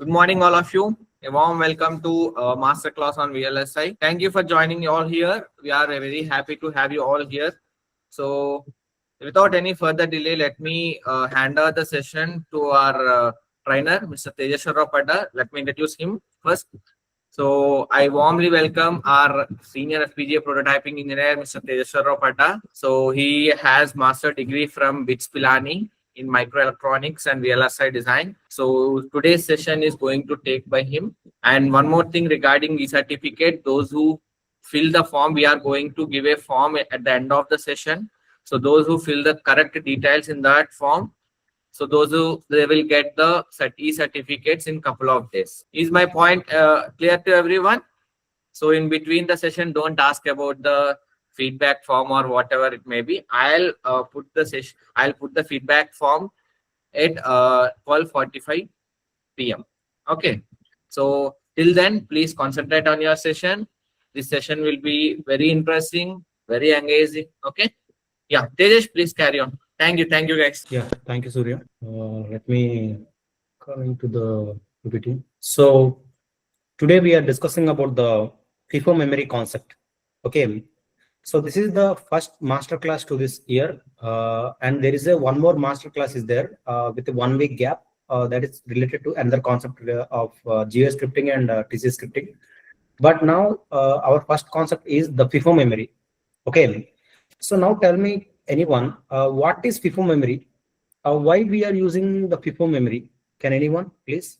Good morning, all of you. A warm welcome to masterclass on VLSI. Thank you for joining you all here. We are very happy to have you all here. So, without any further delay, let me hand over the session to our trainer, Mr. Tejesh P. Let me introduce him first. So, I warmly welcome our senior FPGA prototyping engineer, Mr. Tejesh P. So, he has master degree from BITS Pilani in microelectronics and VLSI design. So today's session is going to take by him. And one more thing regarding e-certificate, those who fill the form, we are going to give a form at the end of the session. So those who fill the correct details in that form, so they will get the e-certificates in couple of days. Is my point clear to everyone? So in between the session, don't ask about the feedback form or whatever it may be. I'll put the feedback form at 12:45 p.m. Okay. So till then, please concentrate on your session. This session will be very interesting, very engaging. Okay. Yeah, Tejesh, please carry on. Thank you guys. Yeah, thank you, Surya. Let me come into the PPT. So today we are discussing about the FIFO memory concept. Okay, so this is the first masterclass to this year, and there is one more masterclass is there with a 1 week gap that is related to another concept of GUI scripting and TC scripting. But now our first concept is the FIFO memory. Okay, so now tell me anyone, what is FIFO memory? Why we are using the FIFO memory? Can anyone please?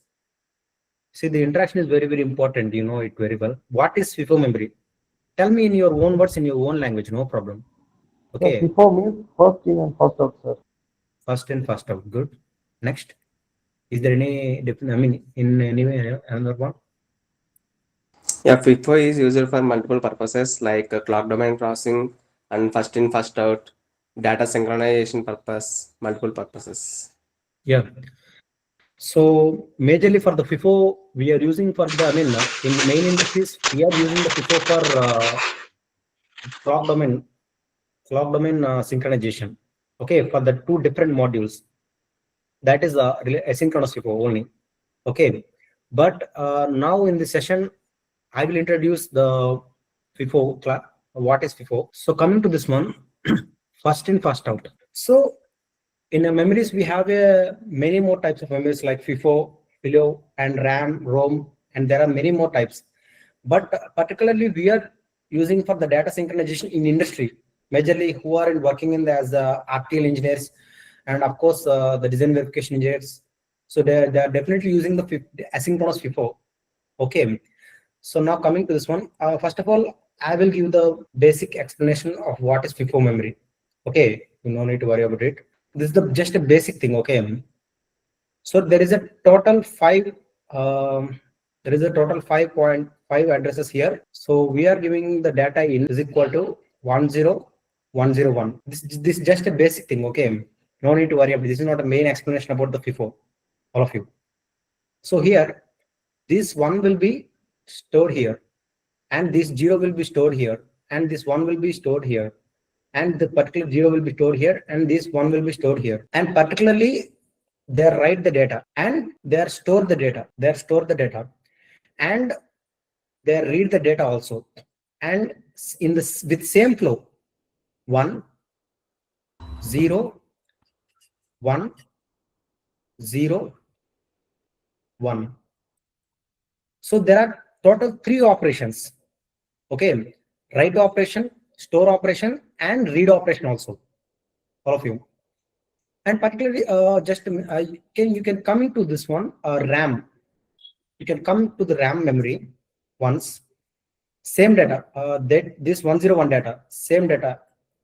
See, the interaction is very, very important. You know it very well. What is FIFO memory? Tell me in your own words, in your own language, no problem. Okay. So FIFO means first in and first out, sir. First in, first out. Good. Next. Is there any different, I mean, in any way, another one? Yeah, FIFO is used for multiple purposes like clock domain processing and first in, first out, data synchronization purpose, multiple purposes. Yeah. So majorly for the FIFO, we are using for the, I mean, in main industries, we are using the FIFO for clock domain synchronization. Okay, for the two different modules. That is asynchronous FIFO only. Okay, but now in this session, I will introduce the FIFO. What is FIFO? So coming to this one, first in, first out. So in the memories, we have many more types of memories like FIFO, PILO, and RAM, ROM, and there are many more types. But particularly, we are using for the data synchronization in industry, majorly who are working in as RTL engineers, and of course the design verification engineers. So they are definitely using the asynchronous FIFO. Okay. So now coming to this one, first of all, I will give the basic explanation of what is FIFO memory. Okay, you no need to worry about it. This is just a basic thing. Okay. So there is a total 5.5 addresses here. So we are giving the data in is equal to 10101. This is just a basic thing. Okay. No need to worry about this. Is not a main explanation about the FIFO, all of you. So here, this 1 will be stored here, and this 0 will be stored here, and this 1 will be stored here, and the particular 0 will be stored here, and this 1 will be stored here. And particularly, they write the data, and they store the data. They store the data, and they read the data also. And in this with same flow, 1, 0, 1, 0, 1. So there are total 3 operations. Okay, write operation, store operation, and read operation also. All of you. And particularly, you can come into this one RAM. You can come to the RAM memory once. Same data. This 101 data, same data.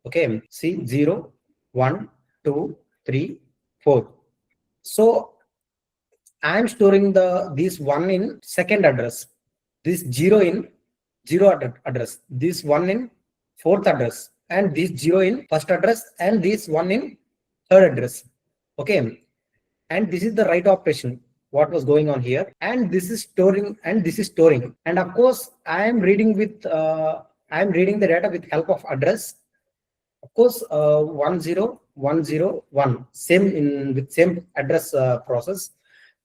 Okay, see 0, 1, 2, 3, 4. So I am storing this 1 in second address, this 0 in 0 address, this 1 in fourth address, and this 0 in first address, and this 1 in third address. Okay, and this is the write operation. What was going on here, and this is storing, and this is storing, and of course I am reading the data with help of address. Of course, 10101 same with same address process.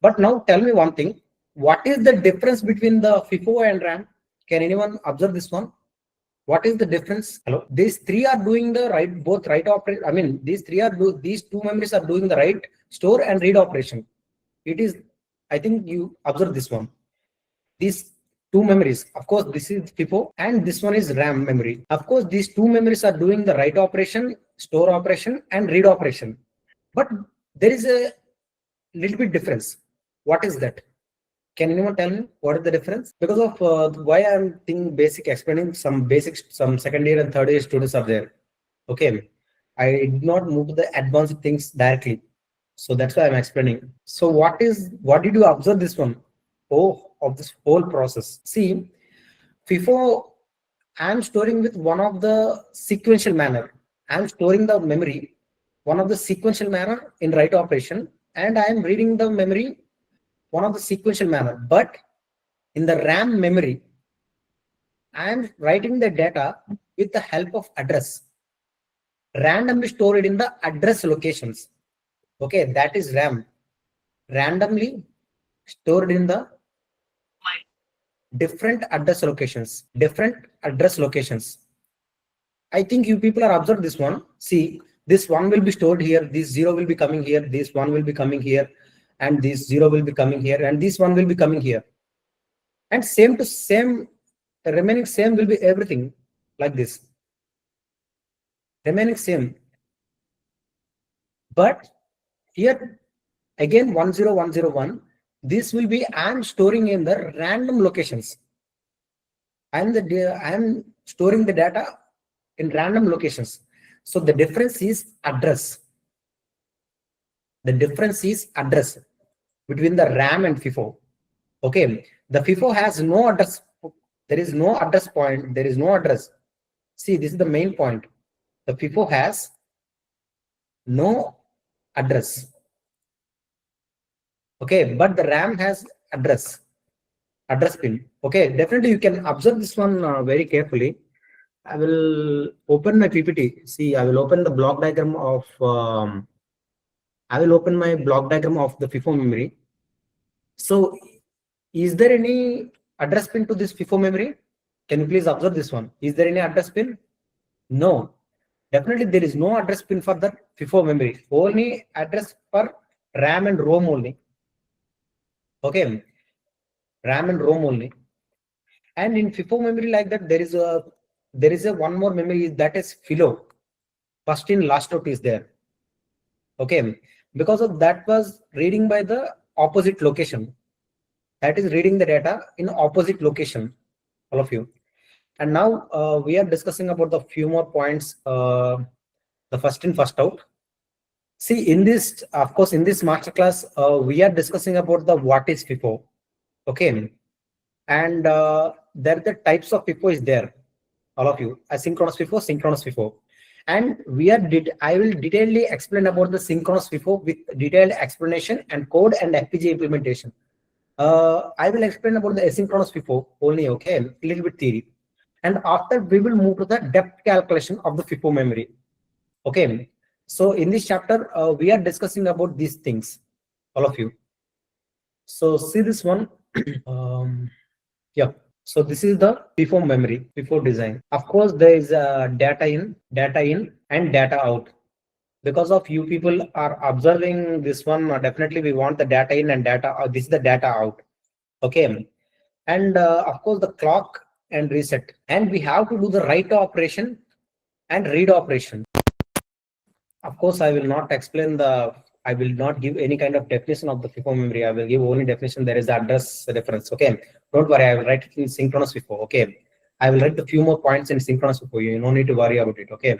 But now tell me one thing: what is the difference between the FIFO and RAM? Can anyone observe this one? What is the difference? Hello, these three are doing the right, both write operation. I mean, these two memories are doing the write, store, and read operation. It is, I think you observe this one. These two memories, of course, this is FIFO and this one is RAM memory. Of course, these two memories are doing the write operation, store operation, and read operation. But there is a little bit difference. What is that? Can anyone tell me what is the difference? Because of why I'm thinking basic, explaining some basics, some second year and third year students are there. Okay, I did not move to the advanced things directly, so that's why I'm explaining. So what did you observe this one? Oh, of this whole process. See, FIFO, I'm storing with one of the sequential manner. I'm storing the memory, one of the sequential manner in write operation, and I am reading the memory, one of the sequential manner. But in the RAM memory, I am writing the data with the help of address, randomly stored in the address locations. Okay, that is RAM, randomly stored in the different address locations. I think you people are observed this one. See, this one will be stored here, this 0 will be coming here, this 1 will be coming here, and this 0 will be coming here, and this 1 will be coming here. And same to same, remaining same will be everything like this. Remaining same. But here again 10101, this will be, I am storing in the random locations. I am storing the data in random locations. So the difference is address. The difference is address between the RAM and FIFO. Okay, the FIFO has no address. There is no address point. There is no address. See, this is the main point. The FIFO has no address. Okay, but the RAM has address pin. Okay, definitely you can observe this one very carefully. I will open my PPT. See, I will open the block diagram of I will open my block diagram of the FIFO memory. So is there any address pin to this FIFO memory? Can you please observe this one? Is there any address pin? No, definitely there is no address pin for the FIFO memory. Only address for RAM and ROM only. Okay, RAM and ROM only. And in FIFO memory like that, there is a one more memory, that is FILO. First in last out is there. Okay, because of that was reading by the opposite location. That is reading the data in opposite location, all of you. And now we are discussing about the few more points, the first in first out. See, in this, of course, in this masterclass, we are discussing about the what is FIFO. Okay, and there the types of FIFO is there, all of you. Asynchronous FIFO, synchronous FIFO. And I will detailedly explain about the synchronous FIFO with detailed explanation and code and FPGA implementation. I will explain about the asynchronous FIFO only, okay, a little bit theory. And after we will move to the depth calculation of the FIFO memory. Okay, so in this chapter, we are discussing about these things, all of you. So see this one. Yeah. So this is the FIFO memory, FIFO design. Of course, there is data in, and data out. Because of you people are observing this one, definitely we want the data in and data out. This is the data out. Okay. And of course, the clock and reset. And we have to do the write operation and read operation. Of course, I will not explain I will not give any kind of definition of the FIFO memory. I will give only definition. There is the address reference. Okay, don't worry. I will write it in synchronous FIFO. Okay, I will write a few more points in synchronous FIFO. You no need to worry about it. Okay,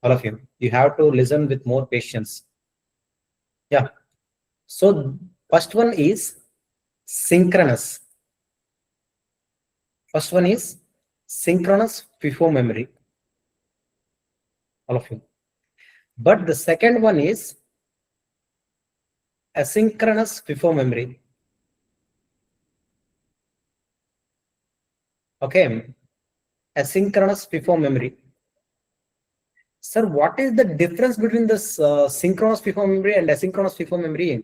all of you. You have to listen with more patience. Yeah. So first one is synchronous. First one is synchronous FIFO memory. All of you. But the second one is asynchronous FIFO memory. Okay, asynchronous FIFO memory. Sir, what is the difference between this synchronous FIFO memory and asynchronous FIFO memory?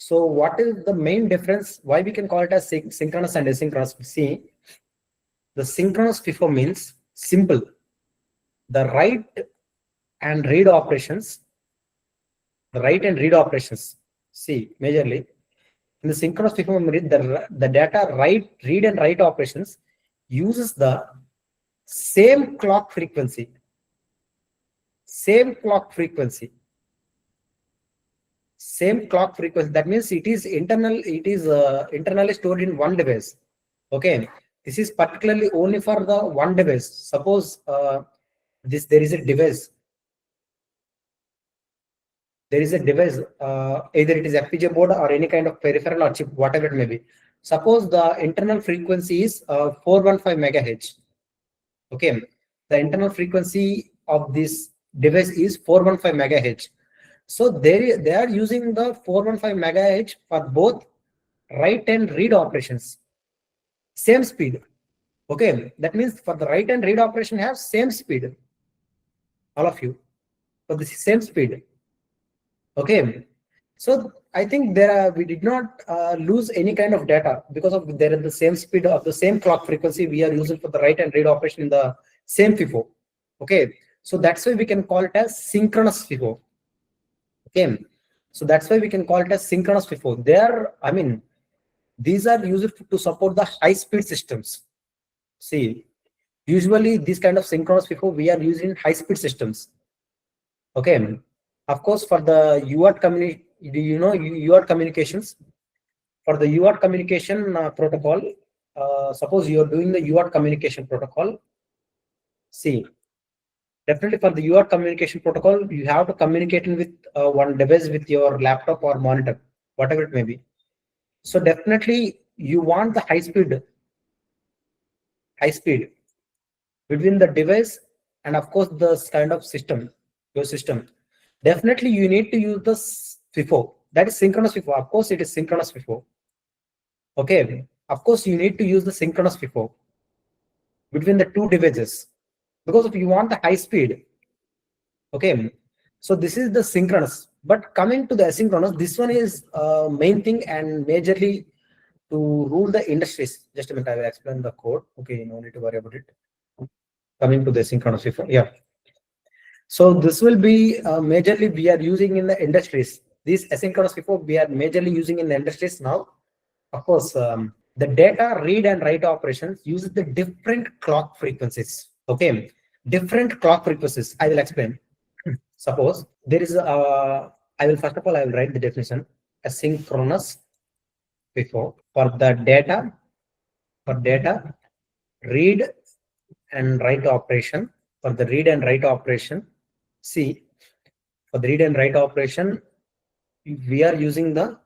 So what is the main difference? Why we can call it as synchronous and asynchronous? See, the synchronous FIFO means simple. The write and read operations. The write and read operations. See, majorly in the synchronous FIFO memory, the data read and write operations uses the same clock frequency. Same clock frequency. Same clock frequency. That means it is internal. It is internally stored in one device. Okay, this is particularly only for the one device. Suppose there is a device. There is a device, either it is FPGA board or any kind of peripheral or chip, whatever it may be. Suppose the internal frequency is 415 megahertz. Okay, the internal frequency of this device is 415 megahertz. So they are using the 415 megahertz for both write and read operations. Same speed. Okay, that means for the write and read operation have same speed. All of you, for the same speed. Okay, so I think we did not lose any kind of data because of they're at the same speed of the same clock frequency we are using for the write and read operation in the same FIFO. Okay, so that's why we can call it as synchronous FIFO. Okay, so that's why we can call it as synchronous FIFO. These are used to support the high speed systems. See, usually this kind of synchronous FIFO we are using high speed systems. Okay, of course for the UART UART communications. For the UART communication protocol, suppose you are doing the UART communication protocol. See, definitely for the UART communication protocol, you have to communicate with one device with your laptop or monitor, whatever it may be. So definitely you want the high speed between the device and of course the kind of system, your system. Definitely you need to use the FIFO. That is synchronous FIFO. Of course it is synchronous FIFO. Okay, of course you need to use the synchronous FIFO between the two devices because if you want the high speed. Okay, so this is the synchronous. But coming to the asynchronous, this one is main thing and majorly to rule the industries. Just a minute, I will explain the code. Okay, no need to worry about it. Coming to the synchronous FIFO, yeah. So this will be majorly we are using in the industries. This asynchronous FIFO we are majorly using in the industries now. Of course, the data read and write operations uses the different clock frequencies. Okay, different clock frequencies. I will explain. Suppose there is I will first of all I will write the definition. Asynchronous FIFO for the data read and write operation. For the read and write operation, see, for the read and write operation we are using the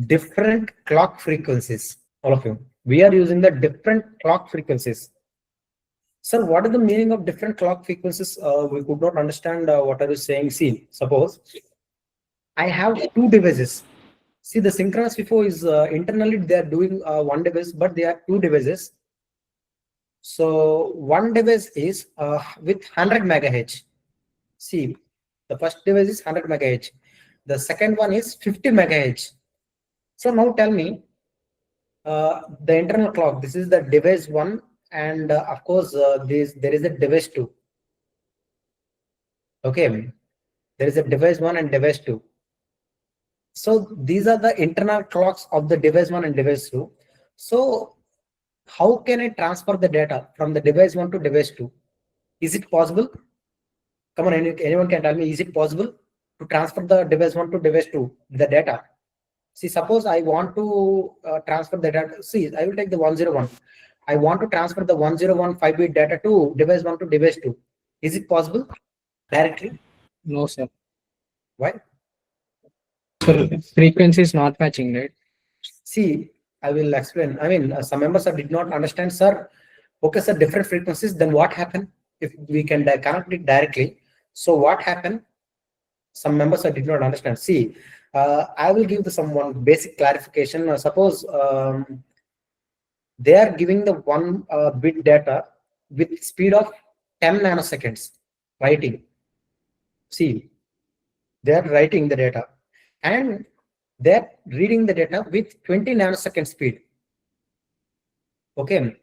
different clock frequencies. All of you, we are using the different clock frequencies. Sir, what is the meaning of different clock frequencies? We could not understand what are you saying. See, suppose I have two devices. See, the synchronous FIFO is internally they are doing one device, but they are two devices. So one device is with 100 megahertz. See, the first device is 100 megahertz. The second one is 50 megahertz. So now tell me the internal clock. This is the device one, and of course there is a device two. Okay, there is a device one and device two. So these are the internal clocks of the device one and device two. So how can I transfer the data from the device one to device two? Is it possible? Come on, anyone can tell me, is it possible to transfer the device one to device two, the data? See, suppose I want to transfer the data. See, I will take the 101. I want to transfer the 101 5-bit data to device one to device two. Is it possible directly? No, sir. Why? So frequency is not matching, right? See, I will explain. Some members did not understand, sir. Okay, sir, different frequencies. Then what happened if we can connect it directly? So what happened? Some members did not understand. See, I will give some basic clarification. Suppose they are giving the 1 bit data with speed of 10 nanoseconds writing. See, they are writing the data. and they're reading the data with 20 nanosecond speed. Okay,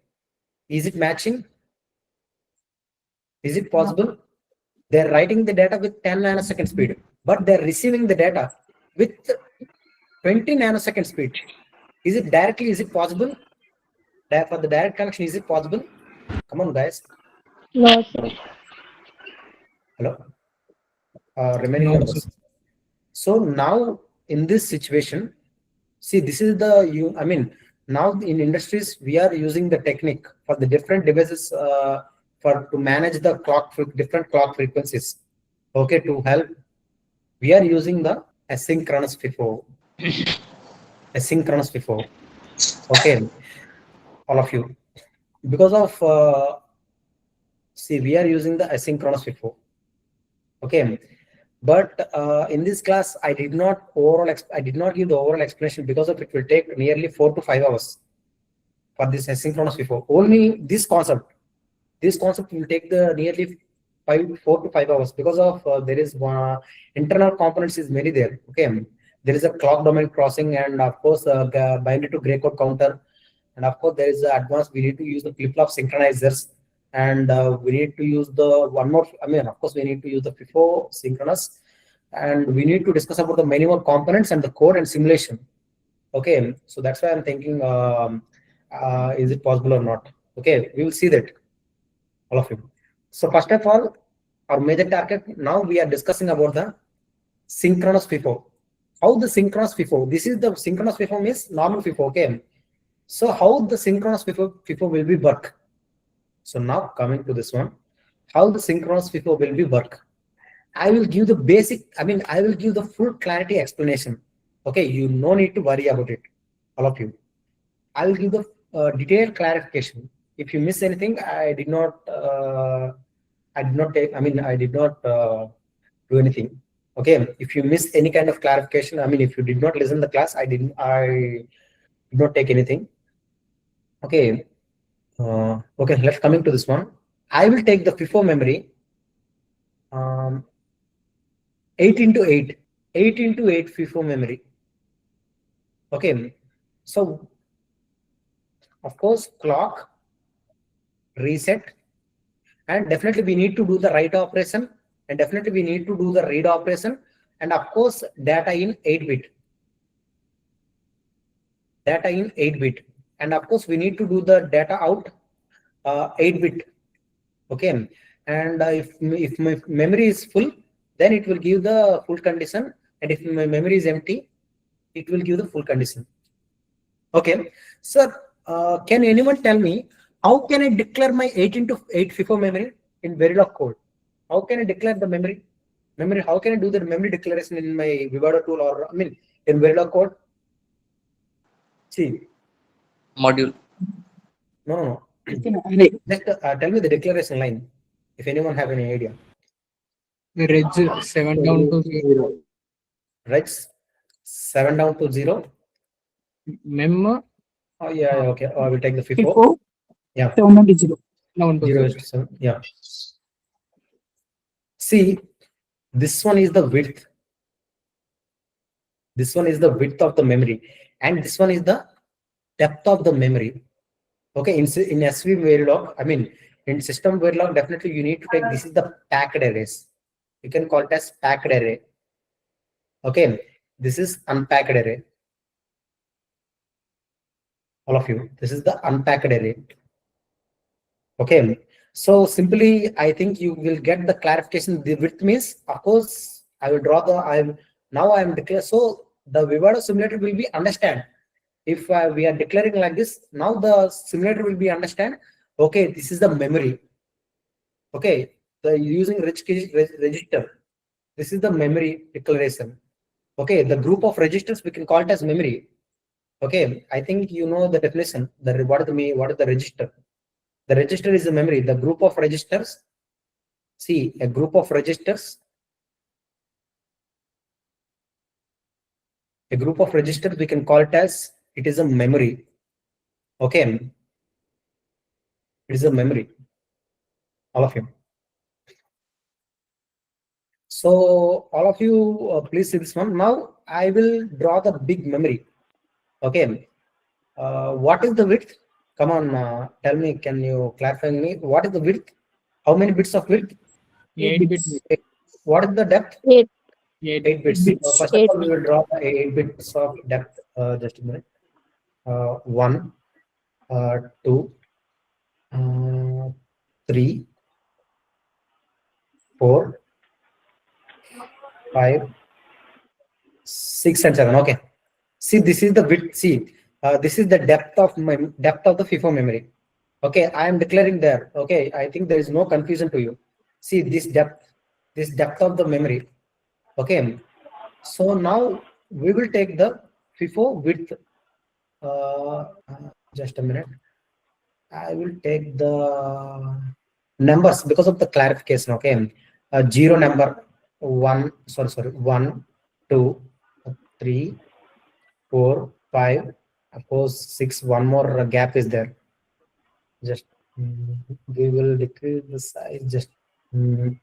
is it matching? Is it possible? They're writing the data with 10 nanosecond speed, but they're receiving the data with 20 nanosecond speed. Is it directly? Is it possible? For the direct connection, is it possible? Come on, guys. No, sir. Hello. Remaining No, members. sir. So now in this situation, see, this is the I mean, now in industries we are using the technique for the different devices to manage the different clock frequencies. Okay, to help, we are using the asynchronous FIFO. Asynchronous FIFO. Okay, all of you, because of see, we are using the asynchronous FIFO. Okay, but in this class I did not give the overall explanation because of it will take nearly 4 to 5 hours for this asynchronous FIFO. Only this concept will take the nearly 4 to 5 hours because of there is internal components is many there. Okay, there is a clock domain crossing, and of course binary to gray code counter, and of course there is advanced, we need to use the flip-flop synchronizers, and we need to use the one more, I mean, of course we need to use the FIFO synchronous, and we need to discuss about the many more components and the code and simulation. Okay, so that's why I'm thinking is it possible or not. Okay, we will see that, all of you. So first of all, our major target, now we are discussing about the synchronous FIFO. How the synchronous FIFO, this is the synchronous FIFO means normal FIFO. Okay, so how the synchronous FIFO will be work. So now coming to this one, how the synchronous FIFO will be work. I will give the basic, I mean, I will give the full clarity explanation. Okay, you no need to worry about it, all of you. I will give the detailed clarification. If you miss anything, I did not take, I mean, I did not do anything. Okay, if you miss any kind of clarification, I mean, if you did not listen to the class, I did not take anything. Okay, okay, let's coming to this one. I will take the FIFO memory 8 into 8 FIFO memory. Okay, so of course clock, reset, and definitely we need to do the write operation, and definitely we need to do the read operation, and of course data in 8-bit, and of course we need to do the data out 8-bit. Okay, and if my memory is full, then it will give the full condition, and if my memory is empty, it will give the full condition. Okay, sir, can anyone tell me how can I declare my 8 into 8 FIFO memory in Verilog code? How can I declare the memory? How can I do the memory declaration in my Vivado tool, or I mean in Verilog code? See, module. No. Just tell me the declaration line, if anyone have any idea. Reg 7 down to 0. Reg 7 down to 0. Mem. Oh yeah, okay. I will take the FIFO. FIFO, Yeah. 7 and 0. Down to 0 0. is to 7. Yeah. See, this one is the width. This one is the width of the memory, and this one is the depth of the memory. Okay, in SV Verilog, I mean in system Verilog, definitely you need to take, this is the packed arrays. You can call it as packed array. Okay, this is unpacked array. All of you, this is the unpacked array. Okay, so simply I think you will get the clarification. The width means, of course, I will draw the, I am declared, so the Vivado simulator will be understand. If we are declaring like this, now the simulator will be understand, okay, this is the memory. Okay, the using register, this is the memory declaration. Okay, the group of registers we can call it as memory. Okay, I think you know the definition. What is the register? The register is the memory. The group of registers. See, a group of registers. A group of registers we can call it as, it is a memory. Okay, it is a memory. All of you. So all of you, please see this one. Now I will draw the big memory. Okay. What is the width? Come on, tell me. Can you clarify me? What is the width? How many bits of width? 8 bits. What is the depth? 8. 8 bits. First of all, we will draw the 8 bits of depth. Just a minute. 1, 2, 3, 4, 5, 6, and 7. Okay. See, this is the width. See, this is the depth of the FIFO memory. Okay, I am declaring there. Okay, I think there is no confusion to you. See this depth of the memory. Okay, so now we will take the FIFO width. Just a minute. I will take the numbers because of the clarification. Okay, 0 number 1. Sorry. 1, 2, 3, 4, 5. Of course, 6. One more gap is there. Just we will decrease the size. Just 2,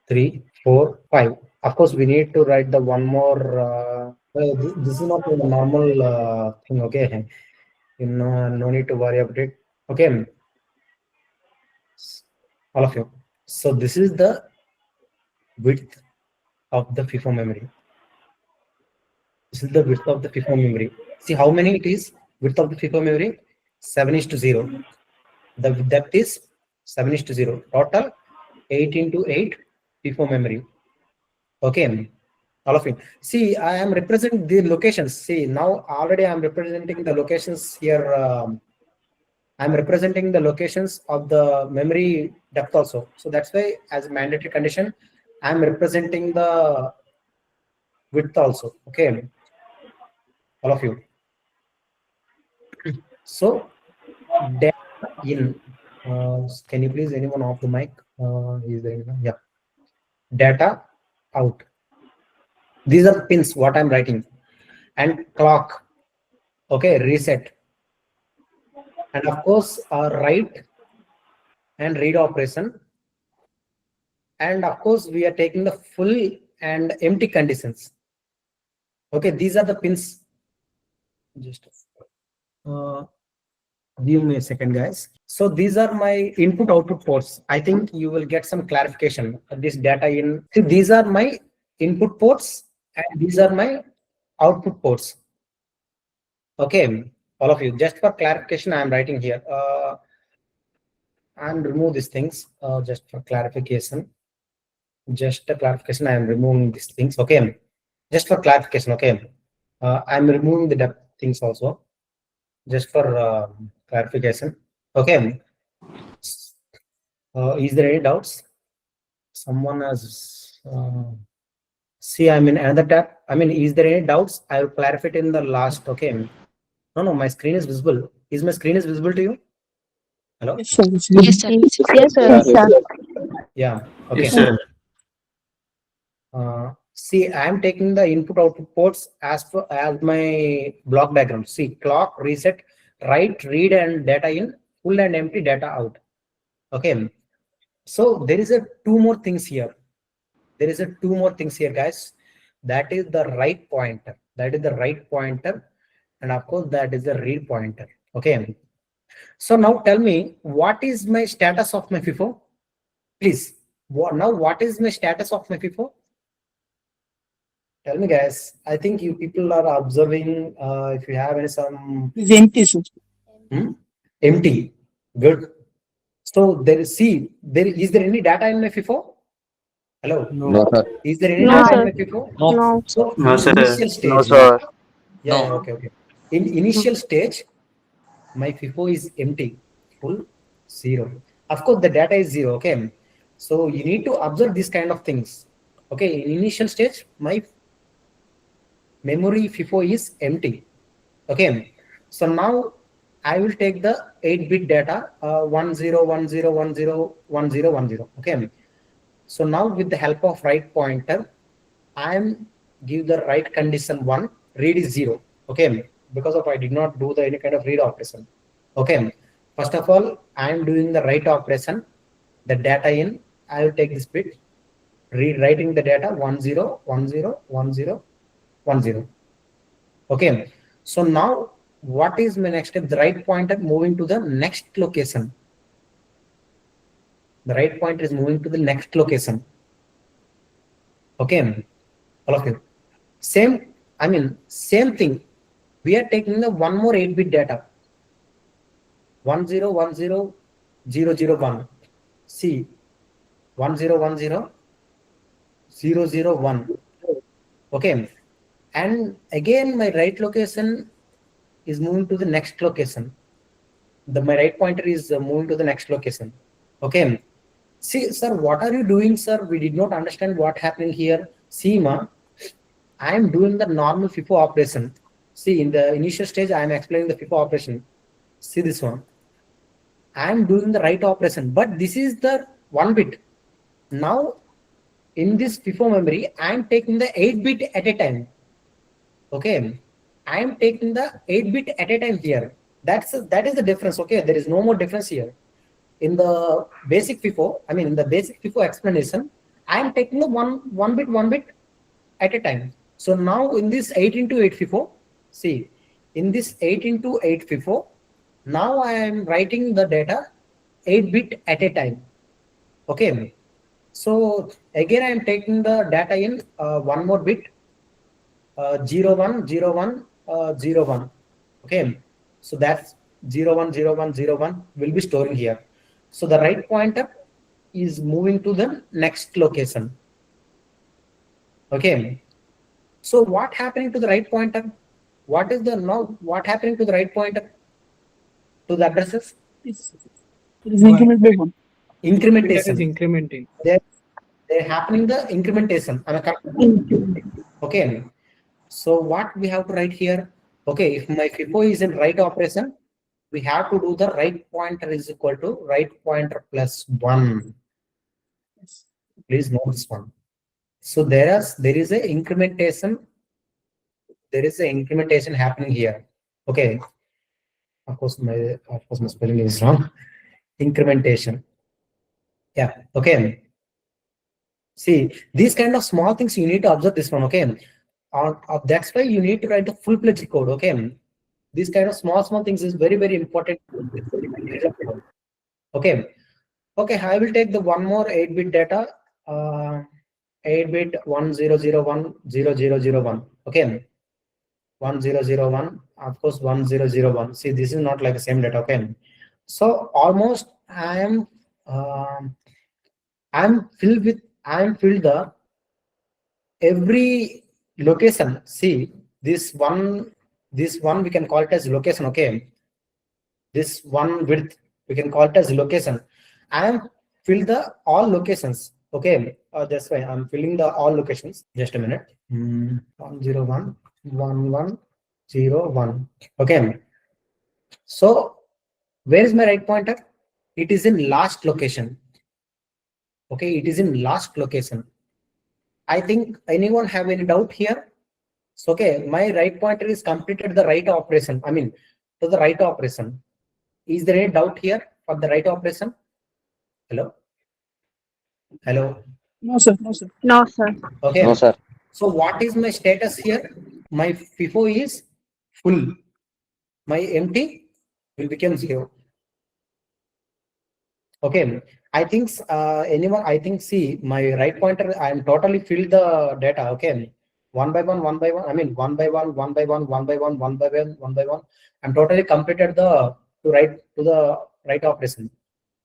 3, 4, 5. Of course, we need to write the one more. This is not a normal thing. Okay, no need to worry about it. Okay, all of you. So this is the width of the FIFO memory. This is the width of the FIFO memory. See how many it is. Width of the FIFO memory 7:0. The depth is 7:0. Total 8x8 FIFO memory. Okay, all of you. See, I am representing the locations. See, now already I am representing the locations here. I am representing the locations of the memory depth also. So that's why, as a mandatory condition, I am representing the width also. Okay, all of you. So data in. Can you please anyone off the mic? Is there anyone? Yeah. Data out. These are pins what I'm writing, and clock. Okay, reset, and of course write and read operation, and of course we are taking the full and empty conditions. Okay, these are the pins. Just give me a second, guys. So these are my input output ports. I think you will get some clarification. This data in. See, these are my input ports and these are my output ports. Okay, all of you. Just for clarification, I am writing here. And remove these things. Just for clarification. Just a clarification. I am removing these things. Okay, just for clarification. Okay, I am removing the depth things also. Just for clarification. Okay. Is there any doubts? Someone has. See, I'm in another tab. I mean, is there any doubts? I will clarify it in the last. Okay. No, my screen is visible. Is my screen is visible to you? Hello? Yes, sir. Yes, sir. Yeah. Okay. Yes, sir. See, I am taking the input output ports as my block diagram. See, clock, reset, write, read, and data in, full and empty data out. Okay. So there is two more things here. There is two more things here, guys. That is the write pointer. That is the write pointer, and of course that is the read pointer. Okay. So now tell me, what is my status of my FIFO? Please. Now what is my status of my FIFO? Tell me, guys. I think you people are observing. If you have any some Empty, sir. Empty. Good. So there is is there any data in my FIFO? Hello. No, sir. Is there any No, data sir. in my FIFO? No. So No, sir. initial stage. No, sir. Yeah. No. Okay. In initial stage, my FIFO is empty, full, 0. Of course, the data is 0. Okay. So you need to observe these kind of things. Okay. In initial stage, my memory FIFO is empty. Okay. So now I will take the 8-bit data 1010101010. Okay. So now with the help of write pointer, I am give the write condition 1, read is 0. Okay. Because of I did not do any kind of read operation. Okay. First of all, I am doing the write operation. The data in, I will take this bit, writing the data 10101010 1 0. Okay, so now what is my next step? The right pointer moving to the next location. The right pointer is moving to the next location. Okay, all of you. Same thing. We are taking the one more 8-bit data. 1 0 1 0 0 0 1. See, 1 0 1 0 0 0 1. Okay, and again my right location is moving to the next location. My right pointer is moving to the next location. Okay, see, sir, what are you doing, sir? We did not understand what happening here. See, ma, I am doing the normal FIFO operation. See, in the initial stage, I am explaining the FIFO operation. See this one. I am doing the right operation, but this is the 1 bit. Now, in this FIFO memory, I am taking the 8-bit at a time. Okay, I am taking the 8-bit at a time here. That is the difference. Okay, there is no more difference here. In the basic FIFO, in the basic FIFO explanation, I am taking the one bit at a time. So now in this 8 into 8 FIFO, see, in this 8 into 8 FIFO, now I am writing the data 8-bit at a time. Okay, so again I am taking the data in one more bit, 0 1 0 1 0 1. Okay, so that's 0 1 0 1 0 1 will be storing here. So the right pointer is moving to the next location. Okay, so what happening to the right pointer? What happening to the right pointer? To the addresses? It is incremented by 1. It is Incrementation. incrementing. They're happening the incrementation. Am I correct? Okay, so what we have to write here? Okay, if my FIFO is in right operation, we have to do the right pointer is equal to right pointer plus 1. Please note this one. So there is a incrementation. There is an incrementation happening here. Okay. Of course, my spelling is wrong. Incrementation. Yeah. Okay. See, these kind of small things you need to observe this one. Okay. That's why you need to write the full-fledged code. Okay. These kind of small things is very, very important. Okay. Okay. I will take the one more 8-bit data. 8-bit 1001 0001. Okay. 1001, of course 1001. See, this is not like the same data. Okay, so almost I am filled the every location. See, this one we can call it as location. Okay, this one width we can call it as location. I am filled the all locations. Okay, that's why I'm filling the all locations. Just a minute. 101 1 0 1. Okay, so where is my right pointer? It is in last location. Okay, it is in last location. I think anyone have any doubt here? So okay, my right pointer is completed the right operation. To the right operation. Is there any doubt here for the right operation? Hello. No, sir. No, sir. Okay. No, sir. So what is my status here? My FIFO is full. My empty will become 0. Okay. I think see, my right pointer, I am totally filled the data. Okay. One by one. One by one. I'm totally completed the right operation.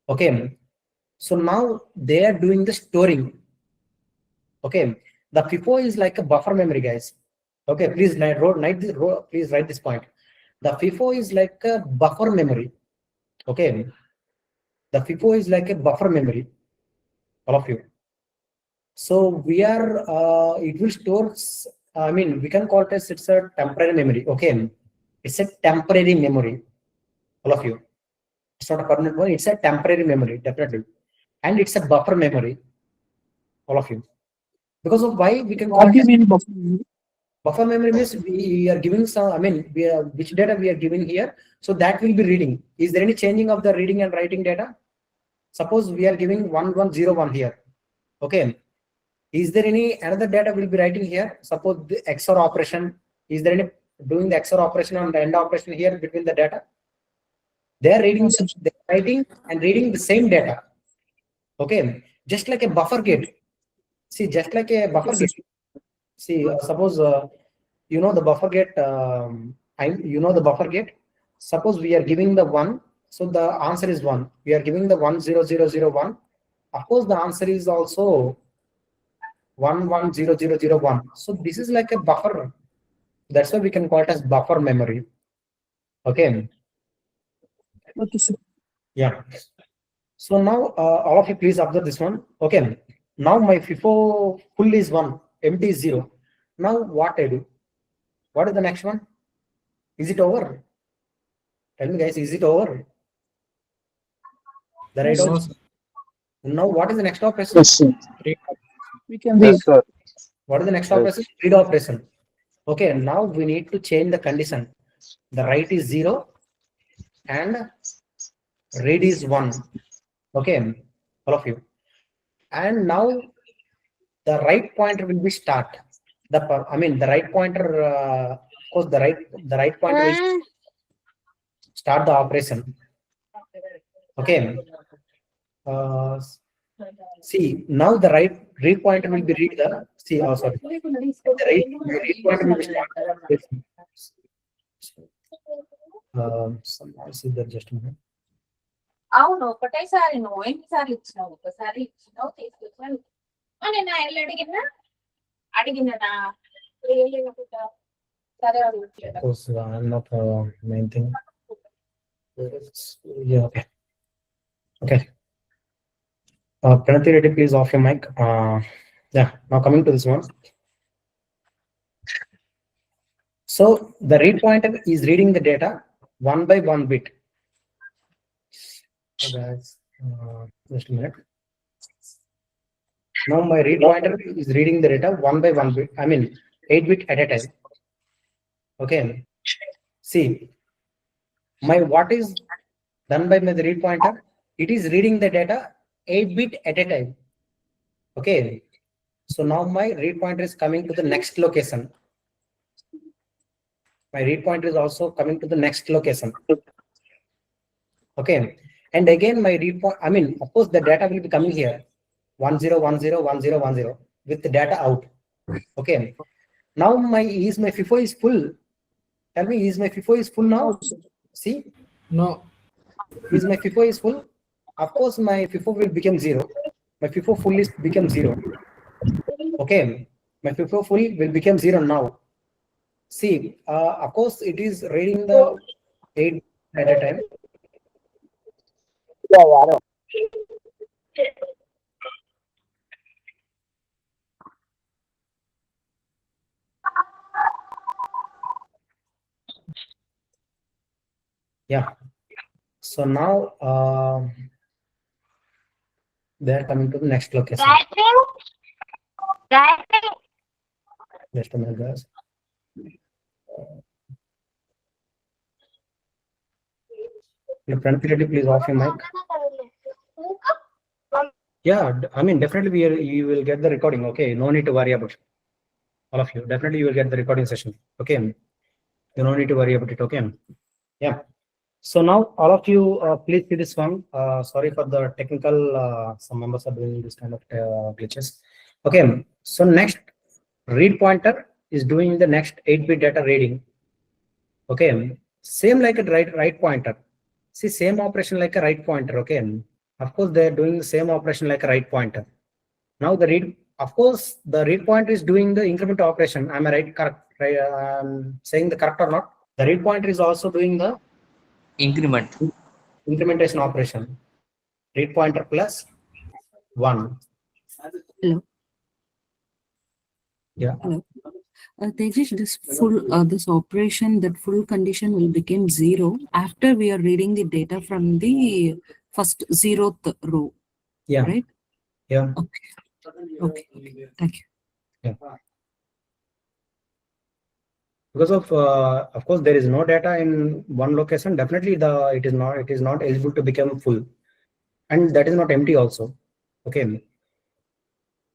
Okay. So now they are doing the storing. Okay. The FIFO is like a buffer memory, guys. Okay, please please write this point. The FIFO is like a buffer memory. Okay, the FIFO is like a buffer memory, all of you. So we are it will store, we can call it as it's a temporary memory. Okay, it's a temporary memory, all of you. It's not a permanent one, it's a temporary memory, definitely. And it's a buffer memory, all of you. Because of why we can call it buffer memory? Buffer memory means we are giving some, which data we are giving here. So that will be reading. Is there any changing of the reading and writing data? Suppose we are giving 1101 here. Okay. Is there any another data we'll be writing here? Suppose the XOR operation. Is there any doing the XOR operation on the end operation here between the data? They're writing and reading the same data. Okay, just like a buffer gate. See, just like a buffer gate. See, suppose you know the buffer gate. You know the buffer gate. Suppose we are giving the 1, so the answer is 1. We are giving the 1 0 0 0 1. Of course, the answer is also 1 1 0 0 0 1. So this is like a buffer. That's why we can call it as buffer memory. Okay. Okay, sir. Yeah. So now all of you please observe this one. Okay. Now my FIFO full is 1, empty is 0. Now what I do? What is the next one? Is it over? Tell me guys, is it over? The right No, out. sir. Now what is the next operation? Yes, sir. We can read. Yes, sir. What is the next operation? Read operation. Okay, now we need to change the condition. The write is 0 and read is 1. Okay, all of you. And now the right pointer will be start. The right pointer. Of course, the right pointer will start the operation. Okay. See, now the read pointer will be read the. See, oh sorry. The read pointer will be start. Some noise is there, just a minute. అవును ఒకటేసారి నువ్వు ఎన్నిసార్లు ఇచ్చినావు ఒకసారి ఇచ్చినావు తీసుకొచ్చాను నేను ఆయన అడిగినా సరే Of course, I'm not main thing. Yeah, okay. Okay. Pranati Reddy, please off your mic. Yeah, now coming to this one. So the read pointer is reading the data 1 by 1 bit. So guys, just a minute. Now my read pointer is reading the data 1 by 1 bit. 8 bit at a time. Okay. See, my what is done by my read pointer? It is reading the data 8 bit at a time. Okay. So now my read pointer is coming to the next location. My read pointer is also coming to the next location. Okay. And again, my read point, of course, the data will be coming here 1 0 1 0 1 0 1 0 with the data out. Okay. Now my FIFO is full. Tell me, is my FIFO is full now? See? No. Is my FIFO is full? Of course, my FIFO will become 0. My FIFO full is become 0. Okay. My FIFO full will become 0 now. See, of course, it is reading the 8 at a time. Yeah. So now they are coming to the next location. Just a minute, guys. Pranati, please off your mic. Yeah, definitely you will get the recording. Okay, no need to worry about it. All of you, definitely you will get the recording session. Okay, you don't need to worry about it. Okay, yeah. So now all of you, please see this one. Sorry for the technical. Some members are doing this kind of glitches. Okay, so next read pointer is doing the next 8-bit data reading. Okay, same like a right pointer. See, same operation like a right pointer. Okay, of course they are doing the same operation like a right pointer. Now the read, of course, the read pointer is doing the increment operation. Am I right? Correct? Right, I'm saying the correct or not? The read pointer is also doing the incrementation operation. Read pointer plus 1. Hello. Yeah. Hello. Tejesh, this operation, that full condition will become 0 after we are reading the data from the first 0th row. Yeah. Right? Yeah. Okay. Okay. Thank you. Yeah. Because of course, there is no data in one location. Definitely, it is not eligible to become full, and that is not empty also. Okay.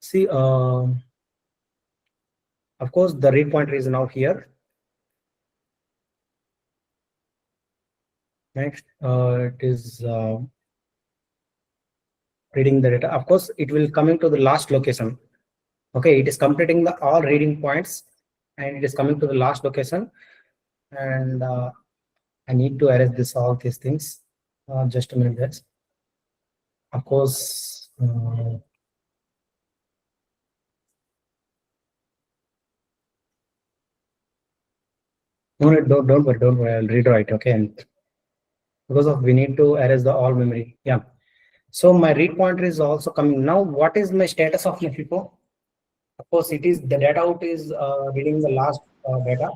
See, of course, the read pointer is now here. Next, it is reading the data. Of course, it will coming to the last location. Okay, it is completing the all reading points, and it is coming to the last location. And I need to erase this all these things. Just a minute, guys. Of course. No, don't worry. I'll rewrite. Okay, because of we need to erase the all memory. Yeah. So my read pointer is also coming now. What is my status of my FIFO? Of course, it is the data out is reading the last data.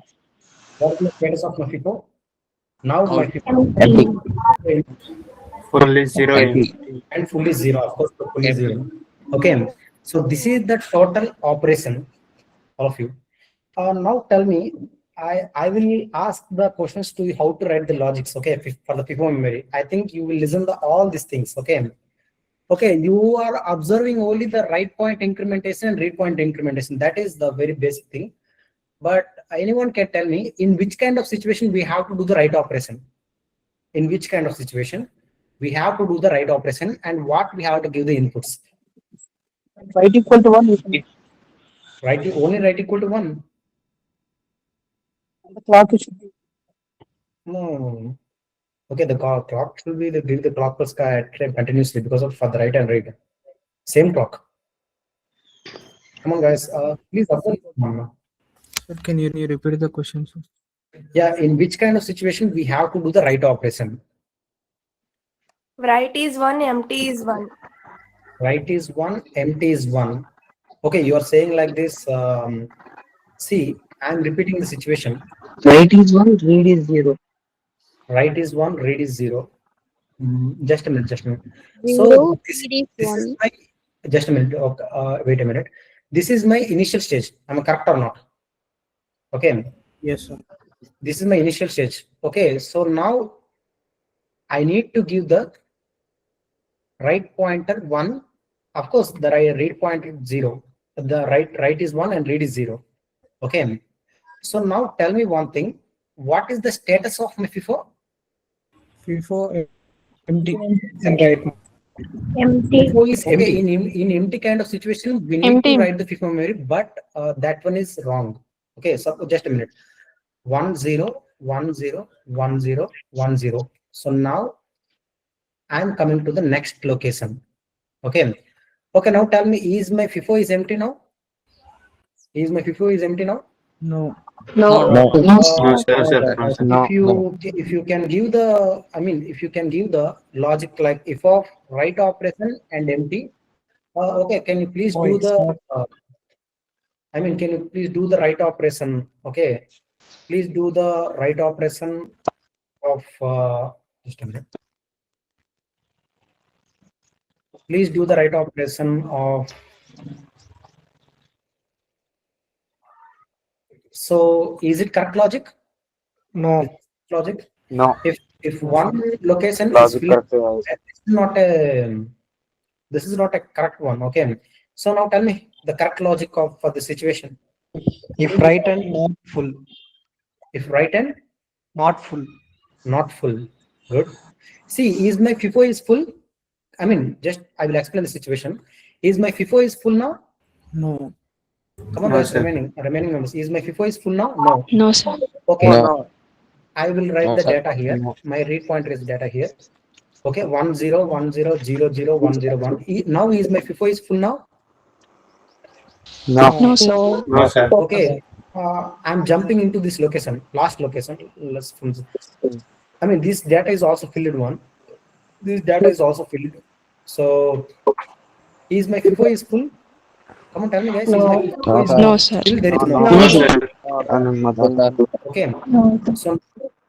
What is the status of my FIFO? Now my FIFO Fully zero. and fully zero. Of course, fully zero. Okay. So this is the total operation, all of you. Now tell me, I will ask the questions to you how to write the logics. Okay, for the FIFO memory. I think you will listen to all these things. Okay. Okay, you are observing only the write point incrementation and read point incrementation. That is the very basic thing. But anyone can tell me in which kind of situation we have to do the write operation. In which kind of situation we have to do the write operation and what we have to give the inputs. Right equal to 1. Only write equal to 1. The clock should be. No. Okay, the clock should be give the clock pulse continuously because of for the write and read. Same clock. Come on, guys. Please observe. Sir, can you repeat the question, sir? Yeah, in which kind of situation we have to do the write operation? Write is 1, empty is 1. Write is 1, empty is 1. Okay, you are saying like this. See, I am repeating the situation. Write is 1, read is 0. Write is 1, read is 0. Just a minute. So this is my, just a minute. Okay, wait a minute. This is my initial stage. Am I correct or not? Okay. Yes, sir. This is my initial stage. Okay, so now I need to give the write pointer 1. Of course, the read pointer 0. The write is 1 and read is 0. Okay. So now tell me one thing. What is the status of my FIFO? FIFO empty and right. Empty. FIFO is empty. In empty kind of situation, we need to write the FIFO memory, but that one is wrong. Okay, so just a minute. 1 0 1 0 1 0 1 0. So now I'm coming to the next location. Okay. Okay, now tell me, is my FIFO is empty now? Is my FIFO is empty now? No. If you can give the, if you can give the logic like if of write operation and empty. Okay, can you please do the? Can you please do the write operation? Okay, please do the write operation of just a minute. Please do the write operation of. So is it correct logic? No. Logic? No. If one location is filled, this is not a correct one. Okay. So now tell me the correct logic of for the situation. If right and not full. If right and Not full. not full. Good. See, is my FIFO is full? I will explain the situation. Is my FIFO is full now? No. Come on, No, guys, sir. remaining numbers. Is my FIFO is full now? No. No, sir. Okay. No. I will write No, the sir. data here. No. My read pointer is data here. Okay, 1 0 1 0 0 0 1 0 1. Now is my FIFO is full now? No. No, sir. No, sir. Okay. I'm jumping into this location, last location. This data is also filled one. This data is also filled. So is my FIFO is full? Come on, tell me, guys. Is my FIFO is full? No, sir. Still there is no. No, sir. Okay. So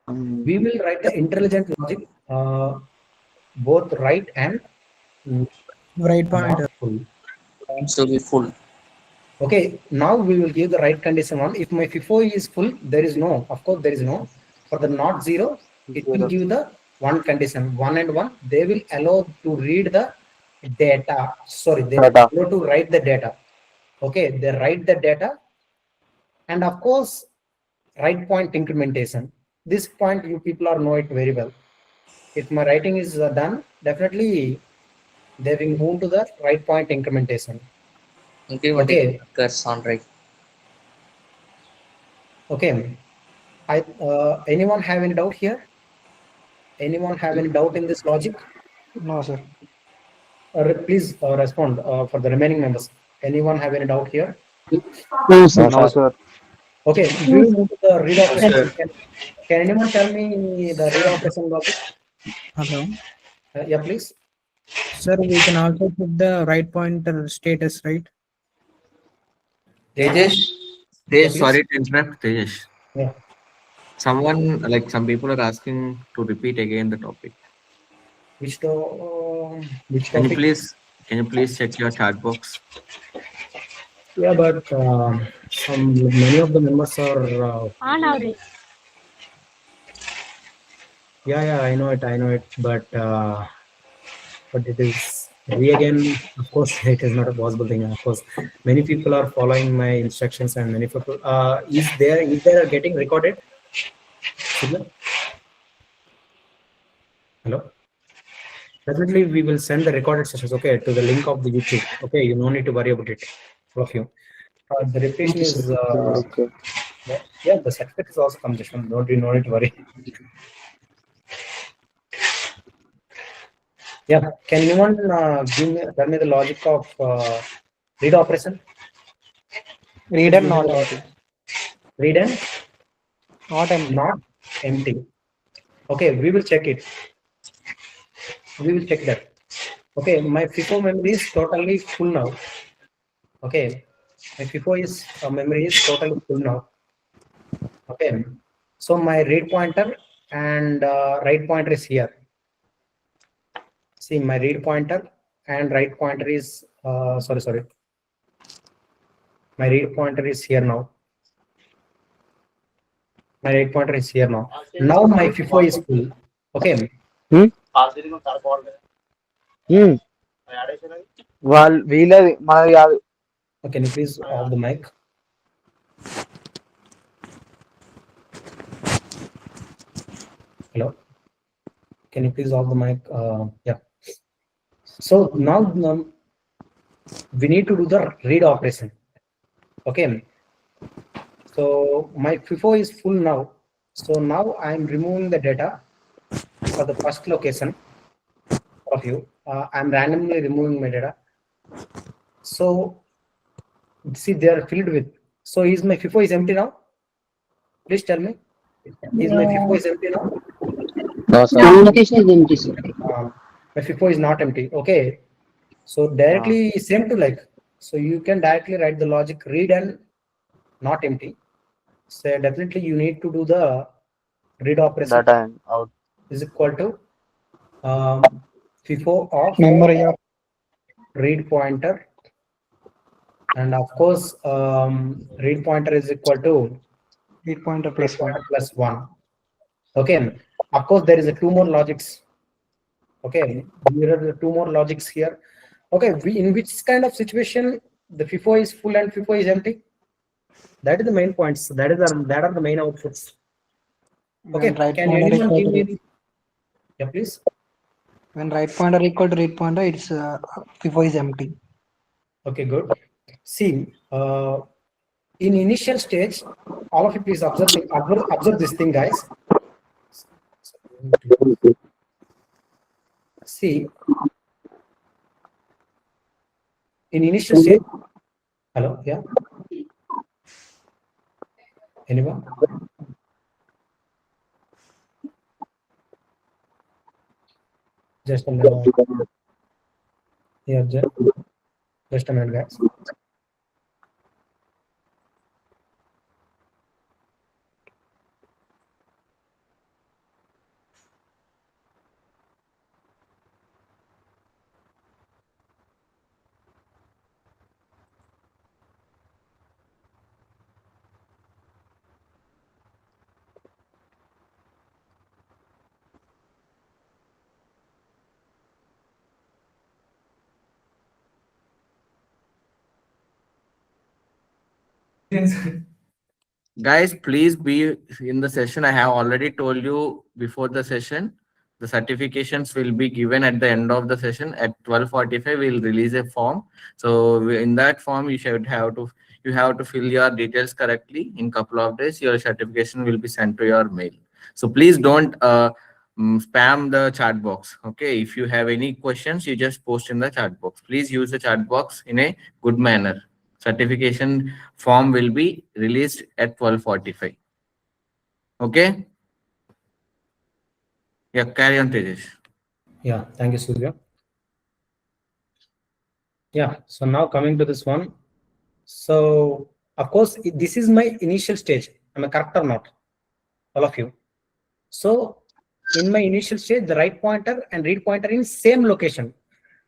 we will write the intelligent logic, both right and Right not pointer. full. So be full. Okay, now we will give the right condition one. If my FIFO is full, there is no. Of course, there is no. For the not 0, it will give the one condition. 1 and 1. They will allow to read the data. Sorry, they will allow to write the data. Okay, they write the data, and of course, write point incrementation. This point you people are know it very well. If my writing is done, definitely they will move to the write point incrementation. Okay. Markers on right. Okay. Anyone have any doubt here? Anyone have any doubt in this logic? No, sir. Please respond for the remaining members. Anyone have any doubt here? No, sir. No, sir. Okay, we will move to the read operation. sir. Can anyone tell me the read operation logic? Hello. Yeah, please. Sir, we can also put the right pointer status, right? Tejesh, Yeah, Tejesh, please. sorry to interrupt, Tejesh. Yeah. Someone, like some people are asking to repeat again the topic. Which Can you topic? please check your chat box? Yeah, but many of the members are. Yeah, I know it, but it is again. Of course, it is not a possible thing. Of course, many people are following my instructions, and many people. Is there getting recorded? Signal? Hello. Definitely, we will send the recorded sessions. Okay, to the link of the YouTube. Okay, you no need to worry about it, all of you. The repetition Okay, is. sir. Okay. Yeah, the certificate is also coming. Don't you need to worry. Yeah, can anyone tell me the logic of read operation? Read and not empty. Read and Not empty. not empty. Okay, we will check it. We will check that. Okay, my FIFO memory is totally full now. Okay, my FIFO is memory is totally full now. Okay, so my read pointer and write pointer is here. See, my read pointer and write pointer is sorry. My read pointer is here now. My read pointer is here now. Now my FIFO is full. Okay. వీళ్ళది మనది కాదు. Can you please off the mic? Hello. Can you please off the mic? Yeah. So now we need to do the read operation. Okay. So my FIFO is full now. So now I'm removing the data for the first location of you. I'm randomly removing my data. So see, they are filled with. So is my FIFO is empty now? Please tell me. Is my FIFO is empty now? No, sir. Location is empty, sir. My FIFO is not empty. Okay. So directly same to like. So you can directly write the logic read and not empty. So definitely you need to do the read operation. Data and out. Is equal to FIFO of Memory of read pointer, and of course read pointer is equal to read pointer read plus pointer 1. plus 1. Okay. Of course there is a two more logics. Okay, there are the two more logics here. Okay, in which kind of situation the FIFO is full and FIFO is empty? That is the main points. That are the main outputs. Okay, When right can pointer anyone equal give me? to Yeah, please. when right pointer equal to read pointer, its FIFO is empty. Okay, good. See, in initial stage, all of you please observe this thing, guys. See, in initial stage, hello, yeah. Anyone? Just a minute. Yeah, just a minute, guys. Guys, please be in the session. I have already told you before the session. The certifications will be given at the end of the session at 12:45. We'll release a form. So in that form, you have to fill your details correctly. In couple of days, your certification will be sent to your mail. So please don't spam the chat box. Okay, if you have any questions, you just post in the chat box. Please use the chat box in a good manner. Certification form will be released at 12:45. Okay. Yeah, carry on, Tejesh. Yeah, thank you, Surya. Yeah, so now coming to this one. So of course, this is my initial stage. Am I correct or not? All of you. So in my initial stage, the write pointer and read pointer in same location.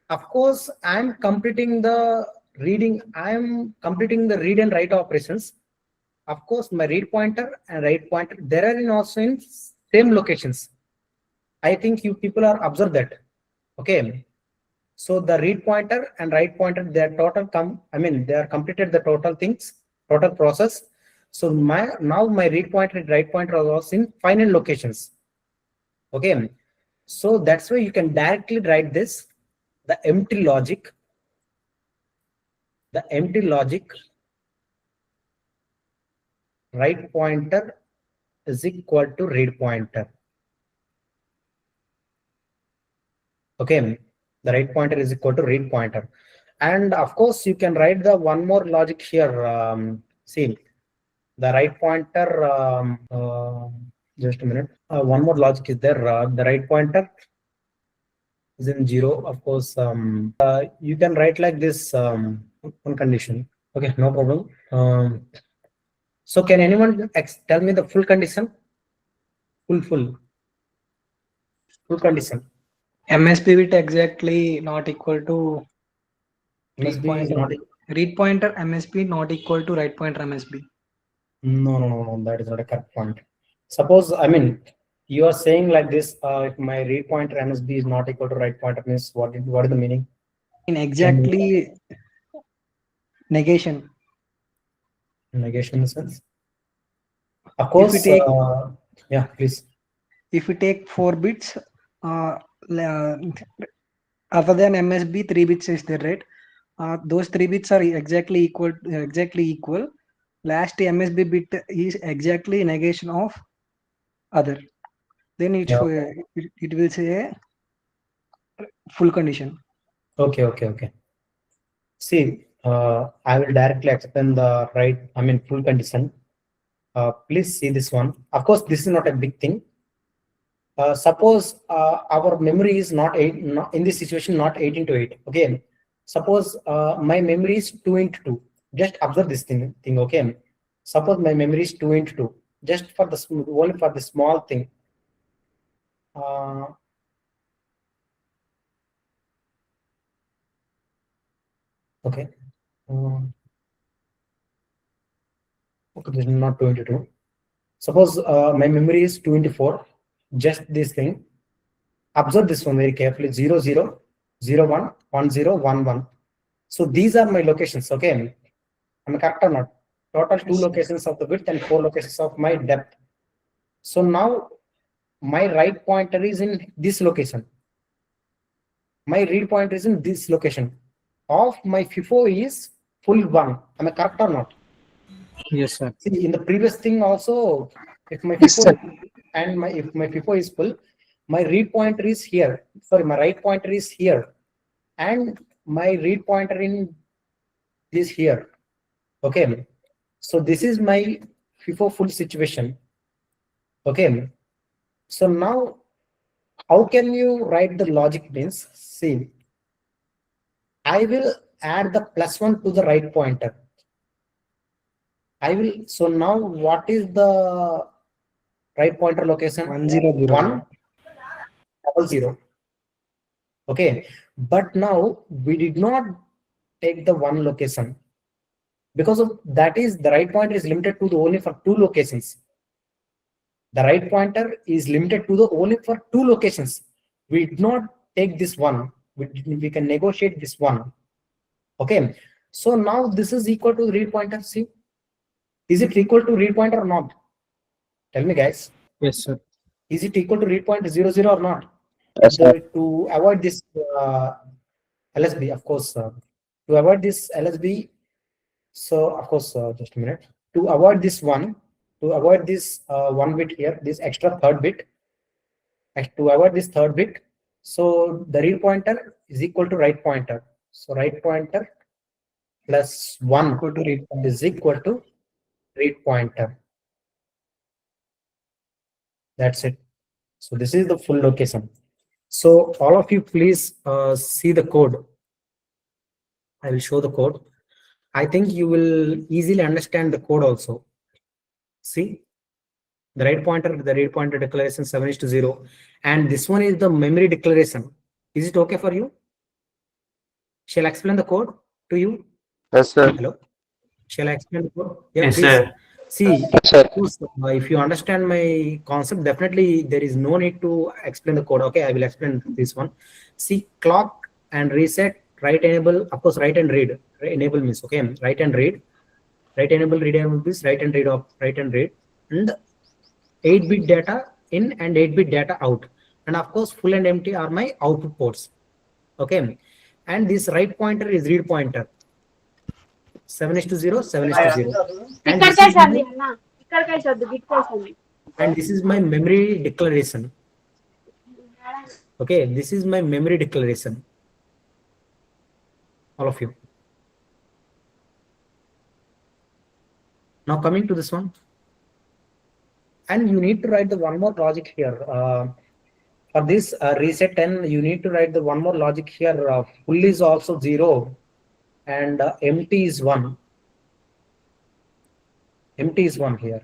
Of course, I'm completing the reading. I'm completing the read and write operations. Of course, my read pointer and write pointer, there are also in same locations. I think you people are observed that. Okay. So the read pointer and write pointer, they are they are completed the total things, total process. So now my read pointer and write pointer are also in final locations. Okay. So that's why you can directly write this, the empty logic write pointer is equal to read pointer. Okay, the write pointer is equal to read pointer. And of course, you can write the one more logic here. See, the write pointer, just a minute. One more logic is there. The write pointer is in 0. Of course, you can write like this one condition. Okay, no problem. So can anyone tell me the full condition? Full condition. MSB bit exactly not equal to read MSB is pointer. not. Read pointer MSB not equal to write pointer MSB. No, that is not a correct point. Suppose, you are saying like this, if my read pointer MSB is not equal to write pointer, means what is the meaning? In exactly negation. Negation in the sense? Of course, If we take, yeah, please. If we take 4 bits, other than MSB, 3 bits is there, right? Those 3 bits are exactly equal. Last MSB bit is exactly negation of other. Then it will say a full condition. Okay. See, I will directly explain the full condition. Please see this one. Of course, this is not a big thing. Suppose our memory is not in this situation, not 8x8. Okay. Suppose my memory is 2x2. Just observe this thing. Okay. Suppose my memory is 2x2. Just for the only for the small thing. Okay. Okay, this is not 2x2. Suppose my memory is 2x4. Just this thing. Observe this one very carefully. 0, 0, 0, 1, 1, 0, 1, 1. So these are my locations. Okay. Am I correct or not? Total 2 locations of the width and 4 locations of my depth. So now my write pointer is in this location. My read pointer is in this location. Of my FIFO is full 1. Am I correct or not? Yes, sir. See, in the previous thing also, if my FIFO if my FIFO is full, my read pointer is here. Sorry, my write pointer is here, and my read pointer in this here. Okay, so this is my FIFO full situation. Okay, so now how can you write the logic means? See, I will add the +1 to the right pointer. So now what is the right pointer location? 1, 0, 0. 1, 0, 0. Okay, but now we did not take the 1 location because of that is the right pointer is limited to the only for 2 locations. The right pointer is limited to the only for 2 locations. We did not take this one. We can negotiate this one. Okay, so now this is equal to the read pointer. See, Is it equal to read pointer or not? Tell me, guys. Yes, sir. Is it equal to read point 00 or not? Yes, sir. To avoid this LSB, of course, to avoid this LSB, so of course, just a minute. To avoid this one bit here, this extra third bit, to avoid this third bit, so the read pointer is equal to write pointer. So write pointer plus 1 Equal to read pointer. is equal to read pointer. That's it. So this is the full location. So all of you please see the code. I will show the code. I think you will easily understand the code also. See the read pointer declaration 7:0, and this one is the memory declaration. Is it okay for you? Shall I explain the code to you? Yes, sir. Hello. Shall I explain the code? Yeah, Yes, please. sir. See, Yes, sir. of course, if you understand my concept, definitely there is no need to explain the code. Okay, I will explain this one. See, clock and reset, write enable, of course, write and read. Enable means okay, write and read. Write enable, read enable means write and read of write and read. And 8-bit data in and 8-bit data out. And of course, full and empty are my output ports. Okay, and this write pointer is read pointer. 7:0, 7:0. And this is my memory declaration. Okay, this is my memory declaration. All of you. Now coming to this one. And you need to write the one more logic here. For this reset 10, you need to write the one more logic here. Full is also 0 and empty is 1. Empty is 1 here.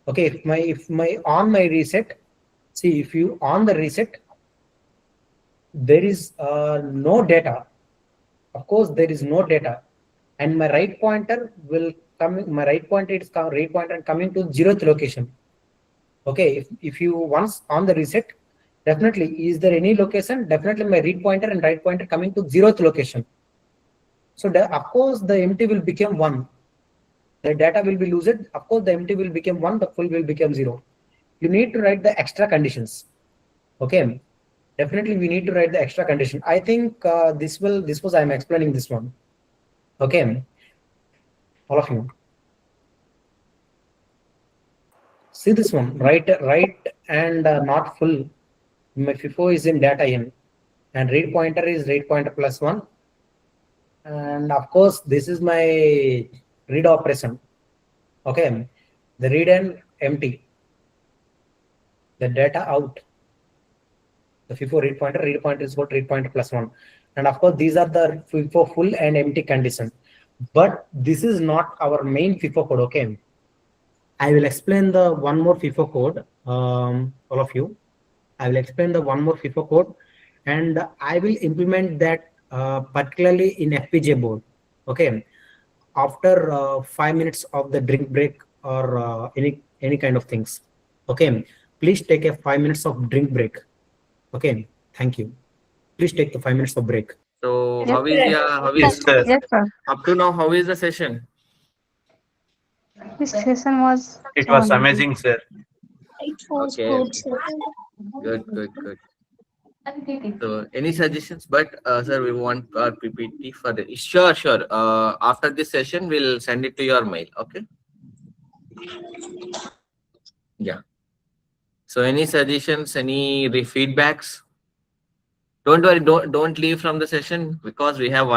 Okay, if my on my reset, see if you on the reset, there is no data. Of course, there is no data, and my right pointer will come. My right pointer is right pointer and coming to 0th location. Okay, if you once on the reset, definitely is there any location? Definitely my read pointer and right pointer coming to 0th location. So of course the empty will become 1. The data will be loosed. Of course, the empty will become 1. The full will become 0. You need to write the extra conditions. Okay, definitely we need to write the extra condition. I think this was I'm explaining this one. Okay, all of you. See this one, write and not full. My FIFO is in data in, and read pointer is read pointer plus 1. And of course, this is my read operation. Okay, the read and empty. The data out. The FIFO read pointer is what read pointer plus 1. And of course, these are the FIFO full and empty condition. But this is not our main FIFO code. Okay, I will explain the one more FIFO code. All of you, I will explain the one more FIFO code, and I will implement that particularly in FPGA board. Okay, after 5 minutes of the drink break or any kind of things. Okay, please take a 5 minutes of drink break. Okay, thank you. Please take the 5 minutes of break. So Yes, how is sir. Yes, sir. Yes, sir. up to now? How is the session? This session was It was amazing, sir. Okay. Good. So any suggestions? But sir, we want our PPT for the sure. After this session, we'll send it to your mail. Okay. Yeah. So any suggestions? Any feedbacks? Don't worry. Don't leave from the session because we have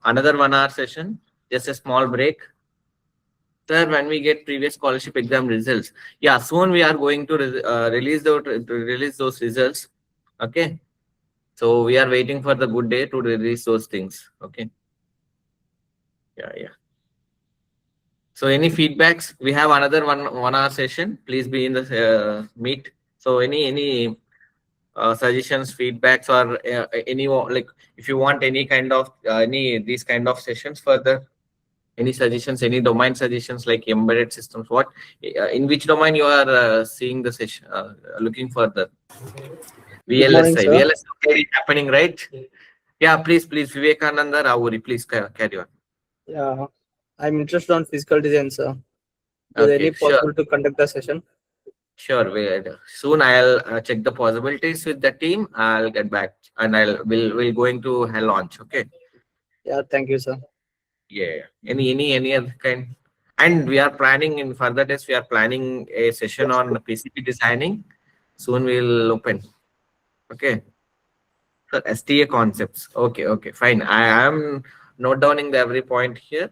another 1 hour session. Just a small break. Sir, when we get previous scholarship exam results, yeah, soon we are going to release those results. Okay. So we are waiting for the good day to release those things. Okay. Yeah. So any feedbacks? We have another one hour session. Please be in the meet. So any suggestions, feedbacks, or any like if you want any kind of these kind of sessions further, any suggestions, any domain suggestions like embedded systems, what in which domain you are seeing the session, looking further? VLSI. VLSI already happening, right? Yeah, please, Vivekananda Ravuri, please carry on. Yeah, I'm interested on physical design, sir. Okay, any sure. possible to conduct the session? Sure. Wait. Soon I'll check the possibilities with the team. I'll get back and we'll going to launch. Okay. Yeah, thank you, sir. Yeah. Any other kind? And we are planning in further days. We are planning a session on PCB designing. Soon we'll open. Okay. So STA concepts. Okay. Okay. Fine. I am note downing the every point here.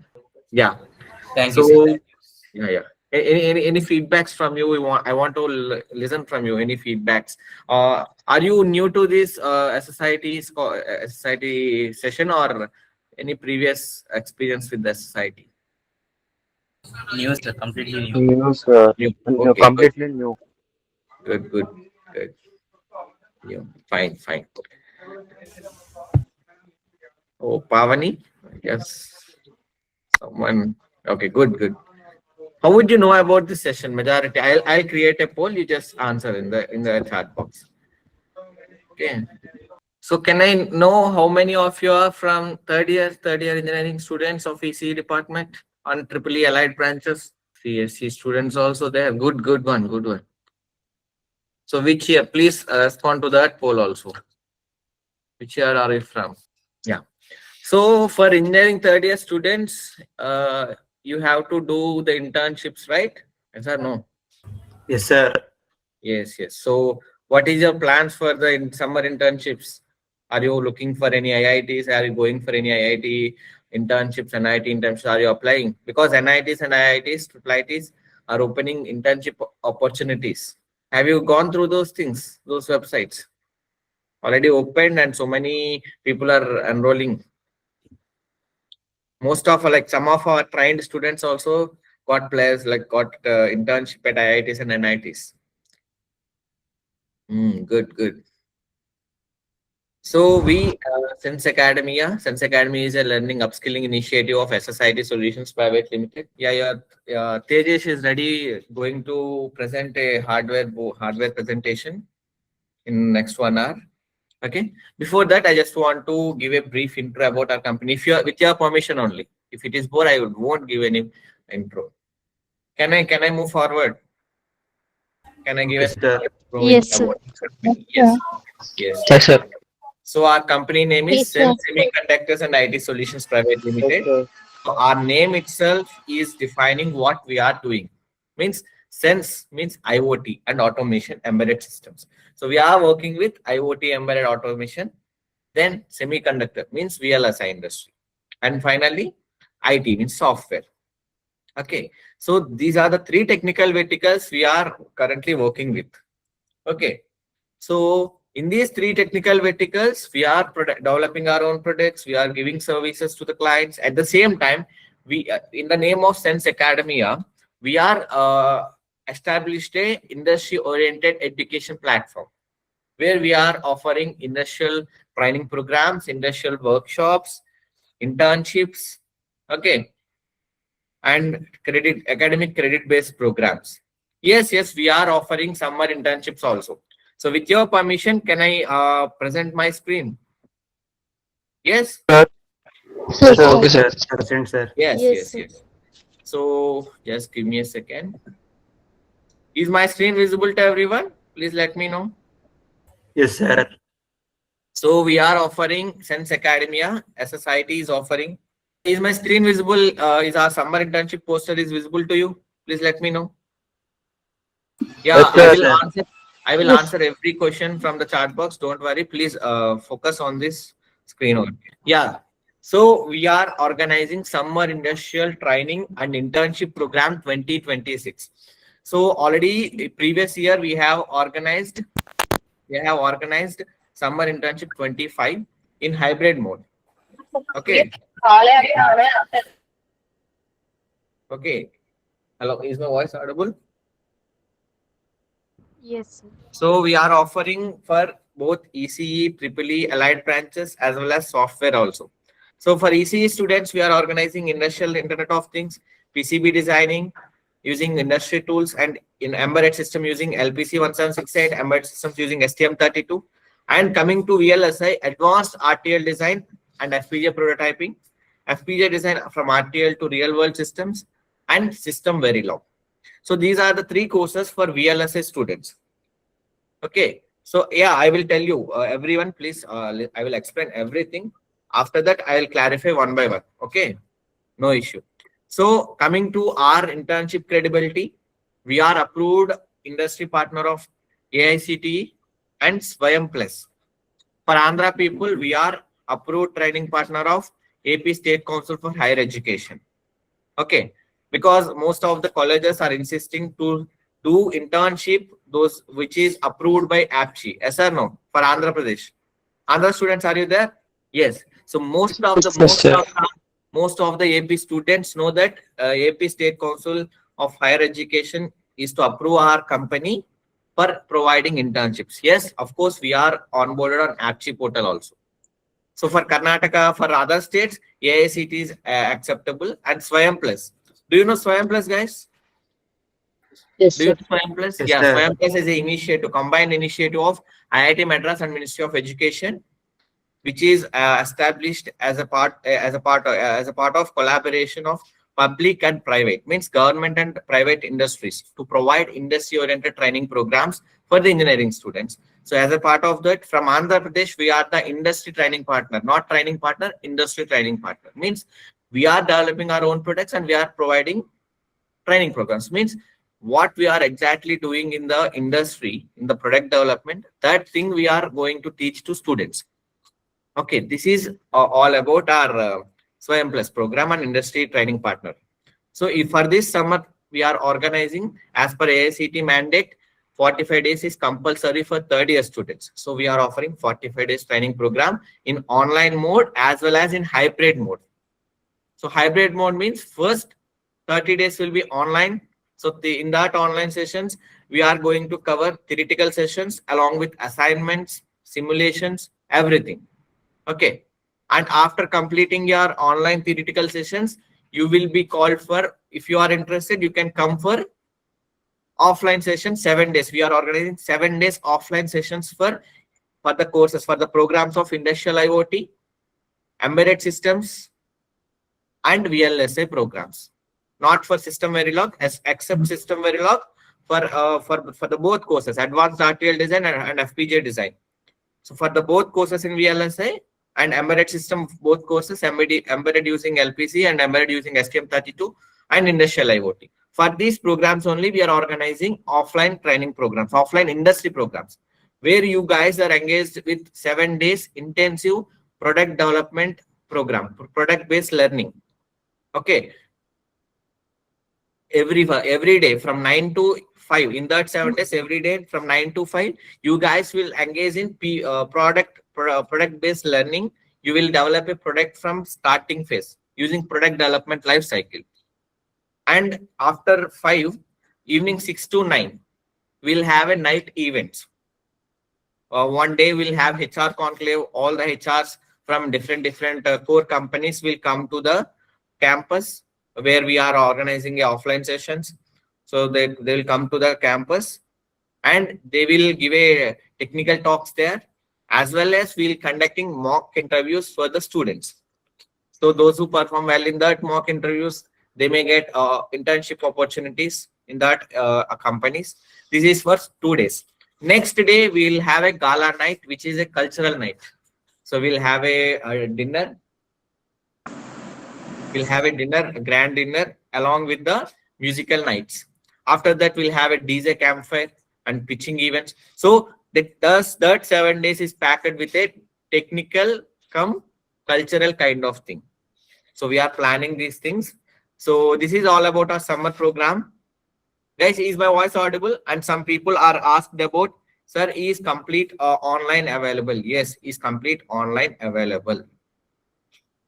Yeah. Thank So you, sir. yeah. Any feedbacks from you? I want to listen from you. Any feedbacks? Are you new to this SSIT session or any previous experience with the society? New, sir. Completely new. New, sir. New. New, Okay. Good. completely new. Good. Good. Good. Yeah. Fine. Fine. Oh, Pavani. Yes. Someone. Okay. Good. Good. How would you know about this session? Majority. I'll create a poll. You just answer in the chat box. Okay. So can I know how many of you are from third year engineering students of ECE department on EEE allied branches? CSC students also there. Good one. So which year? Please respond to that poll also. Which year are you from? Yeah. So for engineering third year students, you have to do the internships, right? Yes or no? Yes, sir. Yes. So what is your plans for the summer internships? Are you looking for any IITs? Are you going for any IIT internships, NIT internships? Are you applying? Because NITs and IITs are opening internship opportunities. Have you gone through those things, those websites? Already opened and so many people are enrolling. Most of some of our trained students also got players got internship at IITs and NITs. Good. So we Sense Academy is a learning upskilling initiative of SSIT Solutions Private Limited. Tejesh is ready, going to present a hardware presentation in next 1 hour. Okay. Before that, I just want to give a brief intro about our company. If you with your permission only. If it is bore, I won't give any intro. Can I move forward? Can I give a Yes, sir. Yes. Yes, sir. So our company name is Yes, sir. Semiconductors and IT Solutions Private Limited. Okay. So our name itself is defining what we are doing. Means Sense means IoT and automation embedded systems. So we are working with IoT embedded automation. Then semiconductor means VLSI industry. And finally, IT means software. Okay. So these are the three technical verticals we are currently working with. Okay. So in these three technical verticals, we are developing our own products. We are giving services to the clients. At the same time, we, in the name of Sense Academia, we are established a industry-oriented education platform where we are offering industrial training programs, industrial workshops, internships, okay, and academic credit-based programs. Yes, we are offering summer internships also. So with your permission, can I present my screen? Yes? Yes, Okay, sir. sir. Present, sir. Yes. sir. So just give me a second. Is my screen visible to everyone? Please let me know. Yes, sir. So we are offering Sense Academia. SSIT is offering. Is my screen visible? Is our summer internship poster is visible to you? Please let me know. Yeah, Yes, I will Yes. answer every question from the chat box. Don't worry. Please focus on this screen only. Yeah. So we are organizing summer industrial training and internship program 2026. So already previous year we have organized summer internship 25 in hybrid mode. Okay. Okay. Hello, is my voice audible? Yes, sir. So we are offering for both ECE, EEE allied branches as well as software also. So for ECE students, we are organizing industrial Internet of Things, PCB designing using industry tools, and in embedded system using LPC 1768, embedded systems using STM32. And coming to VLSI, advanced RTL design and FPGA prototyping, FPGA design from RTL to real world systems, and system Verilog. So these are the 3 courses for VLSI students. Okay. So yeah, I will tell you, everyone, please, I will explain everything. After that, I will clarify one by one. Okay. No issue. So coming to our internship credibility, we are approved industry partner of AICTE and Swayam Plus. For Andhra people, we are approved training partner of AP State Council for Higher Education. Okay, because most of the colleges are insisting to do internship, those which is approved by APCHI. Yes or no? For Andhra Pradesh. Andhra students, are you there? Yes. So most of the AP students know that AP State Council of Higher Education is to approve our company for providing internships. Yes, of course, we are onboarded on APCHI portal also. So for Karnataka, for other states, AICT is acceptable, and Swayam Plus. Do you know Swayam Plus, guys? Yes, Do you sir. know Swayam Plus? Yes, Yeah, sir. Swayam Plus is an initiative, combined initiative of IIT Madras and Ministry of Education, which is established as a part of collaboration of public and private, means government and private industries, to provide industry-oriented training programs for the engineering students. So as a part of that, from Andhra Pradesh, we are the industry training partner, not training partner, industry training partner. Means we are developing our own products and we are providing training programs. Means what we are exactly doing in the industry, in the product development, that thing we are going to teach to students. Okay, this is all about our Swayam Plus program and industry training partner. So if for this summer, we are organizing as per AICT mandate, 45 days is compulsory for third-year students. So we are offering 45 days training program in online mode as well as in hybrid mode. So hybrid mode means first 30 days will be online. So in that online sessions, we are going to cover theoretical sessions along with assignments, simulations, everything. Okay. And after completing your online theoretical sessions, you will be called for, if you are interested, you can come for offline session 7 days. We are organizing 7 days offline sessions for the courses, for the programs of industrial IoT, embedded systems, and VLSI programs. Not for system Verilog, except system Verilog for the both courses, advanced RTL design and FPGA design. So for the both courses in VLSI and embedded system, both courses, embedded using LPC and embedded using STM32 and industrial IoT. For these programs only, we are organizing offline training programs, offline industry programs, where you guys are engaged with 7 days intensive product development program, product-based learning. Okay. Every day from 9 to 5, in that 7 days, every day from 9 to 5, you guys will engage in product-based learning. You will develop a product from starting phase using product development life cycle. And after 5, evening 6 to 9, we'll have a night event. One day we'll have HR conclave. All the HRs from different core companies will come to the campus where we are organizing offline sessions. So they will come to the campus and they will give a technical talks there, as well as we'll conducting mock interviews for the students. So those who perform well in that mock interviews, they may get internship opportunities in that companies. This is for 2 days. Next day, we'll have a gala night, which is a cultural night. So we'll have a dinner. We'll have a grand dinner along with the musical nights. After that, we'll have a DJ campfire and pitching events. So that 7 days is packed with a technical cum cultural kind of thing. So we are planning these things. So this is all about our summer program. Guys, is my voice audible? And some people are asked about, sir, is complete online available? Yes, is complete online available.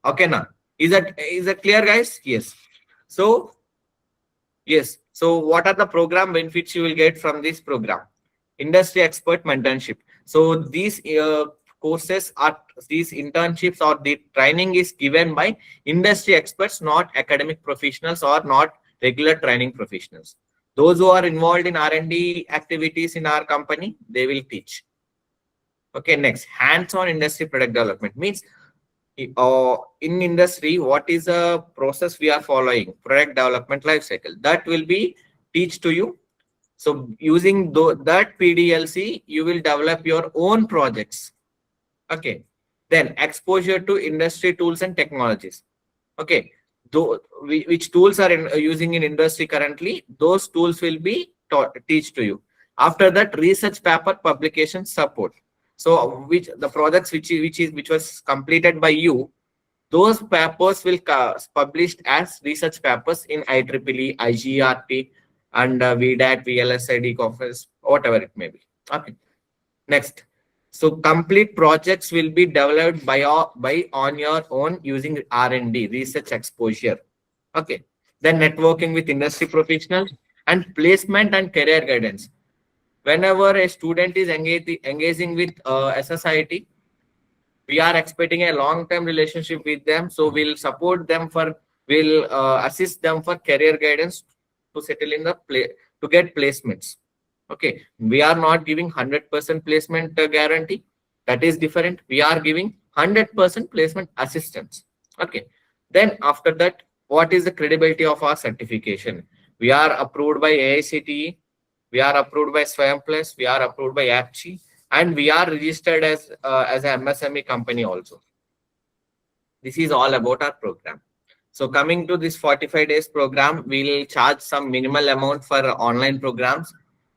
Okay, now is that clear, guys? Yes. So yes. So what are the program benefits you will get from this program? Industry expert mentorship. So these courses are, these internships or the training is given by industry experts, not academic professionals or not regular training professionals. Those who are involved in R&D activities in our company, they will teach. Okay, next, hands-on industry product development means in industry, what is the process we are following? Product development life cycle. That will be teach to you. So using that PDLC, you will develop your own projects. Okay. Then exposure to industry tools and technologies. Okay. Which tools are using in industry currently, those tools will be teach to you. After that, research paper publication support. So which the projects which was completed by you, those papers will published as research papers in IEEE, IGRT, and VDAT, VLSI conference, whatever it may be. Okay. Next. So complete projects will be developed by on your own using R&D, research exposure. Okay. Then networking with industry professionals and placement and career guidance. Whenever a student is engaging with SSIT, we are expecting a long-term relationship with them. So we'll support them we'll assist them for career guidance to settle in to get placements. Okay. We are not giving 100% placement guarantee. That is different. We are giving 100% placement assistance. Okay. Then after that, what is the credibility of our certification? We are approved by AICTE. We are approved by Swayam Plus. We are approved by APCHI. And we are registered as an MSME company also. This is all about our program. So coming to this 45 days program, we'll charge some minimal amount for online programs.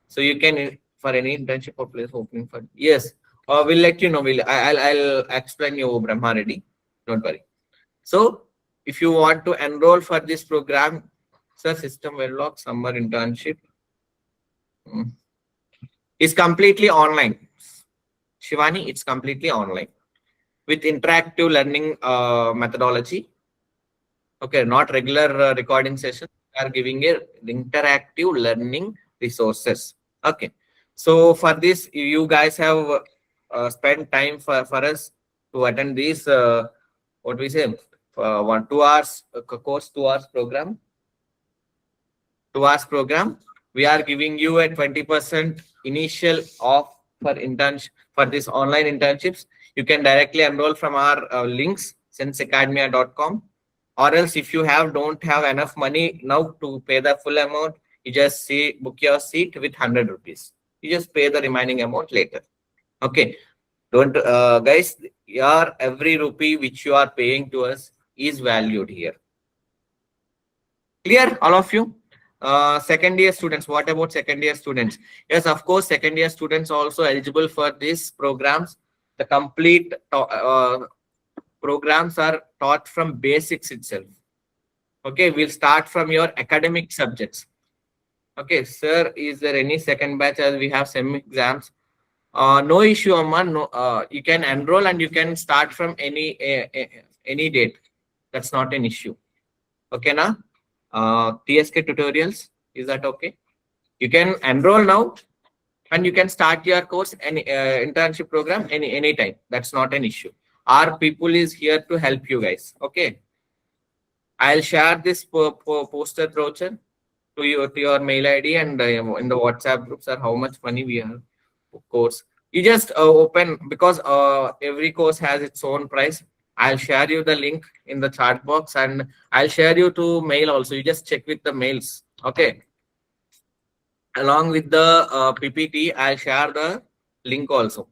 So you can, for any internship or place opening for, yes, we'll let you know. I'll explain you, Brahma Reddy. Don't worry. So if you want to enroll for this program, sir, System Verilog Summer Internship is completely online. Shivani, it's completely online with interactive learning methodology. Okay, not regular recording sessions. We are giving a interactive learning resources. Okay, so for this, you guys have spent time for us to attend this. What we say, 2 hours course, 2 hours program. 2 hours program. We are giving you a 20% initial off for internship for this online internships. You can directly enroll from our links, sensacademia.com. Or else if you don't have enough money now to pay the full amount, you just book your seat with 100 rupees. You just pay the remaining amount later. Okay. Don't guys, every rupee which you are paying to us is valued here. Clear, all of you? Second year students, what about second year students? Yes, of course, second year students also eligible for these programs. The complete programs are taught from basics itself. Okay, we'll start from your academic subjects. Okay, sir, is there any second batch as we have sem exams? No issue, Amma. No, you can enroll and you can start from any date. That's not an issue. Okay, na? TSK tutorials, is that okay? You can enroll now and you can start your course any internship program any time. That's not an issue. Our people is here to help you guys. Okay, I'll share this poster brochure to your mail ID and in the WhatsApp groups are how much money we have. Of course, you just open, because every course has its own price. I'll share you the link in the chat box and I'll share you to mail also. You just check with the mails. Okay. Along with the PPT, I'll share the link also.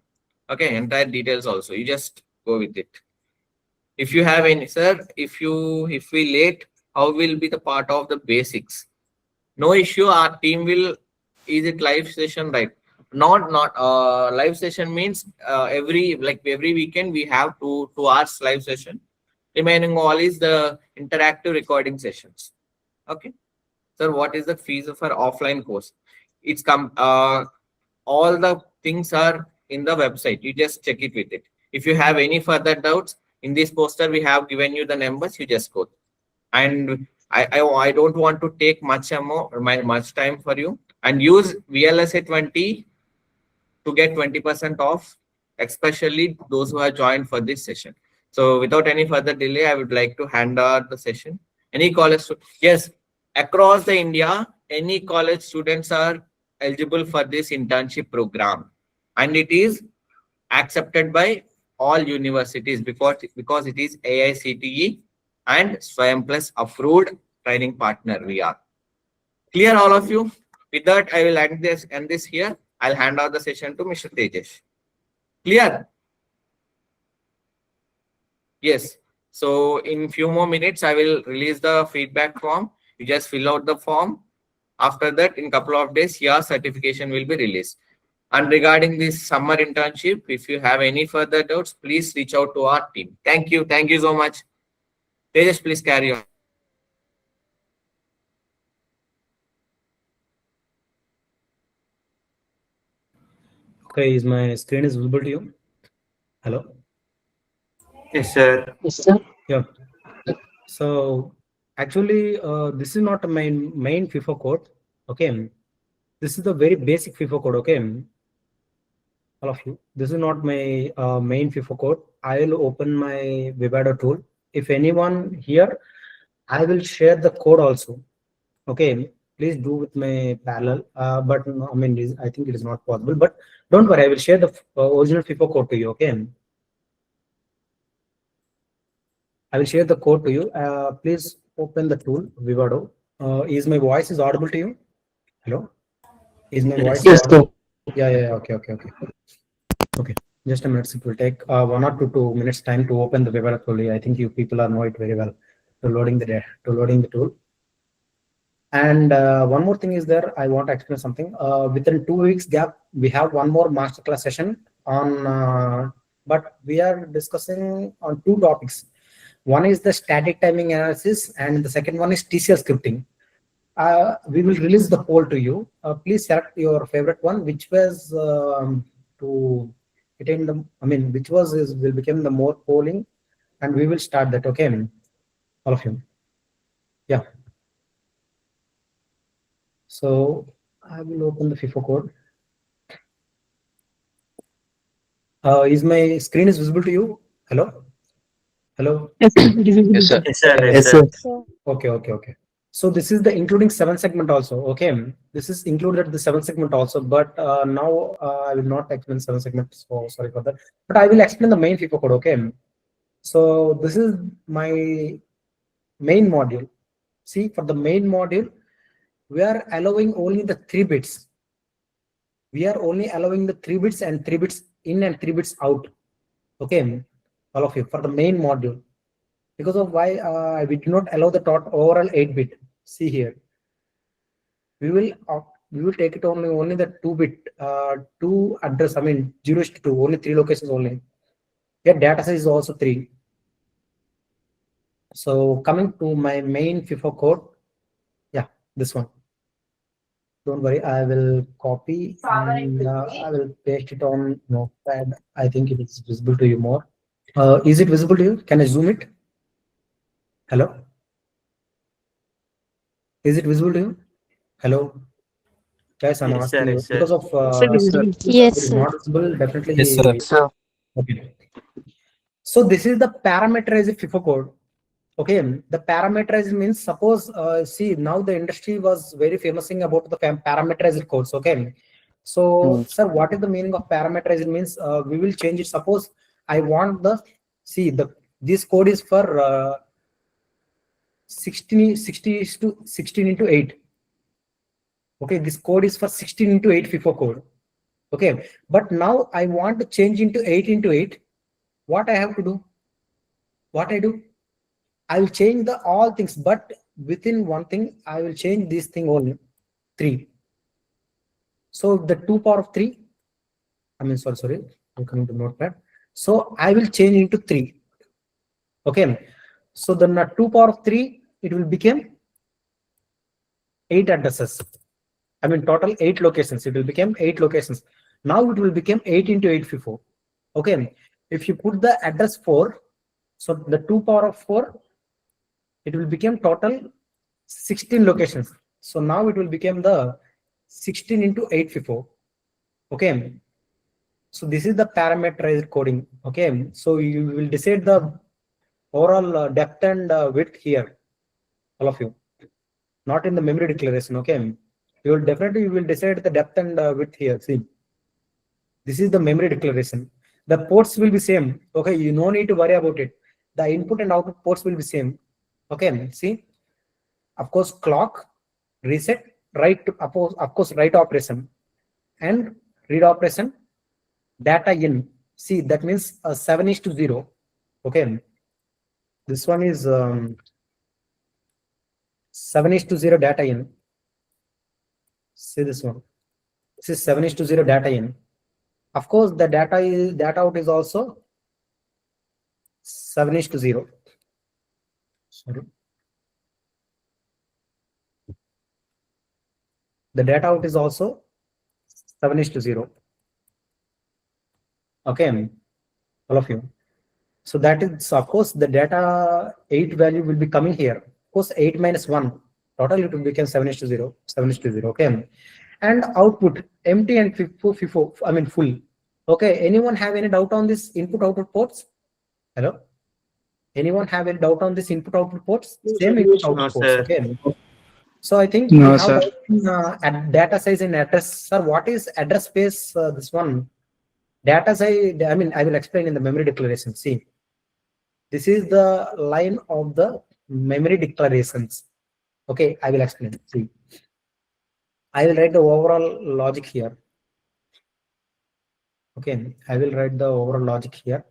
Okay. Entire details also. You just go with it. If you have any, sir, if we late, how will be the part of the basics? No issue. Our team will, is it live session, right? Not live session means every weekend we have 2 hours live session. Remaining all is the interactive recording sessions. Okay, sir, what is the fees for offline course? It's all the things are in the website. You just check it with it. If you have any further doubts, in this poster we have given you the numbers. You just go. And I don't want to take much time for you, and use VLSI 20 to get 20% off, especially those who have joined for this session. So without any further delay, I would like to hand over the session. Any college yes, across the India, any college students are eligible for this internship program, and it is accepted by all universities because it is AICTE and Swayam Plus approved training partner we are. Clear, all of you? With that, I will end this here. I'll hand out the session to Mr. Tejesh. Clear? Yes. So in few more minutes, I will release the feedback form. You just fill out the form. After that, in couple of days, your certification will be released. And regarding this summer internship, if you have any further doubts, please reach out to our team. Thank you. Thank you so much. Tejesh, please carry on. Okay, is my screen is visible to you? Hello? Yes, sir. Yeah. So actually, this is not a main FIFO code. Okay. This is the very basic FIFO code. Okay. All of you. This is not my main FIFO code. I will open my Vivado tool. If anyone here, I will share the code also. Okay. Please do with my parallel. But I mean, I think it is not possible. But don't worry. I will share the original FIFO code to you. Okay. I will share the code to you. Please open the tool Vivado. Is my voice is audible to you? Hello? Is my voice audible? Yeah. Okay. Just a minute. It will take 1 or 2 minutes time to open the Vivado tool. I think you people are know it very well. To loading the tool. And one more thing is there. I want to explain something. Within 2 weeks gap, we have one more masterclass session on. But we are discussing on 2 topics. One is the static timing analysis, and the second one is TCL scripting. We will release the poll to you. Please select your favorite one, which was to attain the. I mean, which was will become the more polling, and we will start that. Okay, all of you. Yeah. So I will open the FIFO code. Is my screen is visible to you? Hello. Hello. Yes, sir. Yes, sir. Okay. So this is the including 7 segment also. Okay, this is included the 7 segment also. But now I will not explain 7 segments. So sorry for that. But I will explain the main FIFO code. Okay. So this is my main module. See, for the main module, we are allowing only the 3 bits. We are only allowing the 3 bits and 3 bits in and 3 bits out. Okay, all of you, for the main module. Because of why we do not allow the overall 8-bit. See here, we will take it only the 2-bit 2 address. I mean 0 to 2, only 3 locations only. Here data size is also 3. So coming to my main FIFO code, yeah, this one. Don't worry, I will copy and I will paste it on Notepad. I think it is visible to you more. Is it visible to you? Can I zoom it? Hello? Is it visible to you? Hello? Guys, I'm asking you. Because of Yes, it is sir. not visible, definitely. Yes, sir. Okay. So this is the parameterized FIFO code. Okay, the parameterized means, suppose see, now the industry was very famous about the parameterized codes. Okay, so sir, what is the meaning of parameterized? Means we will change it. Suppose I want this code is for 16 into 8. Okay, this code is for 16 into 8 FIFO code. Okay, but now I want to change into 8 into 8. What I have to do? What I do? I will change the all things, but within one thing, I will change this thing only 3. So the 2 power of 3. I mean, sorry. I'm coming to Notepad. So I will change into 3. Okay. So the 2 power of 3, it will become 8 addresses. I mean, total 8 locations. It will become 8 locations. Now it will become 8 into 8 FIFO. Okay. If you put the address 4, so the 2 power of 4, it will become total 16 locations. So now it will become the 16 into 8 FIFO. Okay. So this is the parameterized coding. Okay. So you will decide the overall depth and width here. All of you. Not in the memory declaration. Okay. You will decide the depth and width here. See. This is the memory declaration. The ports will be same. Okay. You no need to worry about it. The input and output ports will be same. Okay, see, of course, clock, reset, write, of course, write operation and read operation, data in. See, that means 7:0. Okay, this one is 7:0 data in. See this one. This is 7:0 data in. Of course, the data out is also 7:0. Sorry. The data out is also 7:0. Okay, all of you. So that is, of course, the data 8 value will be coming here. Of course, 8 minus 1. Total it will become 7:0. 7:0. Okay. And output empty and FIFO, I mean full. Okay. Anyone have any doubt on this input output ports? Hello? Anyone have any doubt on this input output ports? Same input output ports. Okay. So I think No, we have sir. data size and address. Sir, what is address space? This one data size. I mean, I will explain in the memory declaration. See, this is the line of the memory declarations. Okay, I will explain. See, I will write the overall logic here. Okay, I will write the overall logic here.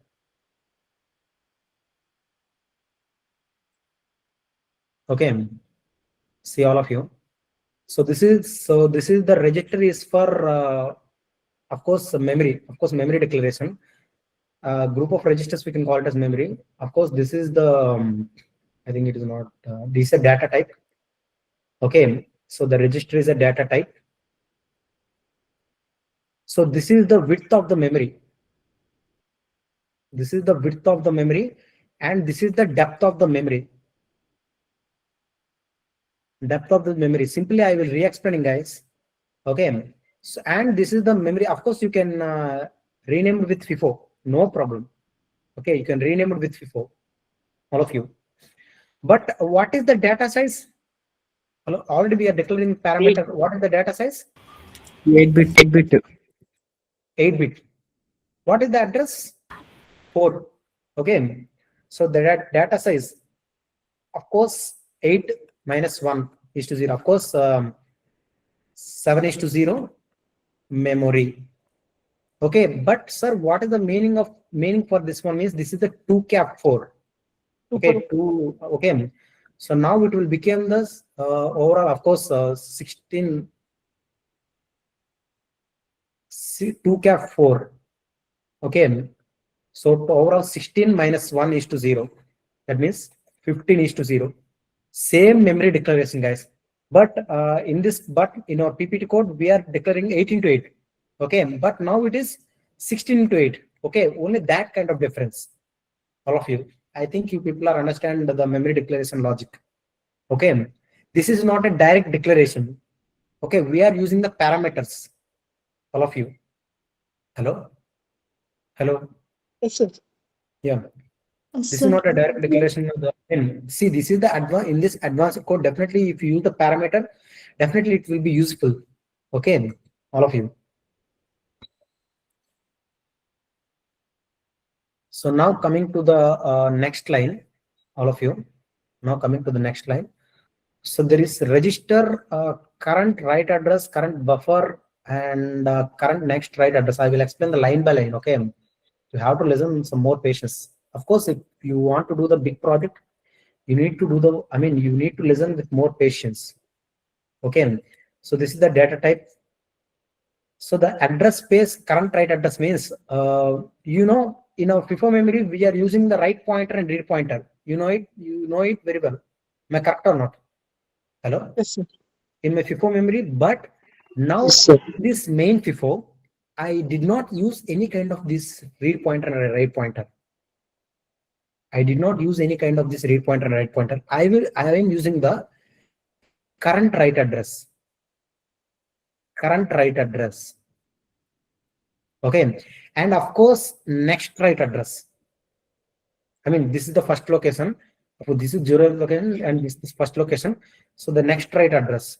Okay, see all of you. So this is the register is for of course memory. Of course, memory declaration. Group of registers we can call it as memory. Of course, this is the I think it is not. This is a data type. Okay, so the register is a data type. So this is the width of the memory. This is the width of the memory, and this is the depth of the memory. Depth of the memory. Simply, I will re-explaining, guys. Okay. So, and this is the memory. Of course, you can rename it with FIFO. No problem. Okay, you can rename it with FIFO. All of you. But what is the data size? Already we are declaring parameter. What is the data size? 8-bit. 8-bit. 8-bit. What is the address? 4. Okay. So the data size, of course, 8 minus 1 is to 0. Of course, 7:0 memory. Okay, but sir, what is the meaning for this one? Is this is the 2 cap 4. Okay, 2. Okay, so now it will become this overall, of course, 16. 2 cap 4. Okay, so overall 16 minus 1 is to 0. That means 15 is to 0. Same memory declaration, guys. But in our PPT code, we are declaring 8 into 8. Okay, but now it is 16 into 8. Okay, only that kind of difference. All of you, I think you people are understand the memory declaration logic. Okay, this is not a direct declaration. Okay, we are using the parameters. All of you. Hello? Hello? Yes, sir. Yeah. Yes, This sir. is not a direct declaration of the see, this is the in this advanced code. Definitely, if you use the parameter, definitely it will be useful. Okay, all of you. So now coming to the next line, all of you. Now coming to the next line. So there is register current write address, current buffer, and current next write address. I will explain the line by line. Okay, you have to listen some more patience. Of course, if you want to do the big project, you need to do the, I mean, you need to listen with more patience. Okay, so this is the data type. So the address space current write address means, you know, in our FIFO memory, we are using the write pointer and read pointer. You know it very well. Am I correct or not? Hello? Yes, sir. In my FIFO memory, but now Yes, sir. this main FIFO, I did not use any kind of this read pointer and write pointer. I did not use any kind of this read pointer and write pointer. I am using the current write address. Current write address. Okay, and of course, next write address. I mean, this is the first location. So this is 0 location, and this is first location. So the next write address.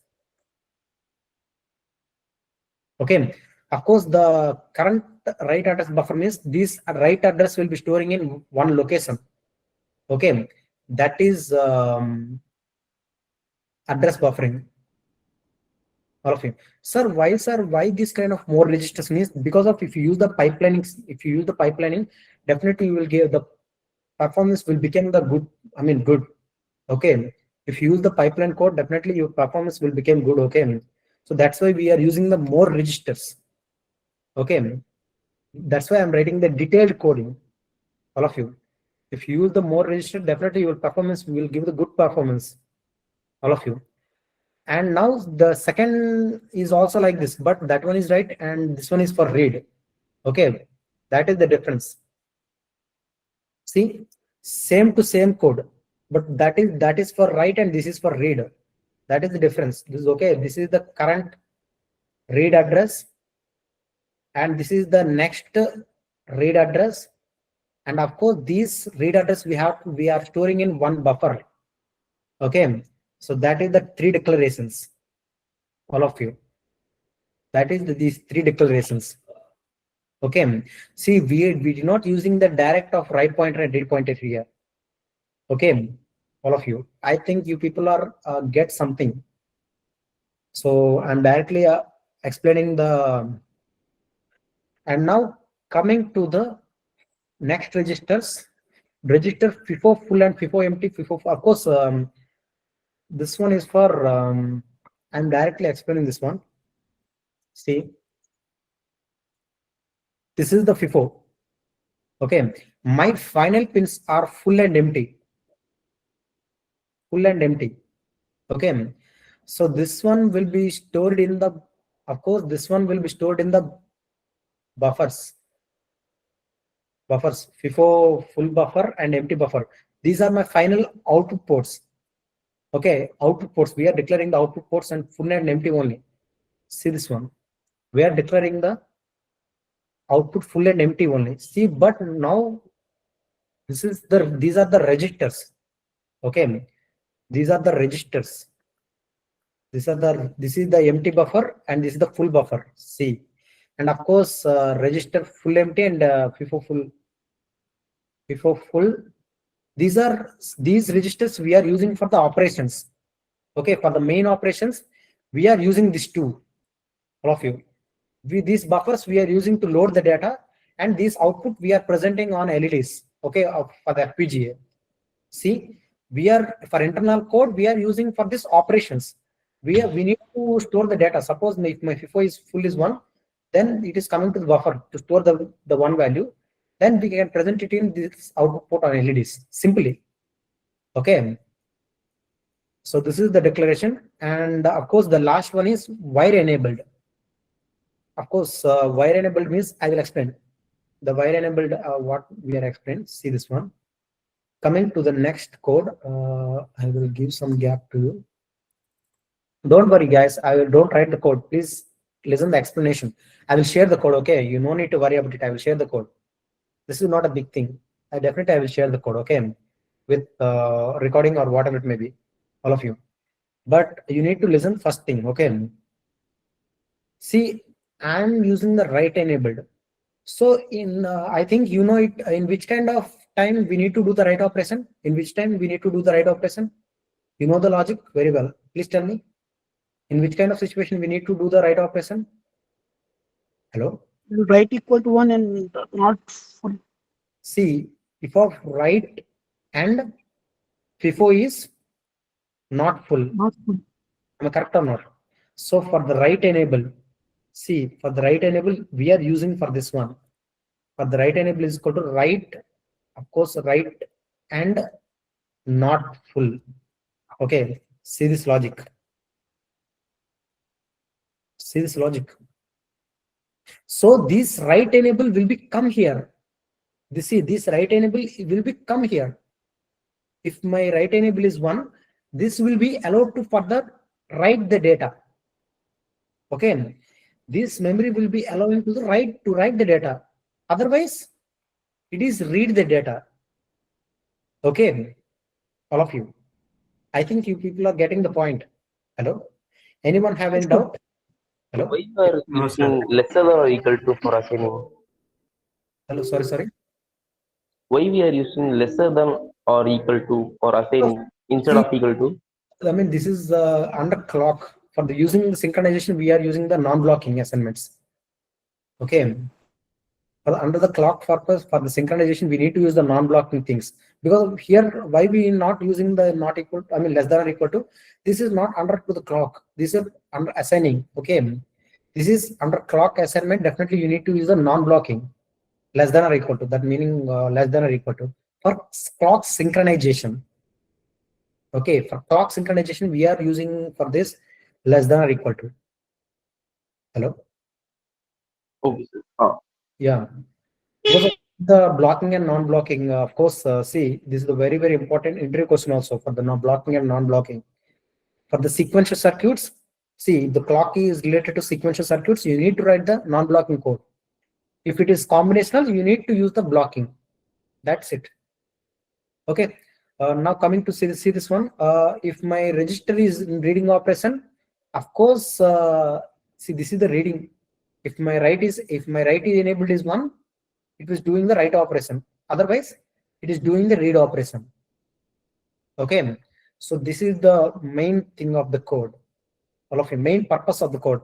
Okay, of course, the current write address buffer means this write address will be storing in one location. Okay, that is address buffering. All of you. Sir, why this kind of more registers means? Because of if you use the pipelining, definitely you will give the performance will become the good. I mean good. Okay. If you use the pipeline code, definitely your performance will become good. Okay. So that's why we are using the more registers. Okay. That's why I'm writing the detailed coding. All of you. If you use the more register, definitely your performance will give the good performance. All of you. And now the second is also like this, but that one is right and this one is for read. Okay, that is the difference. See, same to same code, but that is for write and this is for read. That is the difference. This is okay. This is the current read address and this is the next read address. And of course, these read address we are storing in one buffer. Okay, so that is the 3 declarations. All of you. That is these 3 declarations. Okay, see, we did not using the direct of write pointer and read pointer here. Okay, all of you. I think you people are get something. So I'm directly explaining the. And now coming to the next registers, register FIFO full and FIFO empty. FIFO, of course, this one is for. I'm directly explaining this one. See, this is the FIFO. Okay, my final pins are full and empty. Full and empty. Okay, so this one will be stored in the, of course, this one will be stored in the buffers. FIFO full buffer and empty buffer. These are my final output ports. Okay, output ports. We are declaring the output ports and full and empty only. See this one. We are declaring the output full and empty only. See, but now these are the registers. Okay, these are the registers. This is the empty buffer and this is the full buffer. See, and of course register full empty and FIFO full. These registers we are using for the operations. Okay, for the main operations we are using these two. All of you. These buffers we are using to load the data, and these output we are presenting on LEDs. Okay, for the FPGA. See, we are for internal code we are using for this operations. We need to store the data. Suppose if my FIFO is full is 1, then it is coming to the buffer to store the 1 value. Then we can present it in this output port on LEDs simply. Okay. So this is the declaration, and of course the last one is wire enabled. Of course, wire enabled means I will explain. The wire enabled what we are explaining. See this one. Coming to the next code, I will give some gap to you. Don't worry, guys. Don't write the code. Please listen the explanation. I will share the code. Okay, you no need to worry about it. I will share the code. This is not a big thing. I will share the code. Okay, with recording or whatever it may be, all of you. But you need to listen first thing. Okay. See, I'm using the write enabled. So in I think you know it. In which kind of time we need to do the write operation? In which time we need to do the write operation? You know the logic very well. Please tell me. In which kind of situation we need to do the write operation? Hello? Write equal to 1 and not full. See, if of write and FIFO is not full. Not full. Am I correct or not? So for the write enable, see, for the write enable, we are using for this one. For the write enable is equal to write, of course, write and not full. Okay, see this logic. See this logic. So this write enable will be come here. This write enable will be come here. If my write enable is 1, this will be allowed to further write the data. Okay, this memory will be allowing to write the data. Otherwise, it is read the data. Okay, all of you. I think you people are getting the point. Hello? Anyone have any doubt? Hello? Why you are using lesser than or equal to for assigning? Hello, sorry. Why we are using lesser than or equal to for assigning instead of equal to? I mean, this is under clock. for the using the synchronization, we are using the non-blocking assignments. Okay. Under the clock purpose for the synchronization, we need to use the non-blocking things, because here why we not using the not equal, I mean less than or equal to, this is not under to the clock, this is under assigning. Okay, this is under clock assignment. Definitely you need to use the non-blocking less than or equal to, that meaning less than or equal to. For clock synchronization, okay, for clock synchronization we are using for this less than or equal to. Hello. Okay, sir. Oh. Yeah, because of the blocking and non-blocking, of course, see, this is a very, very important interview question also for the blocking and non-blocking. For the sequential circuits, see, the clock is related to sequential circuits, you need to write the non-blocking code. If it is combinational, you need to use the blocking. That's it. Okay. Now coming to see this one. If my register is in reading operation, of course, see, this is the reading. If my write is enabled is 1, it is doing the write operation. Otherwise, it is doing the read operation. Okay. So this is the main thing of the code. All of the main purpose of the code.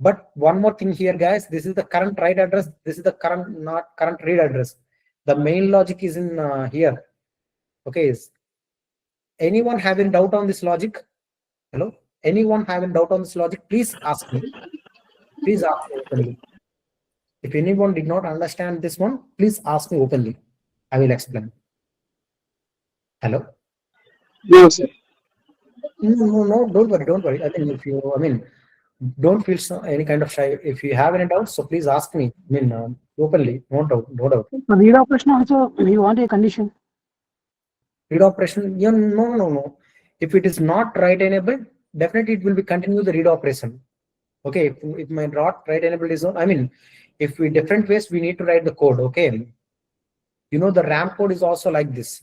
But one more thing here, guys. This is the current write address. This is the not current read address. The main logic is in here. Okay. Is anyone having doubt on this logic? Hello. Anyone having doubt on this logic? Please ask me. Please ask me openly. If anyone did not understand this one, please ask me openly. I will explain. Hello. No, sir. No, don't worry. I mean, don't feel any kind of shy. If you have any doubts, so please ask me. I mean, openly, no doubt. For read operation also, we want a condition. Read operation, yeah, no. If it is not write enabled, definitely it will be continue the read operation. Okay, if my write enabled is on, I mean, if we different ways we need to write the code. Okay, you know the RAM code is also like this.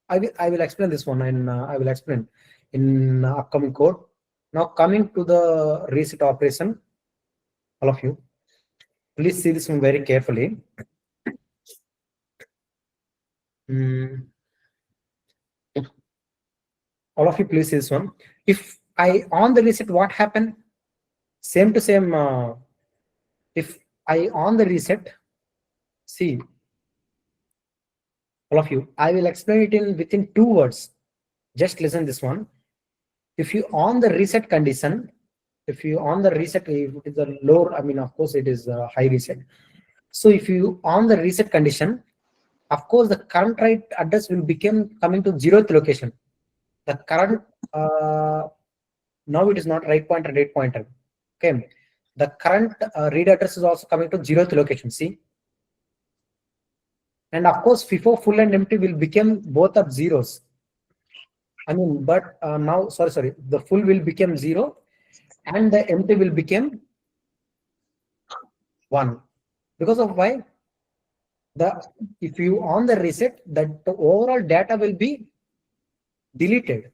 I will explain this one, and I will explain in upcoming code. Now coming to the reset operation, all of you, please see this one very carefully. All of you, please see this one. If I on the reset, what happened? Same to same. If I on the reset, see, all of you, I will explain it in within 2 words. Just listen this one. If you on the reset condition, if you on the reset, if it is a low, I mean, of course, it is a high reset. So if you on the reset condition, of course, the current write address will become coming to 0th location. The current now it is not write pointer, date pointer. Okay, the current read address is also coming to 0th location. See, and of course, FIFO full and empty will become both of zeros. I mean, but now, sorry, the full will become 0 and the empty will become 1. Because of why? If you on the reset, that the overall data will be deleted.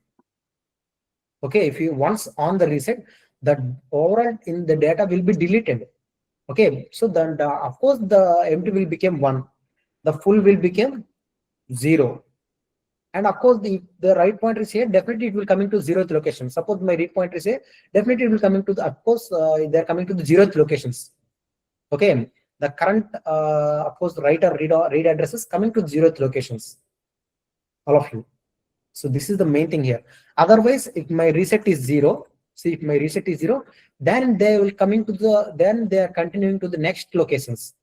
Okay, if you once on the reset, the overall in the data will be deleted. Okay, so then of course the empty will become 1, the full will become 0. And of course, the write pointer is here, definitely it will coming to 0th location. Suppose my read pointer is here, definitely it will coming to the, of course, they're coming to the 0th locations. Okay, the current, of course, write or read addresses coming to 0th locations. All of you. So this is the main thing here. Otherwise, if my reset is 0, see, if my reset is 0, then they will coming to the, then they are continuing to the next locations.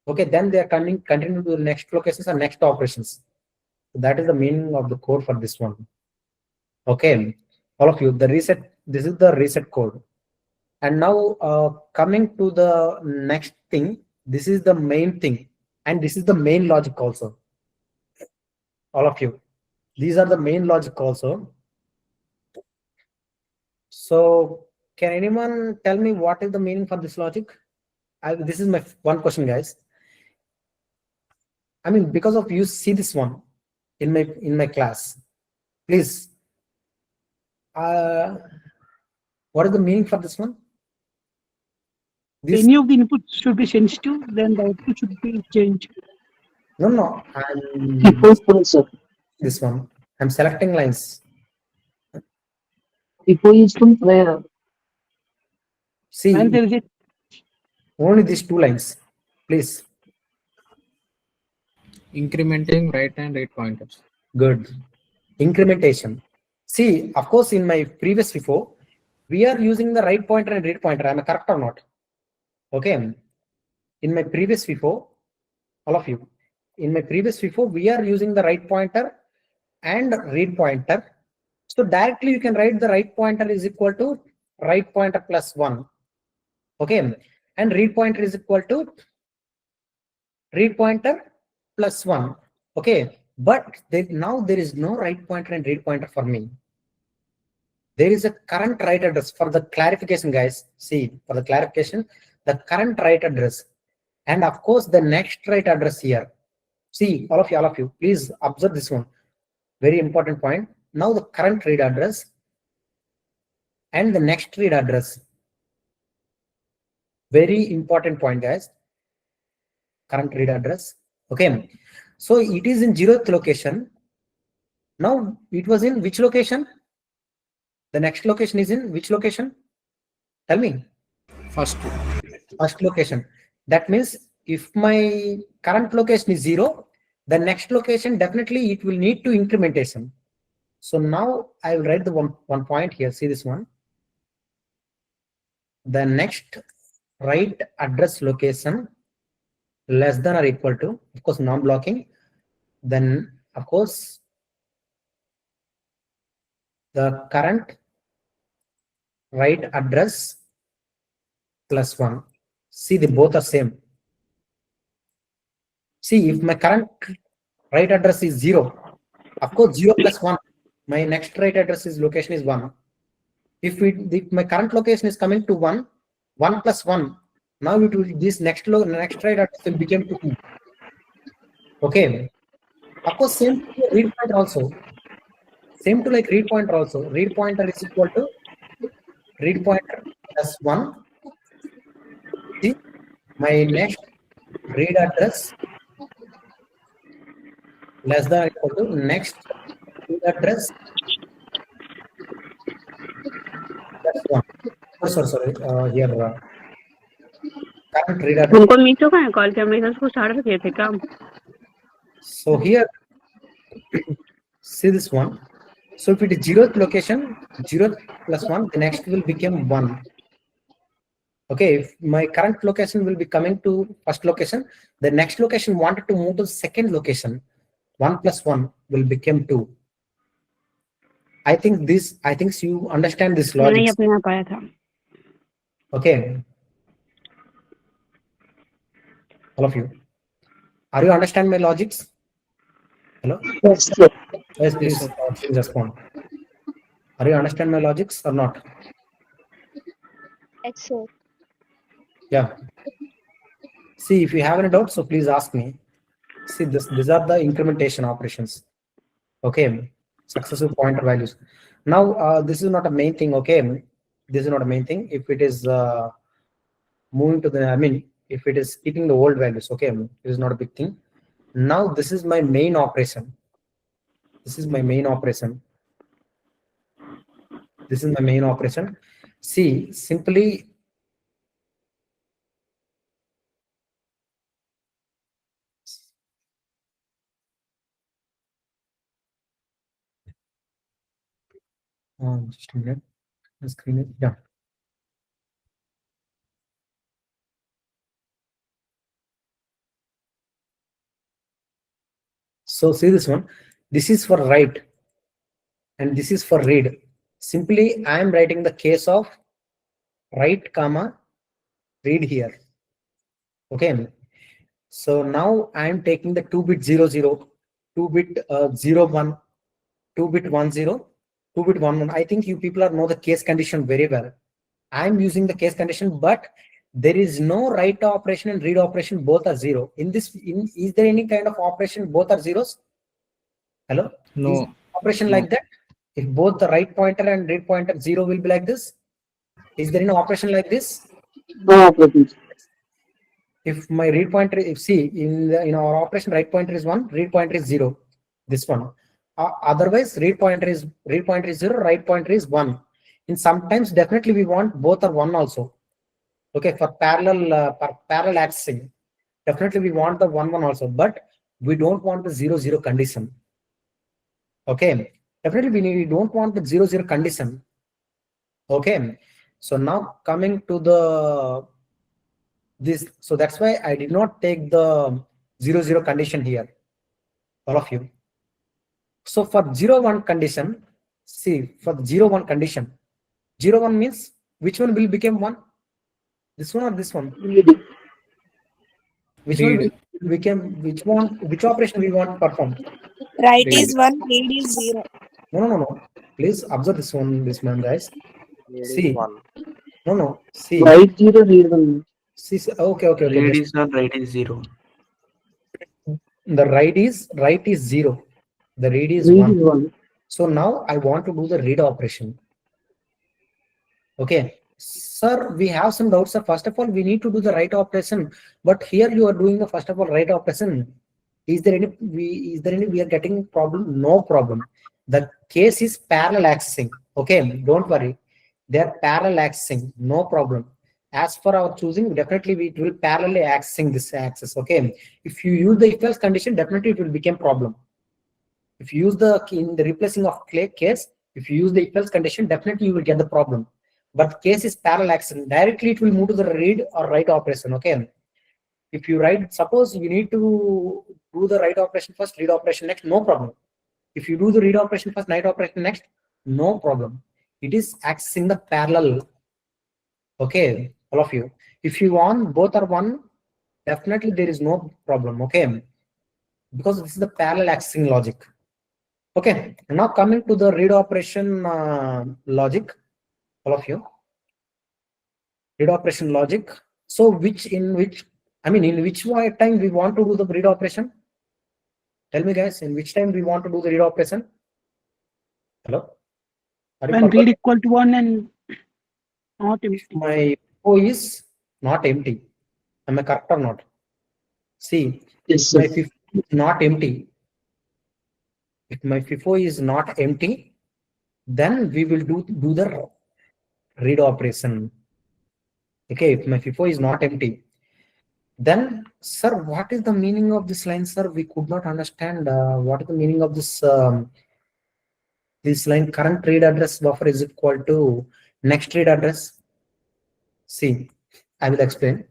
Okay, then they are continuing to the next locations and next operations. That is the meaning of the code for this one. Okay, all of you, the reset, this is the reset code. And now coming to the next thing, this is the main thing, and this is the main logic also. All of you, these are the main logic also. So can anyone tell me what is the meaning for this logic? This is my one question, guys. I mean, because of you see this one in my class, please. What is the meaning for this one? Any of the inputs should be sensitive, then the output should be changed. No. This one. I'm selecting lines. FIFO is from where? See, And there is a only these 2 lines, please. Incrementing right and read pointers. Good. Incrementation. See, of course, in my previous FIFO, we are using the right pointer and read pointer. Am I correct or not? Okay. In my previous FIFO, all of you, in my previous FIFO, we are using the right pointer and read pointer. So directly you can write the right pointer is equal to right pointer plus 1. Okay. And read pointer is equal to read pointer plus 1. Okay. But now there is no right pointer and read pointer for me. There is a current write address. For the clarification, guys, see, for the clarification, the current write address and of course the next write address here. See, all of you, please observe this one. Very important point. Now the current read address and the next read address. Very important point, guys. Current read address. Okay. So it is in 0th location. Now it was in which location? The next location is in which location? Tell me. First Location. That means if my current location is 0, the next location definitely it will need to incrementation. So now I will write the one point here. See this one. The next write address location less than or equal to, of course, non-blocking. Then of course the current write address plus 1. See, they both are same. See, if my current write address is 0, of course 0 plus 1, my next write address is location is 1. If my current location is coming to 1, 1 plus 1, now it will, this next write address will become to 2. Okay. Of course, same to read pointer also. Same to like read pointer also. Read pointer is equal to read pointer plus 1. See, my next read address less than or equal to next read address plus 1. Sorry. Here current read address. हमको मीटो का है call किया मेरे को start किए थे काम. So here, see this one. So if it is 0th location, 0th plus 1, the next will become 1. Okay, if my current location will be coming to first location, the next location wanted to move to second location. 1 plus 1 will become 2. I think you understand this logic. नहीं अपने आप आया था. Okay. All of you. Are you understand my logics? Hello? Yes, sir. Yes, please respond. Are you understand my logics or not? Yes, sir. Yeah. See, if you have any doubts, so please ask me. See, these are the incrementation operations. Okay. Successive pointer values. Now, this is not a main thing. Okay. This is not a main thing. If it is moving to the, if it is keeping the old values, okay, it is not a big thing. Now, this is my main operation. This is my main operation. This is my main operation. See, simply just a minute. The screen is, yeah. So see this one. This is for write and this is for read. Simply I am writing the case of write comma read here. Okay. So now I am taking the 2-bit 00, 2-bit 01, 2-bit 10, 2-bit 11. I think you people know the case condition very well. I am using the case condition, but there is no write operation and read operation, both are 0. Is there any kind of operation both are zeros? Hello? No. Is operation like that? If both the write pointer and read pointer 0 will be like this? Is there any operation like this? No operations. If my read pointer, in our operation, write pointer is 1, read pointer is 0. This one. Otherwise, read pointer is 0, write pointer is 1. In sometimes definitely we want both or one also. Okay, for parallel accessing, definitely we want the 1 1 also, but we don't want the 0 0 condition. Okay, definitely we don't want the 0 0 condition. Okay, so now coming to the this, so that's why I did not take the 0 0 condition here, all of you. So for 0 1 condition, see, for 0 1 condition, 0 1 means which one will become 1? This one or this one? Which one will become, which operation we want to perform? Right Read. is 1, read is 0. No. Please observe this one, guys. See. No. See. Right 0, read 1. See. Okay. Read is 1, write is 0. The right is 0. The read is Read 1. is 1. So now I want to do the read operation. Okay. Sir, we have some doubts. Sir, first of all, we need to do the write operation, but here you are doing the first of all write operation. Is there any we are getting problem? No problem. The case is parallel accessing. Okay, don't worry. They are parallel accessing, no problem. As for our choosing, definitely we will parallelly accessing this access. Okay, if you use the if else condition, definitely it will become problem. If you use the in the replacing of case, if you use the if else condition, definitely you will get the problem. But case is parallel accessing. Directly it will move to the read or write operation. Okay. If you write, suppose you need to do the write operation first, read operation next, no problem. If you do the read operation first, write operation next, no problem. It is accessing the parallel. Okay, all of you. If you want both are one, definitely there is no problem. Okay, because this is the parallel accessing logic. Okay, now coming to the read operation logic, all of you. Read operation logic. So in which time we want to do the read operation? Tell me, guys, in which time we want to do the read operation? Hello? When read equal to 1 and not empty. My FIFO is not empty. Am I correct or not? See, Yes, my FIFO is not empty. If my FIFO is not empty, then we will do the read operation. Okay, if my FIFO is not empty, then, sir, what is the meaning of this line, sir? We could not understand what is the meaning of this this line. Current read address buffer is equal to next read address. See, I will explain.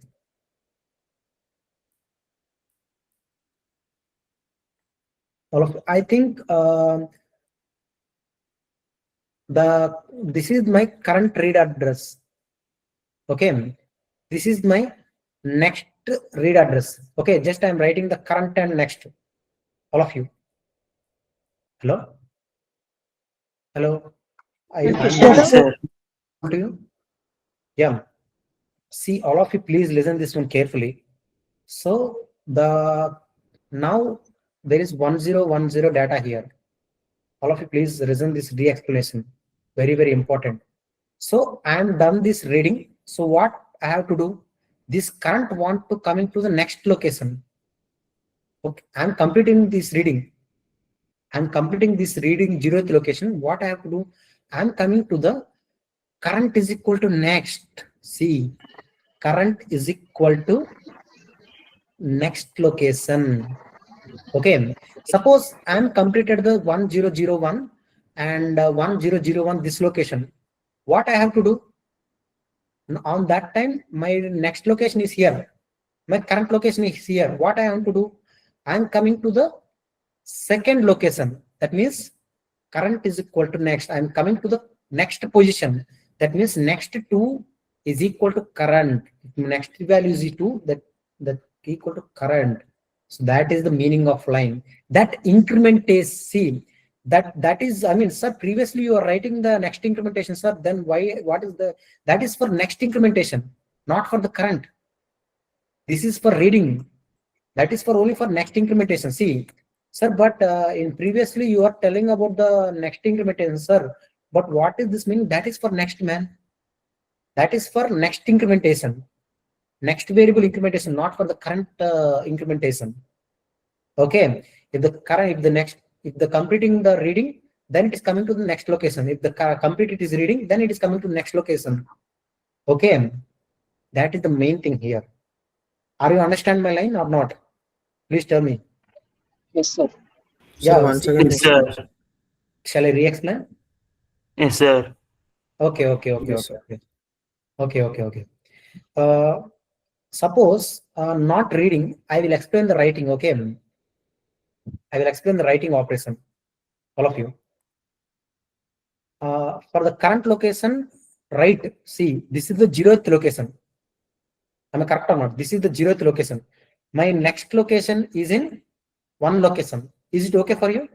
All of I think this is my current read address. Okay, this is my next read address. Okay, just I'm writing the current and next. All of you. Hello. Yes, sir. To you. Yeah. See, all of you, please listen this one carefully. So now there is 1010 data here. All of you, please listen this re-explanation. Very, very important. So I am done this reading. So what I have to do? This current want to come into the next location. Okay, I'm completing this reading. I'm completing this reading 0th location. What I have to do? I'm coming to the current is equal to next. See, current is equal to next location. Okay, suppose I'm completed the 1001 and 1001 this location. What I have to do? On that time, my next location is here. My current location is here. What I have to do? I'm coming to the second location. That means current is equal to next. I'm coming to the next position. That means next to is equal to current. Next value is 2. That equal to current. So that is the meaning of line. That increment is, see, that is, I mean, sir, previously you are writing the next incrementation, sir. Then what is that is for next incrementation, not for the current. This is for reading. That is for only for next incrementation. See, sir, but in previously you are telling about the next incrementation, sir. But what is this meaning? That is for next, man. That is for next incrementation. Next variable incrementation, not for the current incrementation. Okay, if the completing the reading, then it is coming to the next location. If the complete it is reading, then it is coming to the next location. Okay, that is the main thing here. Are you understand my line or not? Please tell me. Yes, sir. Yeah, once again, Yes, sir. shall I re-explain? Yes, sir. Okay. Yes, Okay. Suppose not reading, I will explain the writing. Okay, I will explain the writing operation, all of you. For the current location, write. See, this is the 0th location. Am I correct or not? This is the 0th location. My next location is in 1 location. Is it okay for you?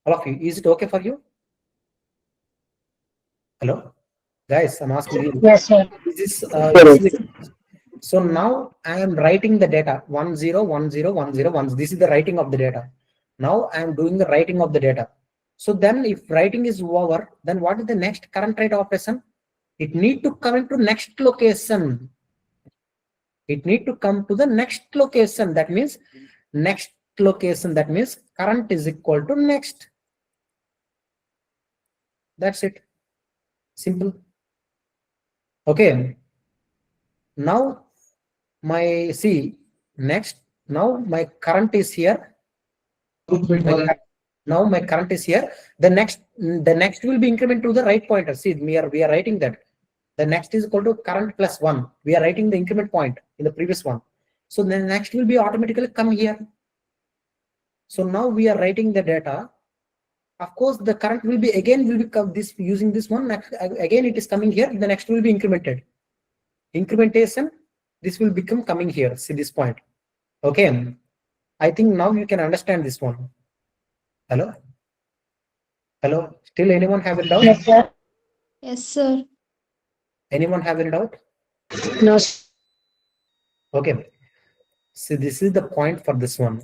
All of you, is it okay for you? Hello, guys, I'm asking you. Yes, sir. This is so now I am writing the data 10101010. This is the writing of the data. Now I am doing the writing of the data. So then if writing is over, then what is the next current write operation? It need to come into next location. It need to come to the next location. That means next location. That means current is equal to next. That's it. Simple. Okay. Now my next. Now my current is here. Now my current is here. The next will be increment to the right pointer. See, we are writing that. The next is equal to current plus 1. We are writing the increment point in the previous one. So the next will be automatically come here. So now we are writing the data. Of course, the current will be this using this one. Again, it is coming here. The next will be incremented. Incrementation. This will become coming here. See this point. Okay. I think now you can understand this one. Hello. Still anyone have a doubt? Yes, sir. Yes, sir. Anyone have any doubt? No. Okay. So this is the point for this one.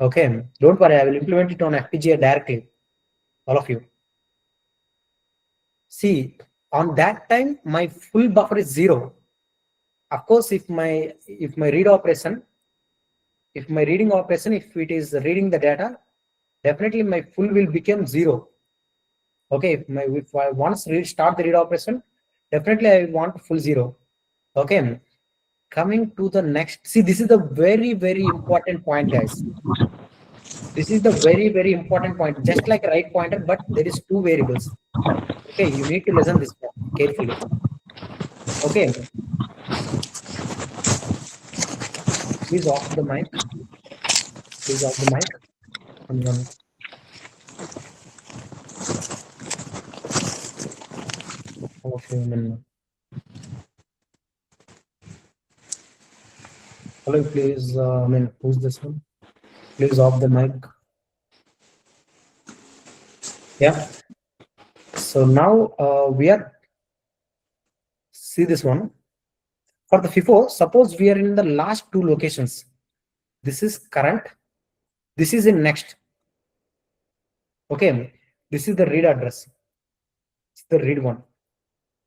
Okay. Don't worry. I will implement it on FPGA directly. All of you. See, on that time, my full buffer is 0. Of course, if my read operation, if it is reading the data, definitely my full will become 0. Okay. If I once start the read operation, definitely I want full 0. Okay. Coming to the next, see, this is the very, very important point, guys. This is the very, very important point, just like a right pointer, but there is 2 variables. Okay, you need to listen this carefully. Okay. Please off the mic. Please off the mic. Hello, please. Who's this one? Please off the mic. Yeah. So now we are see this one. For the FIFO, suppose we are in the last 2 locations. This is current. This is in next. Okay. This is the read address. It's the read one.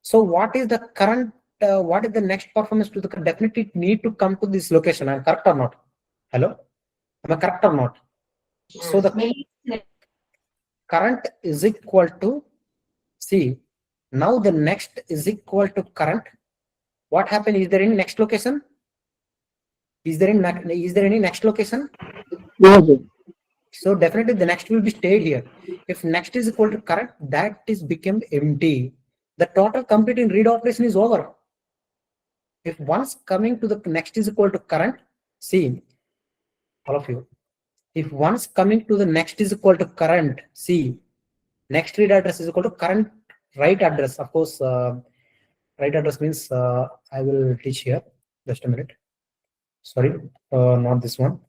So what is the current? What is the next performance to the definitely need to come to this location? I'm correct or not? Hello? Am I correct or not? So the current is equal to, see, now the next is equal to current. What happened? Is there any next location? Is there any next location? No. So definitely the next will be stayed here. If next is equal to current, that is become empty. The total complete in read operation is over. If once coming to the next is equal to current, see, all of you, if once coming to the next is equal to current, see, next read address is equal to current write address. Of course, write address means I will teach here. Just a minute. Sorry, not this one.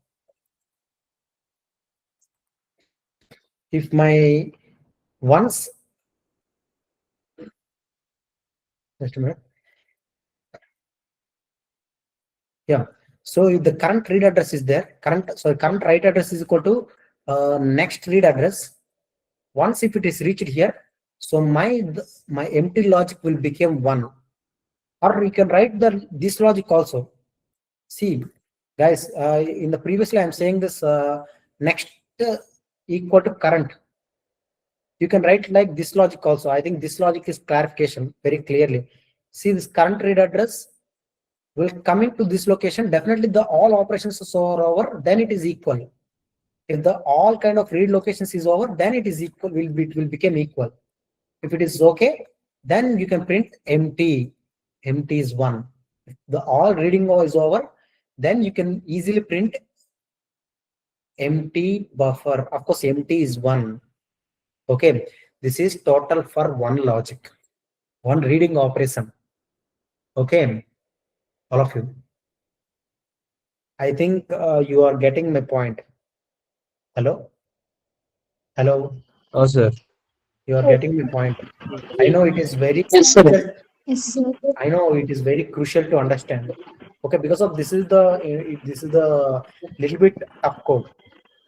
If my once, just a minute. Yeah. So if the current read address is there, current write address is equal to next read address. Once if it is reached here, so my empty logic will become 1. Or you can write this logic also. See, guys, in the previously I'm saying this next equal to current. You can write like this logic also. I think this logic is clarification very clearly. See, this current read address will coming to this location. Definitely the all operations are over, then it is equal. If the all kind of read locations is over, then it is equal, it will become equal. If it is okay, then you can print empty. Empty is 1. If the all reading is over, then you can easily print empty buffer. Of course, empty is 1. Okay, this is total for one logic, one reading operation. Okay, all of you. I think you are getting my point. Hello? Hello? Oh, sir. You are getting my point. I know it is very Yes, sir. crucial. Yes, sir. I know it is very crucial to understand. Okay, because of this is the little bit tough code.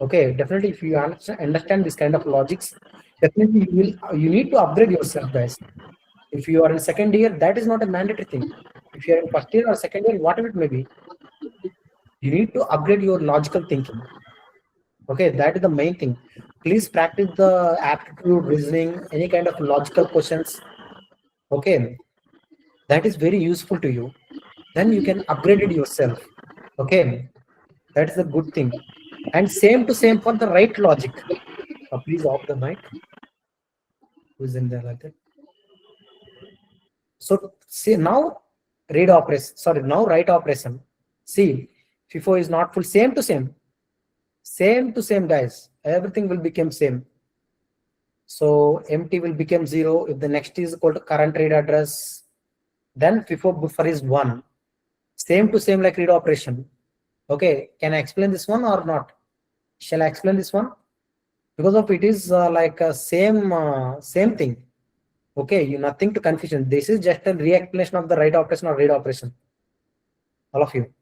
Okay, definitely if you understand this kind of logics, definitely you need to upgrade yourself, guys. If you are in second year, that is not a mandatory thing. If you are in first year or second year, whatever it may be, you need to upgrade your logical thinking. Okay, that is the main thing. Please practice the aptitude, reasoning, any kind of logical questions. Okay, that is very useful to you. Then you can upgrade it yourself. Okay, that is a good thing. And same to same for the right logic. Please off the mic. Who's in there like that? So see now read operation. Sorry, now write operation. See, FIFO is not full. Same to same. Same to same, guys. Everything will become same. So empty will become 0 if the next is equal to current read address. Then FIFO buffer is 1. Same to same like read operation. Okay, can I explain this one or not? Shall I explain this one? Because of it is like a same thing. Okay, you nothing to confusion. This is just a re-explanation of the write operation or read operation. All of you.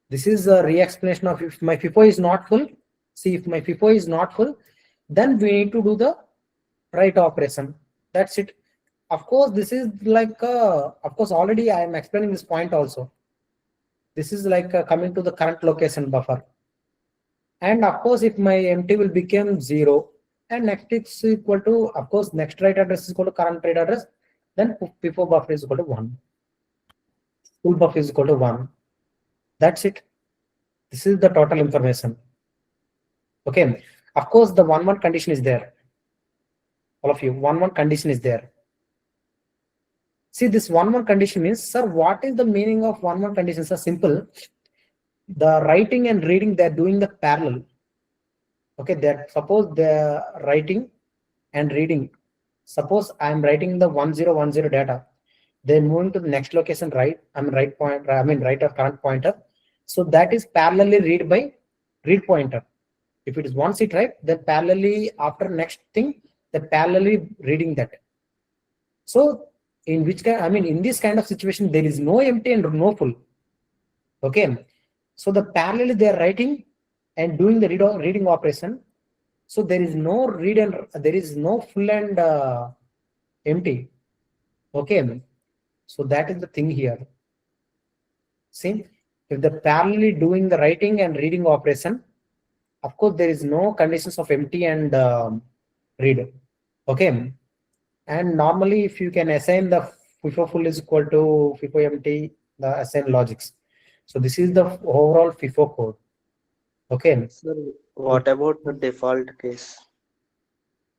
This is a re-explanation of if my FIFO is not full. See, if my FIFO is not full, then we need to do the write operation. That's it. Of course, this is like, of course, already I am explaining this point also. This is like coming to the current location buffer. And of course, if my empty will become 0, and next is equal to, of course, next write address is equal to current write address, then FIFO buffer is equal to 1. Full buffer is equal to 1. That's it. This is the total information. Okay. Of course, the 1-1 condition is there. All of you, 1-1 condition is there. See, this 1-1 condition is, sir, what is the meaning of 1-1 condition? Sir, simple. The writing and reading, they're doing the parallel. Okay, that suppose they're writing and reading. Suppose I'm writing the 1010 data. Then moving to the next location, right? Right of current pointer. So that is parallelly read by read pointer. If it is once it right, then parallelly after next thing, the parallelly reading that. So in which kind, in this kind of situation, there is no empty and no full. Okay. So the parallelly they are writing and doing the reading operation. So there is no read and there is no full and empty. Okay. So that is the thing here. See, if the parallelly doing the writing and reading operation, of course, there is no conditions of empty and read. Okay. And normally, if you can assign the FIFO full is equal to FIFO empty, the assign logics. So this is the overall FIFO code. Okay. Sir, what about the default case?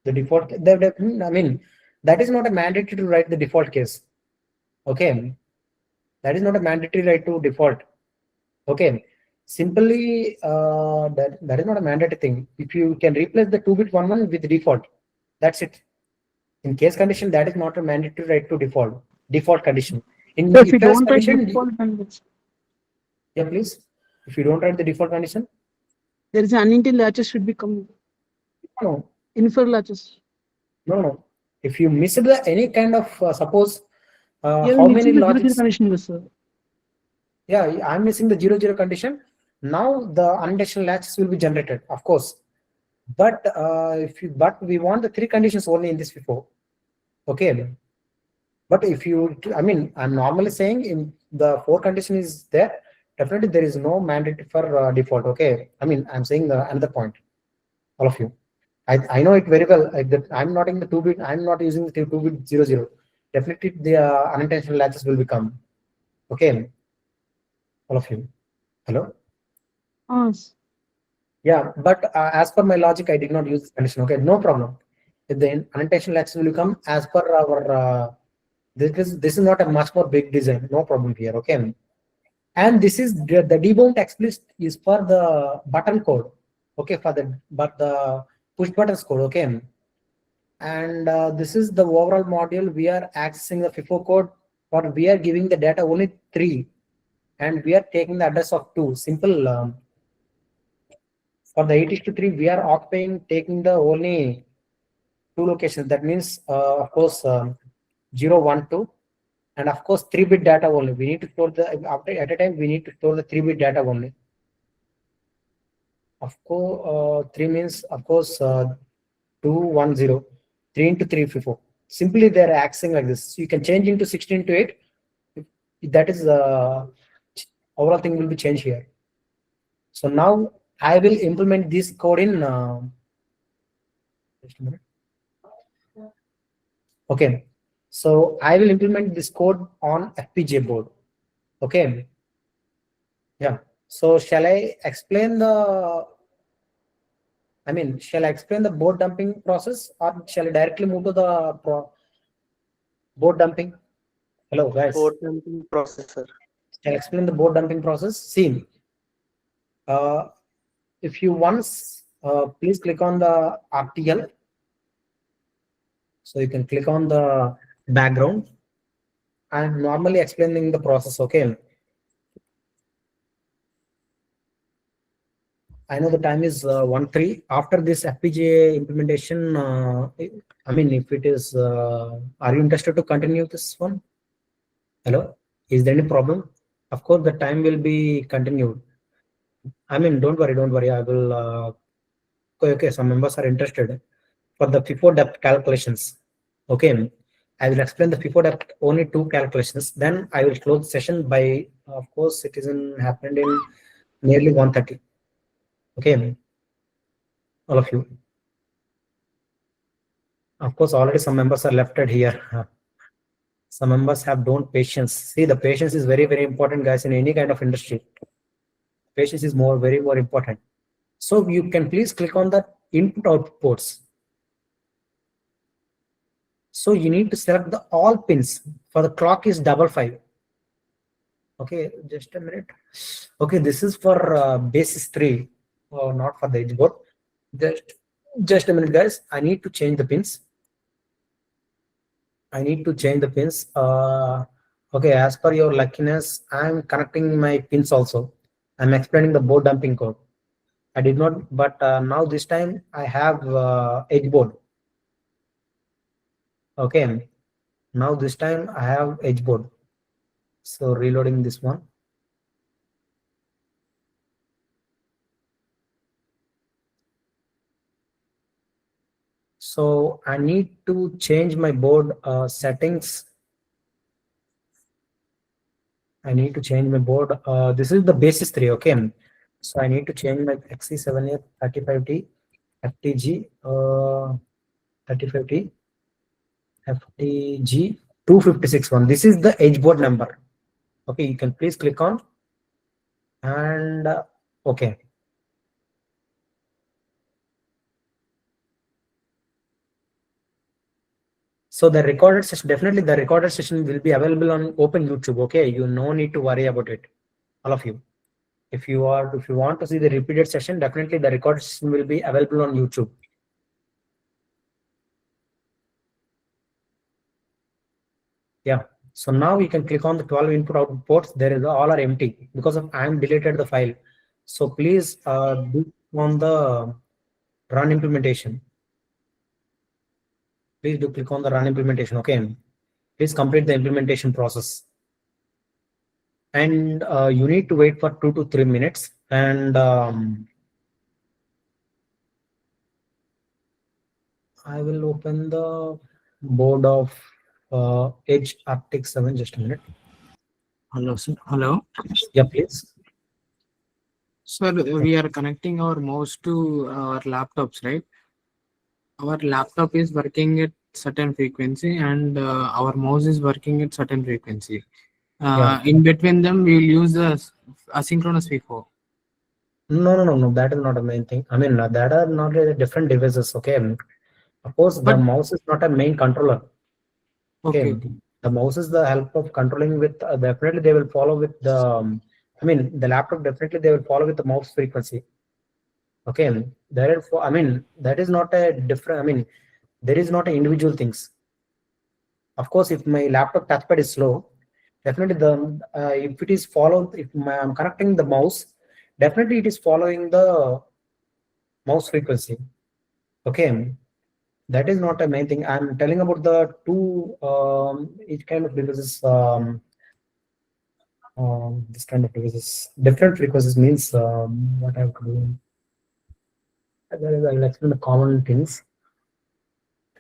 The default, that is not a mandatory to write the default case. Okay. That is not a mandatory right to default. Okay. Simply, that is not a mandatory thing. If you can replace the 2-bit 1-1 with default, that's it. In case condition, that is not a mandatory right to default condition. In So if you don't write condition, default condition, yeah, please. If you don't write the default condition, there is an until latches should become no, infer latches. no. If you miss any kind of suppose You're how many missing the logics? condition, sir. Yeah, I'm missing the 0-0 condition. Now the undefined latches will be generated, of course. But we want the 3 conditions only in this FIFO. Okay. But if you, I'm normally saying in the 4 condition is there, definitely there is no mandate for default. Okay. I'm saying another point, all of you. I know it very well. I'm not in the 2-bit. I'm not using the 2-bit 00. Definitely, the unintentional latches will become. Okay, all of you. Hello. Yeah, but as per my logic, I did not use this condition. Okay, no problem. If the unintentional latches will come as per our this is not a much more big design. No problem here. Okay, and this is the debound explicit is for the button code. Okay, for the push buttons code. Okay, and this is the overall module. We are accessing the FIFO code, or we are giving the data only 3, and we are taking the address of 2. Simple. For the 8:3, we are occupying taking the only 2 locations. That means, of course, 0, 1, 2, and of course 3-bit data only. We need to store the at a time. We need to store the 3-bit data only. Of course, 3 means of course 2, 1, 0, 3 into 3, 4. Simply they are accessing like this. You can change into 16 to 8. That is overall thing will be changed here. So now I will implement this code in. Just a minute. Okay, so I will implement this code on FPGA board. Okay. Yeah. So shall I explain the? I mean, shall I explain the board dumping process, or shall I directly move to the board dumping? Hello, guys. Board dumping processor. Shall I explain the board dumping process? See, if you once please click on the RTL. So you can click on the background. I'm normally explaining the process. Okay. I know the time is 1:03. After this FPGA implementation, I mean, if it is, are you interested to continue this one? Hello, is there any problem? Of course, the time will be continued. I mean, don't worry. I will. Okay, some members are interested for the FIFO depth calculations. Okay, I will explain the FIFO depth only 2 calculations. Then I will close the session by. Of course, it isn't happened in nearly 1:30. Okay, all of you. Of course, already some members are left here. Some members have don't patience. See, the patience is very, very important, guys, in any kind of industry. Patience is very more important. So you can please click on the input output ports. So you need to select the all pins. For the clock is 55. Okay, just a minute. Okay, this is for basis 3, not for the edge board. Just a minute, guys. I need to change the pins. Okay, as per your luckiness, I'm connecting my pins also. I'm explaining the board dumping code. I did not, but now this time I have edge board. Okay, now this time I have edge board. So reloading this one. So I need to change my board settings. I need to change my board. This is the basis 3. Okay, so I need to change my XC7835T FTG 35T FTG 2561. This is the edge board number. Okay, you can please click on and okay. So the recorded session, definitely the recorded session will be available on open YouTube. Okay, you no need to worry about it, all of you. If you want to see the repeated session, definitely the recorded session will be available on YouTube. Yeah. So now you can click on the 12 input output ports. There is all are empty because of I am deleted the file. So please do on the run implementation. Please do click on the run implementation. Okay. Please complete the implementation process. And you need to wait for 2 to 3 minutes. And I will open the board of Edge Arctic 7. Just a minute. Hello, sir. Hello. Yeah, please. Sir, we are connecting our mouse to our laptops, right? Our laptop is working at certain frequency and our mouse is working at certain frequency. In between them, we will use the asynchronous FIFO. No. That is not a main thing. I mean, that are not different devices. Okay. Of course, the But- mouse is not a main controller. Okay. The mouse is the help of controlling with definitely they will follow with the I mean the laptop definitely they will follow with the mouse frequency. Okay, therefore I mean that is not a different. I mean there is not a individual things. Of course, if my laptop touchpad is slow, definitely the if it is followed, if I'm connecting the mouse, definitely it is following the mouse frequency. Okay, that is not a main thing. I'm telling about the two each kind of devices. This kind of devices, different frequencies means what I have to do. I will explain the common things.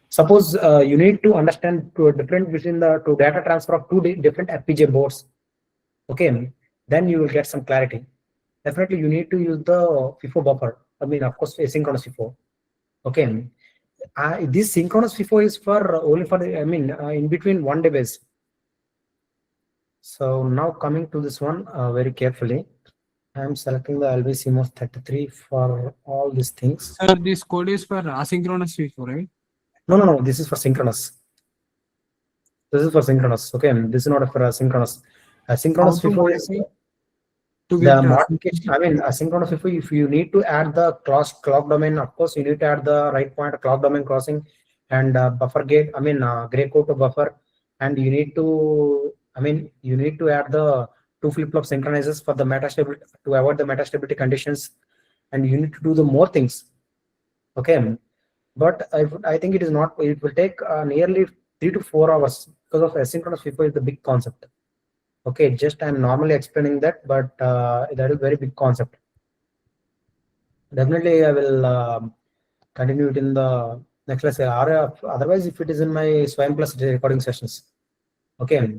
Suppose you need to understand to a difference between the two data transfer of two different FPGA boards. Okay, then you will get some clarity. Definitely, you need to use the FIFO buffer. I mean, of course, asynchronous FIFO. Okay, this synchronous FIFO is for only for the, I mean, in between one device. So now coming to this one very carefully. I'm selecting the LV CMOS 33 for all these things. Sir, this code is for asynchronous FIFO, right? No. This is for synchronous. This is for synchronous. Okay, this is not for asynchronous. Asynchronous FIFO is the modification. I mean, asynchronous FIFO. If you need to add the clock domain, of course, you need to add the right point clock domain crossing and buffer gate. I mean, gray code to buffer, and you need to. I mean, you need to add the two flip-flop synchronizers for the metastability to avoid the metastability conditions, and you need to do the more things. Okay, but I think it is not. It will take nearly 3 to 4 hours because of asynchronous FIFO is the big concept. Okay, just I'm normally explaining that, but that is very big concept. Definitely, I will continue it in the next lesson. Otherwise, if it is in my Swayam Plus recording sessions, okay.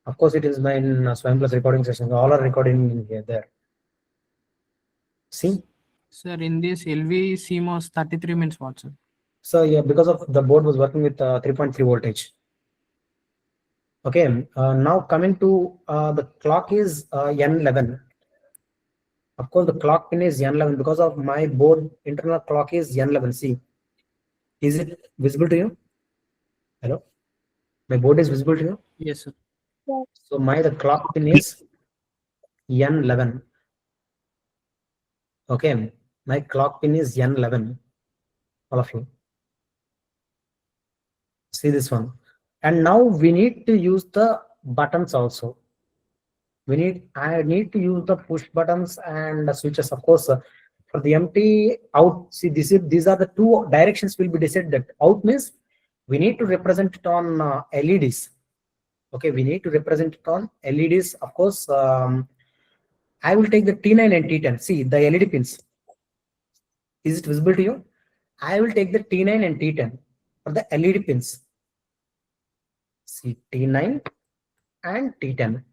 Of course, it is my Swayam Plus recording sessions. All are recording in here there. See. Sir, in this LV CMOS 33 means what, sir? So yeah, because of the board was working with 3.3 voltage. Okay, now coming to the clock is N11. Of course, the clock pin is N11 because of my board internal clock is N11. See, is it visible to you? Hello, my board is visible to you? Yes, sir. So the clock pin is N11. Okay, my clock pin is N11. All of you see this one, and now we need to use the buttons also. I need to use the push buttons and the switches. Of course, for the empty out, see these are the two directions will be decided. That out means we need to represent it on LEDs. Okay, we need to represent it on LEDs. Of course, I will take the T9 and T10. See the LED pins. Is it visible to you? I will take the T9 and T10 for the LED pins. See T9 and T10.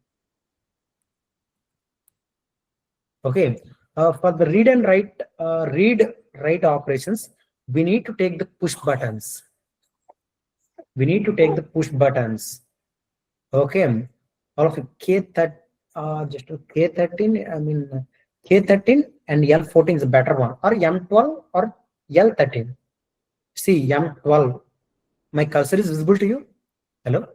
Okay, for the read and write operations, we need to take the push buttons. We need to take the push buttons. Okay, all of it just K13. I mean K13 and L14 is a better one, or M12 or L13. See M12. My cursor is visible to you. Hello,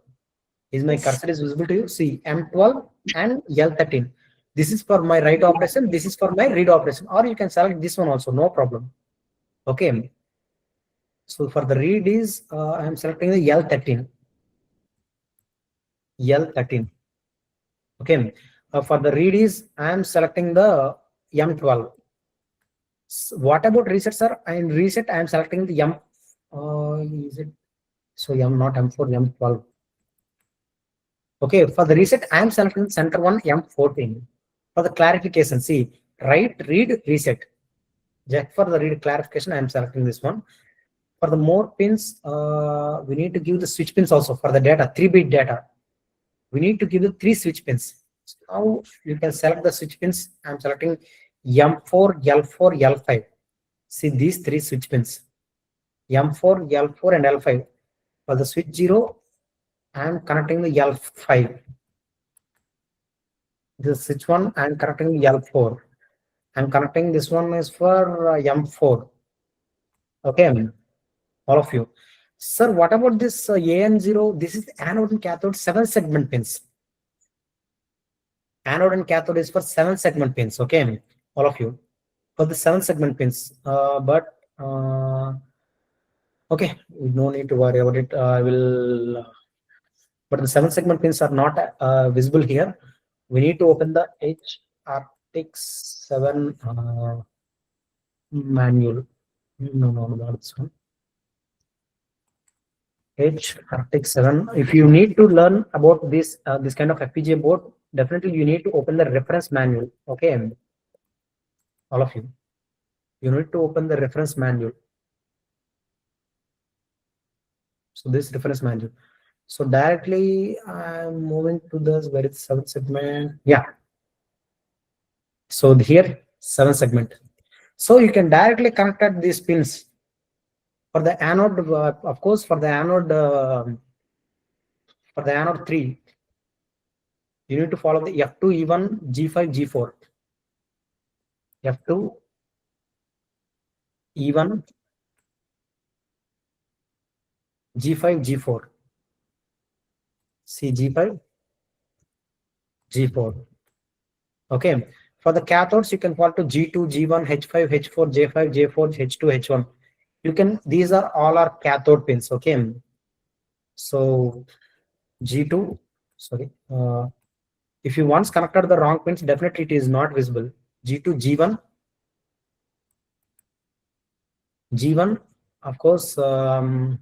is my cursor is visible to you? See M12 and L13. This is for my write operation. This is for my read operation, or you can select this one also, no problem. Okay. So for the read is I am selecting the L13. L13. Okay. For the read is I am selecting the M12. So what about reset, sir? In reset I am selecting the M. Is it so? M not M4, M12. Okay. For the reset I am selecting center one M14. For the clarification, see write, read, reset. Just for the read clarification, I am selecting this one. For the more pins, we need to give the switch pins also for the data, 3-bit data. We need to give the 3 switch pins. So now you can select the switch pins. I am selecting M4, L4, L5. See these 3 switch pins. M4, L4 and L5. For the switch 0, I am connecting the L5. This switch 1, I am connecting the L4. I am connecting this one is for M4. Okay, all of you. Sir, what about this AN0? This is anode and cathode 7-segment pins. Anode and cathode is for 7-segment pins. Okay, all of you. For the 7-segment pins. Okay, no need to worry about it. I will. But the 7-segment pins are not visible here. We need to open the HRTX 7 manual. No, not this one. HRTX 7. If you need to learn about this this kind of FPGA board, definitely you need to open the reference manual. Okay, all of you. You need to open the reference manual. So this reference manual. So directly I'm moving to this where it's 7-segment. Yeah. So here 7-segment. So you can directly connect at these pins. For the anode, of course, for the anode 3, you need to follow the F2, E1, G5, G4. F2, E1, G5, G4. See G5, G4. Okay. For the cathodes, you can follow to G2, G1, H5, H4, J5, J4, H2, H1. You can, these are all our cathode pins. Okay. So G2, sorry. If you once connected the wrong pins, definitely it is not visible. G2, G1, G1, of course, H5,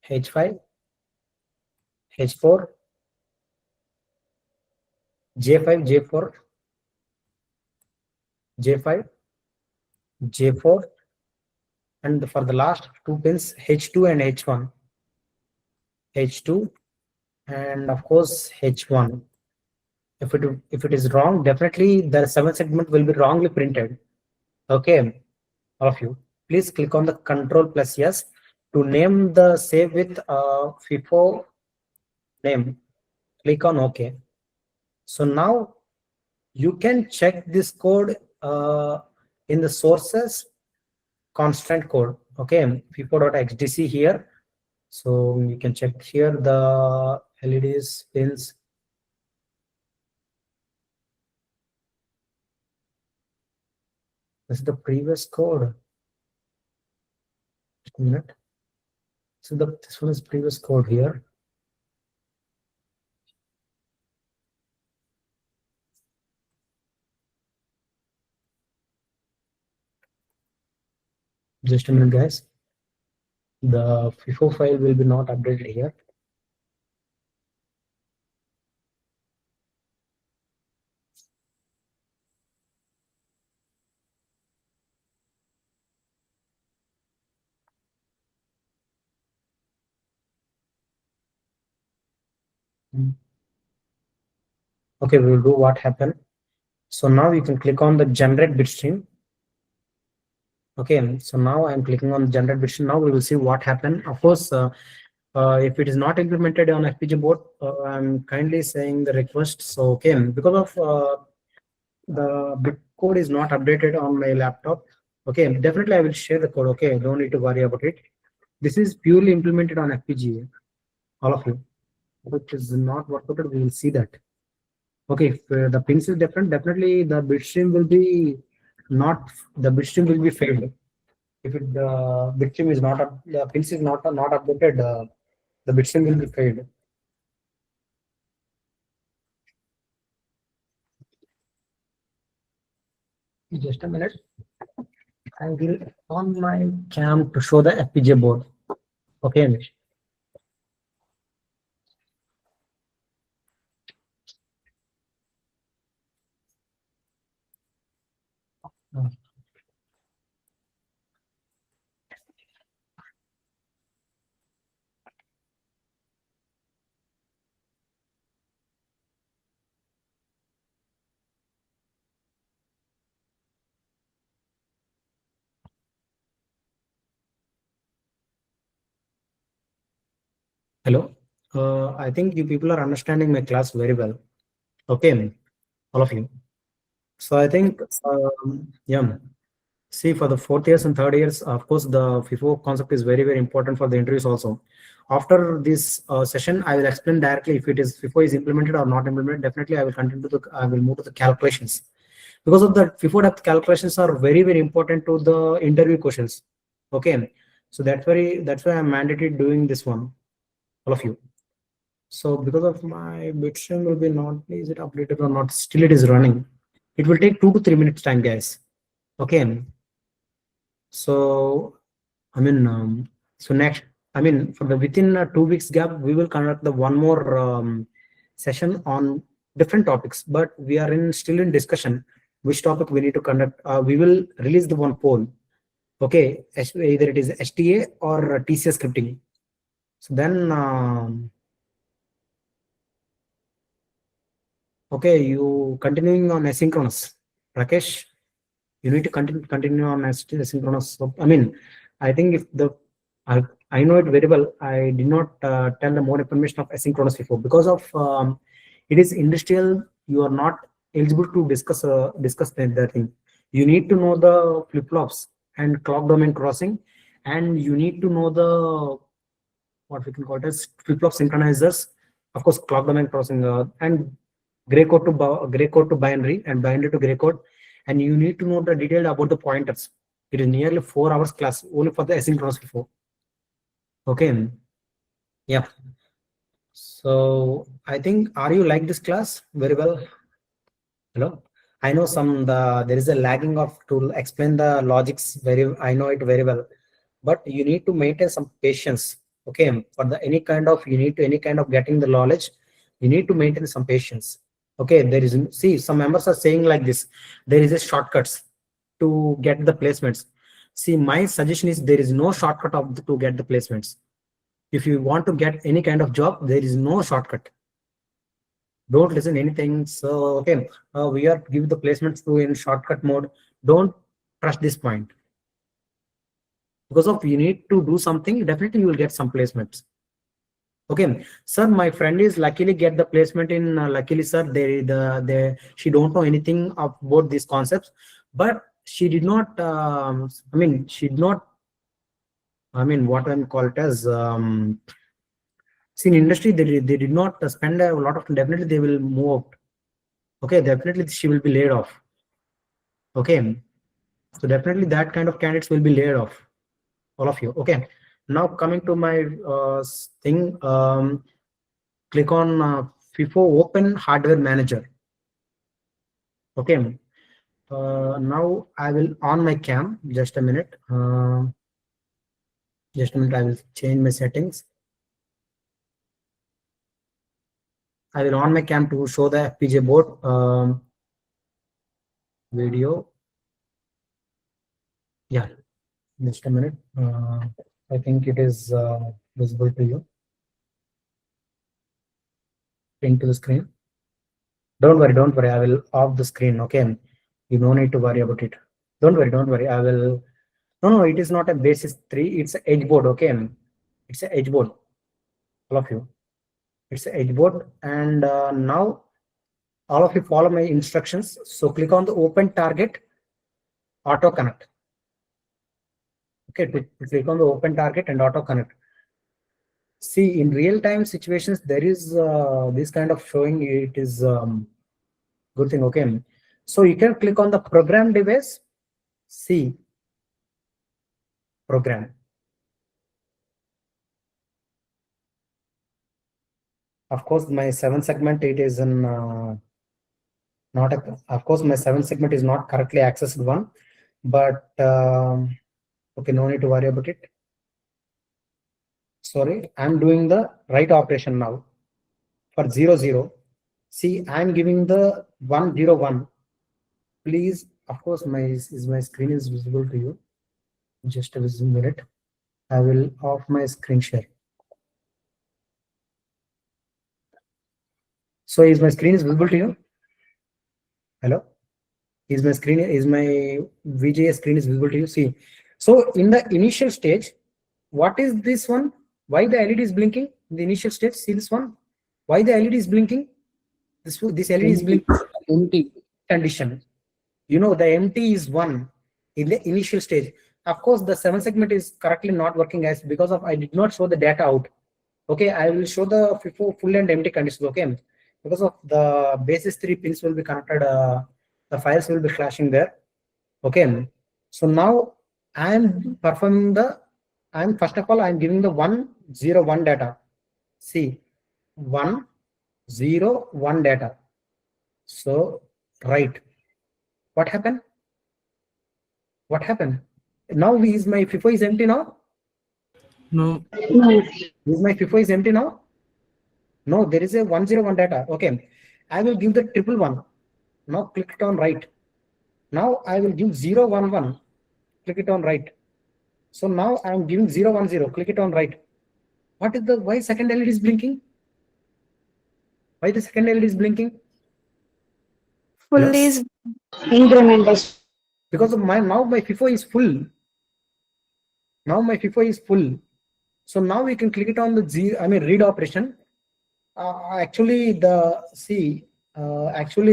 H5, H4, J5, J4, J5, J4, and for the last 2 pins, H2 and H1, H2, and of course H1. If it is wrong, definitely the 7-segment will be wrongly printed. Okay, all of you, please click on the Control plus yes to name the save with FIFO name. Click on OK. So now you can check this code in the sources constant code. Okay, FIFO.xdc here. So you can check here the LEDs pins. This is the previous code. Just a minute. So this one is previous code here. Just a minute, guys. The FIFO file will be not updated here. Okay, we will do what happened. So now you can click on the generate bitstream. Okay, so now I'm clicking on generate bitstream. Now we will see what happened. Of course, if it is not implemented on FPGA board, I'm kindly saying the request. So okay, because of the bit code is not updated on my laptop. Okay, definitely I will share the code. Okay, don't need to worry about it. This is purely implemented on FPGA. All of you, which is not worked out, we will see that. Okay, if the pins is different, definitely the bitstream will be not, the bitstream will be failed. If the bitstream is not up, the pins is not updated, the bitstream will be failed. Just a minute. I will on my cam to show the FPGA board. Okay, Amish. Hello. I think you people are understanding my class very well. Okay, all of you. So I think, yeah. See, for the 4th years and 3rd years, of course, the FIFO concept is very, very important for the interviews also. After this session, I will explain directly if it is FIFO is implemented or not implemented. Definitely, I will continue to I will move to the calculations, because of the FIFO depth calculations are very, very important to the interview questions. Okay, so that's why I'm mandated doing this one, all of you. So because of my bitstream will be not, is it updated or not? Still it is running. It will take 2 to 3 minutes time, guys. Okay. So so next, for the within 2 weeks gap, we will conduct the one more session on different topics, but we are still in discussion which topic we need to conduct. We will release the one poll. Okay, either it is STA or TCS scripting. So then, okay, you continuing on asynchronous, Rakesh. You need to continue on asynchronous. So, I think if I know it very well. I did not tell the more information of asynchronous before, because of it is industrial. You are not eligible to discuss that thing. You need to know the flip flops and clock domain crossing, and you need to know the what we can call it as flip flop synchronizers. Of course, clock domain crossing and gray code to binary and binary to gray code. And you need to know the detail about the pointers. It is nearly 4 hours class only for the asynchronous before. Okay. Yeah. So I think, are you like this class very well? Hello. I know there is a lagging of to explain the logics I know it very well, but you need to maintain some patience. Okay. For any kind of getting the knowledge, you need to maintain some patience. Okay, some members are saying like this, there is a shortcuts to get the placements. See, my suggestion is there is no shortcut to get the placements. If you want to get any kind of job, there is no shortcut. Don't listen anything. So, okay, we are give the placements to in shortcut mode. Don't trust this point. Because of you need to do something, definitely you will get some placements. Okay, sir, my friend is luckily get the placement in luckily, sir. She don't know anything about these concepts, but she did not. She did not. What I'm called as see, in industry they did not spend a lot of. Definitely they will move out. Okay, definitely she will be laid off. Okay, so definitely that kind of candidates will be laid off. All of you. Okay, now coming to my thing. Click on FIFO Open Hardware Manager. Okay. Now I will on my cam. Just a minute. I will change my settings. I will on my cam to show the FPGA board video. Yeah. Just a minute. I think it is visible to you. Into the screen. Don't worry. I will off the screen. Okay. You don't need to worry about it. Don't worry. I will. No, it is not a basis 3. It's an edge board. Okay. It's an edge board. All of you. It's an edge board. And now all of you follow my instructions. So click on the open target, auto connect. Okay. Click on the open target and auto connect. See, in real time situations, there is this kind of showing. It is good thing. Okay. So you can click on the program device. See, program. Of course, my 7 segment, it is in not a, of course, my 7 segment is not correctly accessed one, but okay, no need to worry about it. Sorry, I'm doing the right operation now for 00. See, I'm giving the 101. Please, of course, my screen is visible to you. Just a minute. I will off my screen share. So is my screen is visible to you? Hello? Is my VGA screen is visible to you? See, so in the initial stage, what is this one? Why the LED is blinking? in the initial state. See this one. Why the LED is blinking? This LED is blinking. Empty condition. You know, the empty is 1 in the initial stage. Of course, the 7 segment is correctly not working, guys, because of I did not show the data out. Okay, I will show the FIFO full and empty conditions. Okay, because of the basis 3 pins will be connected, the files will be flashing there. Okay, so now I am performing the, first of all, I am giving the 1 0 1 data. See, 1 0 1 data. So right, what happened? What happened? Now is my FIFO is empty now? no. Is my FIFO is empty now? No, there is a 101 data. Okay, I will give the 111. Now click it on right. Now I will give 011. Click it on right. So now I am giving 010. Click it on right. What is the, why second LED is blinking? Why the second LED is blinking? Full is incremental. Because of now my FIFO is full. Now my FIFO is full. So now we can click it on the read operation. Actually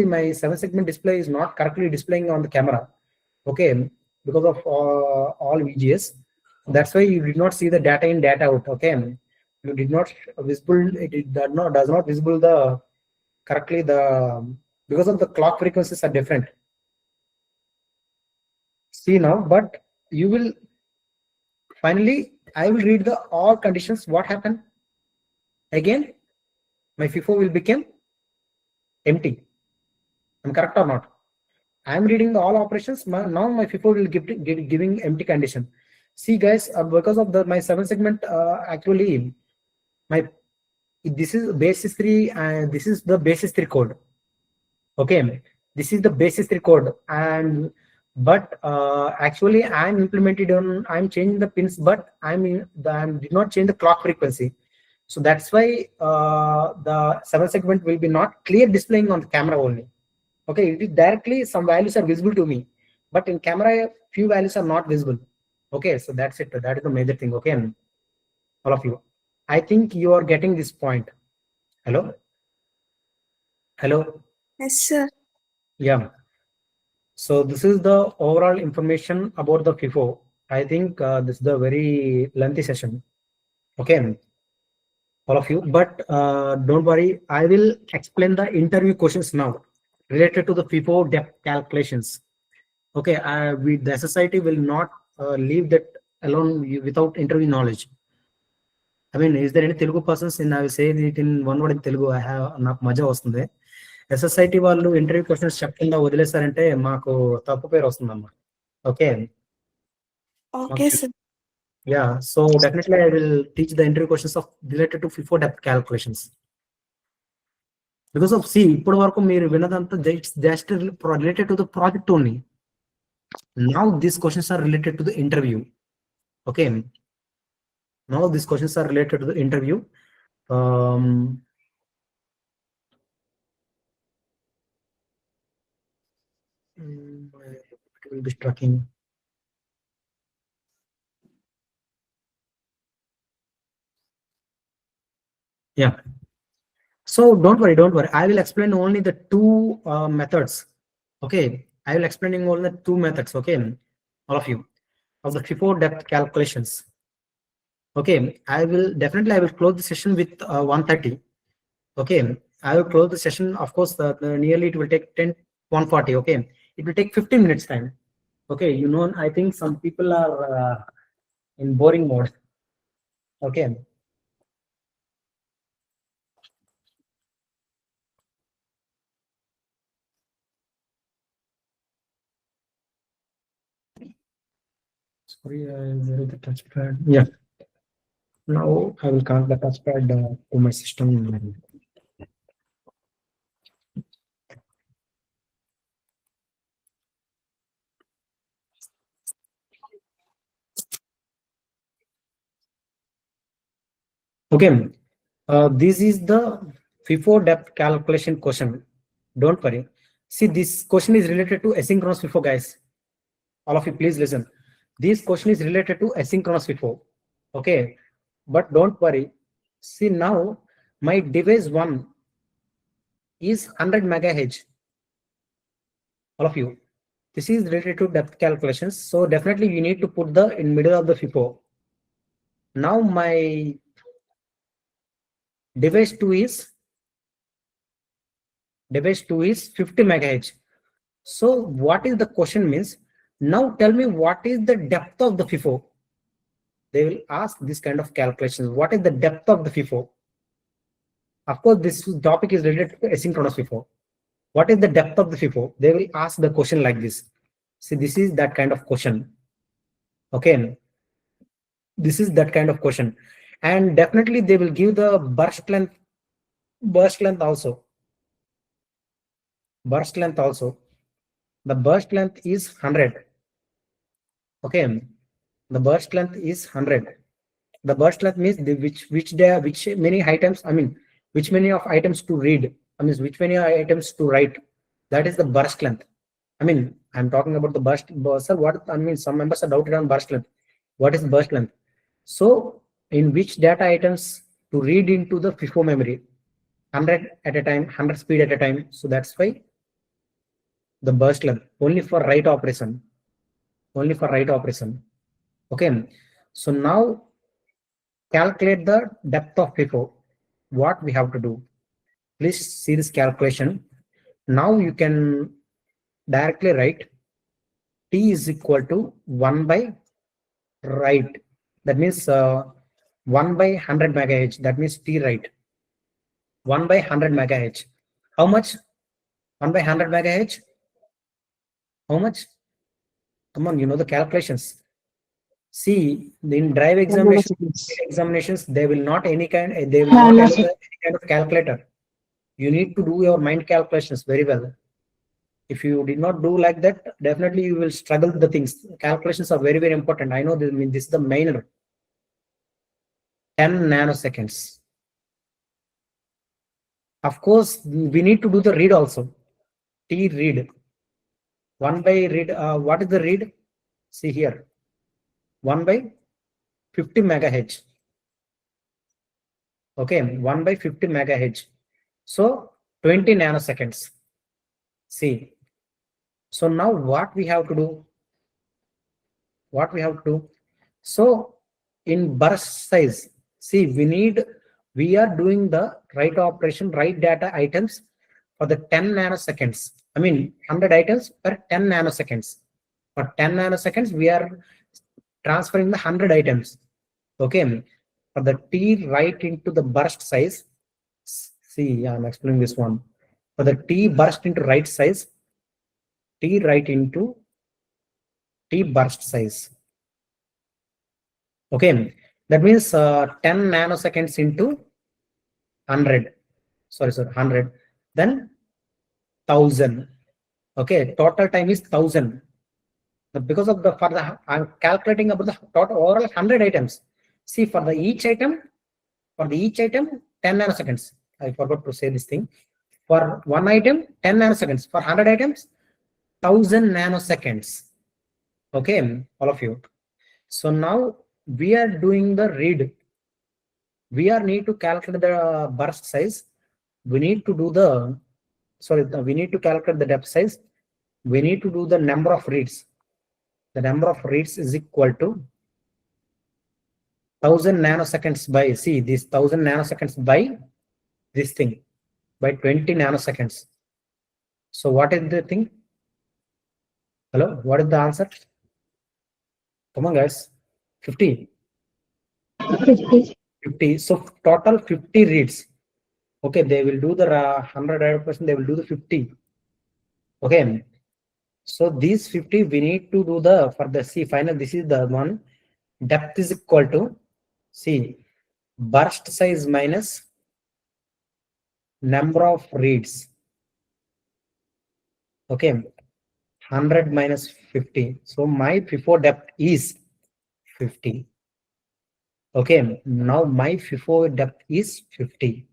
my 7 segment display is not correctly displaying on the camera. Okay, because of all VGS. That's why you did not see the data in, data out. Okay, you did not visible. It does not visible the correctly because of the clock frequencies are different. See now, but you will finally, I will read the all conditions. What happened? Again, my FIFO will become empty. I'm correct or not? I'm reading the all operations. Now my FIFO will giving empty condition. See guys, because of my 7 segment, actually this is basis 3 and this is the basis 3 code. Okay, this is the basis 3 code, and but actually I'm changing the pins, but I did not change the clock frequency. So that's why the 7 segment will be not clear displaying on the camera only. Okay, it is directly some values are visible to me, but in camera few values are not visible. Okay, so that's it. That is the major thing. Okay, all of you, I think you are getting this point. Hello. Yes, sir. Yeah. So this is the overall information about the FIFO. I think this is the very lengthy session. Okay, all of you, but don't worry, I will explain the interview questions now related to the FIFO depth calculations. Okay, the society will not leave that alone without interview knowledge. I mean, is there any Telugu persons in, I will say it in one word in Telugu, I have నాకు మజా వస్తుంది. SSIT వాళ్ళు interview questions చెప్పకుండా వదిలేస్తారంటే మాకు తప్పు పేరు వస్తుందమ్మా. Okay. Okay, sir. Yeah, so definitely I will teach the interview questions of related to FIFO depth calculations. Because of ఇప్పటి వరకు మీరు విన్నదంతా just related to the project only. Now these questions are related to the interview. Okay. Now these questions are related to the interview. It will be tracking. Yeah. So don't worry. I will explain only the two methods. Okay. I will explain only the two methods. Okay. All of you, of the FIFO depth calculations. Okay. I will close the session with 1:30. Okay. I will close the session. Of course, nearly it will take 1:40. Okay. It will take 15 minutes time. Okay. You know, I think some people are in boring mode. Okay. Sorry, where is the touchpad? Yeah. Now I will connect the touchpad to my system. Okay. This is the FIFO depth calculation question. Don't worry. See, this question is related to asynchronous FIFO, guys. All of you, please listen. This question is related to asynchronous FIFO. Okay, but don't worry. See now my device 1 is 100 megahertz. All of you. This is related to depth calculations. So definitely you need to put the in middle of the FIFO. Now my device 2 is 50 megahertz. So what is the question means? Now tell me what is the depth of the FIFO? They will ask this kind of calculations. What is the depth of the FIFO? Of course, this topic is related to asynchronous FIFO. What is the depth of the FIFO? They will ask the question like this. See, this is that kind of question. Okay. This is that kind of question. And definitely they will give the burst length also. Burst length also. The burst length is 100. Okay. The burst length is 100. The burst length means the which many items, I mean, which many of items to read, I mean, which many items to write. That is the burst length. I mean, I'm talking about the burst. Sir, what I mean, some members are doubted on burst length. What is burst length? So, in which data items to read into the FIFO memory, 100 at a time, 100 speed at a time. So that's why the burst length only for write operation. Only for write operation. Okay. So now calculate the depth of FIFO. What we have to do? Please see this calculation. Now you can directly write T is equal to 1 by write. That means 1 by 100 megahertz. That means T write. 1 by 100 megahertz. How much? 1 by 100 megahertz. How much? Come on, you know the calculations. See, in drive examinations, they will not any kind. They will not have any kind of calculator. You need to do your mind calculations very well. If you did not do like that, definitely you will struggle with the things. Calculations are very, very important. I know this, I mean, this is the main 10 nanoseconds. Of course, we need to do the read also. T read. 1 by read. What is the read? See here. 1 by 50 megahertz. Okay, 1 by 50 megahertz. So 20 nanoseconds. See. So now what we have to do? What we have to do? So in burst size, see, we are doing the write operation, write data items for the 10 nanoseconds. I mean 100 items per 10 nanoseconds. For 10 nanoseconds, we are transferring the 100 items. Okay. For the T write into the burst size. See, I'm explaining this one. For the T burst into write size, T write into T burst size. Okay, that means 10 nanoseconds into 100. Sorry, 100. Then 1000. Okay, total time is 1000. Because of I'm calculating about the total overall 100 items. See, for each item, 10 nanoseconds. I forgot to say this thing. For one item, 10 nanoseconds. For 100 items, 1000 nanoseconds. Okay, all of you. So now we are doing the read. We need to calculate the burst size. We need to do we need to calculate the depth size. We need to do the number of reads. The number of reads is equal to 1000 nanoseconds by, see, this 1000 nanoseconds by this thing, by 20 nanoseconds. So what is the thing? Hello, what is the answer? Come on, guys. 50. 50. So total 50 reads. Okay, they will do the 100%, they will do the 50. Okay. So these 50, we need to do for the C final, this is the one. Depth is equal to, see, burst size minus number of reads. Okay. 100 minus 50. So my FIFO depth is 50. Okay, now my FIFO depth is 50.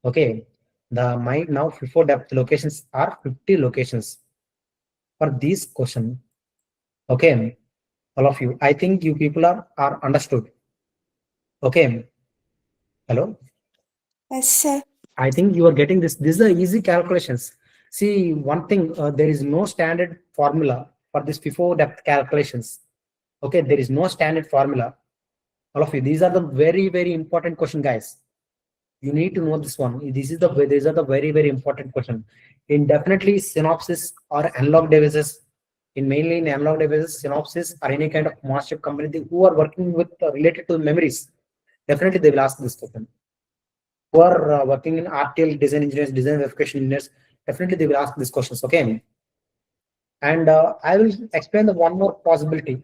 Okay, my now FIFO depth locations are 50 locations for this question. Okay, all of you, I think you people are understood. Okay, Hello? Yes, sir. I think you are getting this. These are easy calculations. See, one thing, there is no standard formula for this FIFO depth calculations. Okay, there is no standard formula. All of you, these are the very, very important question, guys. You need to know this one. These are the very, very important question. In definitely Synopsys or analog devices, mainly in analog devices, Synopsys or any kind of master company who are working with related to memories, definitely they will ask this question. Who are working in RTL design engineers, design verification engineers, definitely they will ask these questions. Okay, and I will explain the one more possibility.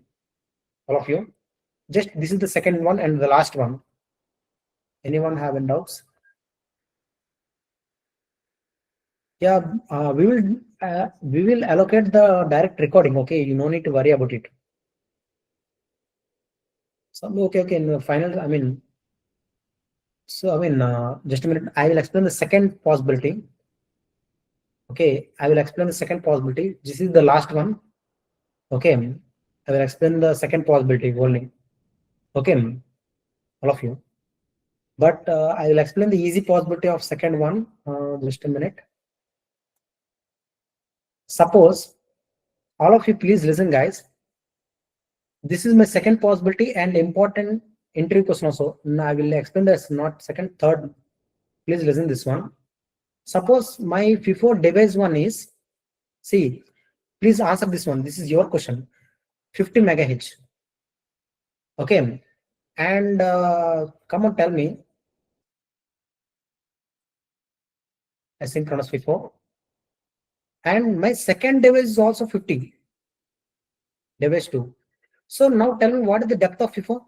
All of you, just this is the second one and the last one. Anyone have any doubts? Yeah, we will allocate the direct recording. Okay, you no need to worry about it. So okay, in the final, I mean, just a minute. I will explain the second possibility. Okay, I will explain the second possibility. This is the last one. Okay, I will explain the second possibility only. Okay, all of you. But I will explain the easy possibility of second one. Just a minute. Suppose all of you please listen, guys. This is my second possibility and important interview question also. Now I will explain this, not second, third. Please listen this one. Suppose my FIFO device one is, see, please answer this one. This is your question. 50 megahertz. Okay, and come on, tell me. Asynchronous FIFO. And my second device is also 50. Device 2. So now tell me, what is the depth of FIFO?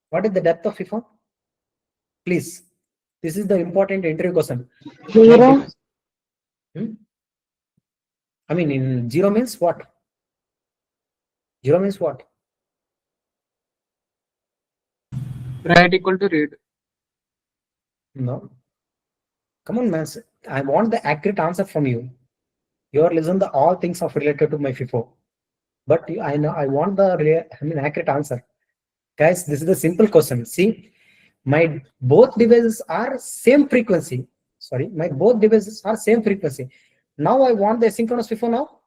What is the depth of FIFO? Please. This is the important interview question. 0. I mean, in 0 means what? 0 means what? Write equal to read. No. Come on, man. I want the accurate answer from you. You are listening to all things of related to my FIFO. But I know I want the accurate answer. Guys, this is a simple question. See, my both devices are same frequency. Sorry, my both devices are same frequency. Now I want the asynchronous FIFO now.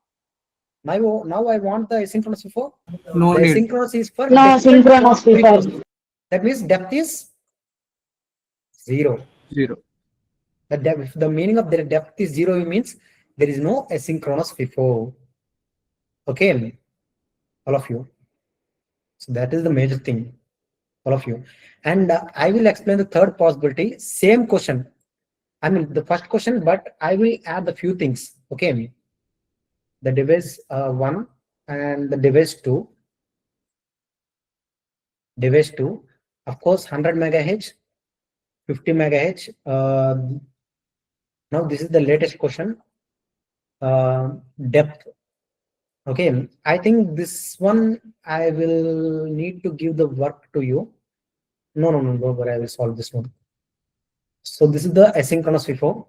Now I want the asynchronous FIFO. No the need. asynchronous is for No, different synchronous frequency. FIFO. That means depth is 0. 0. The depth, the meaning of the depth is 0 means there is no asynchronous FIFO. Okay, all of you. So that is the major thing, all of you. And I will explain the third possibility. Same question. I mean the first question, but I will add a few things. Okay, the device 1 and the device 2. Device 2, of course, 100 megahertz, 50 megahertz. Now this is the latest question. Depth. Okay, I think this one I will need to give the work to you. No, don't worry, I will solve this one. So this is the asynchronous FIFO.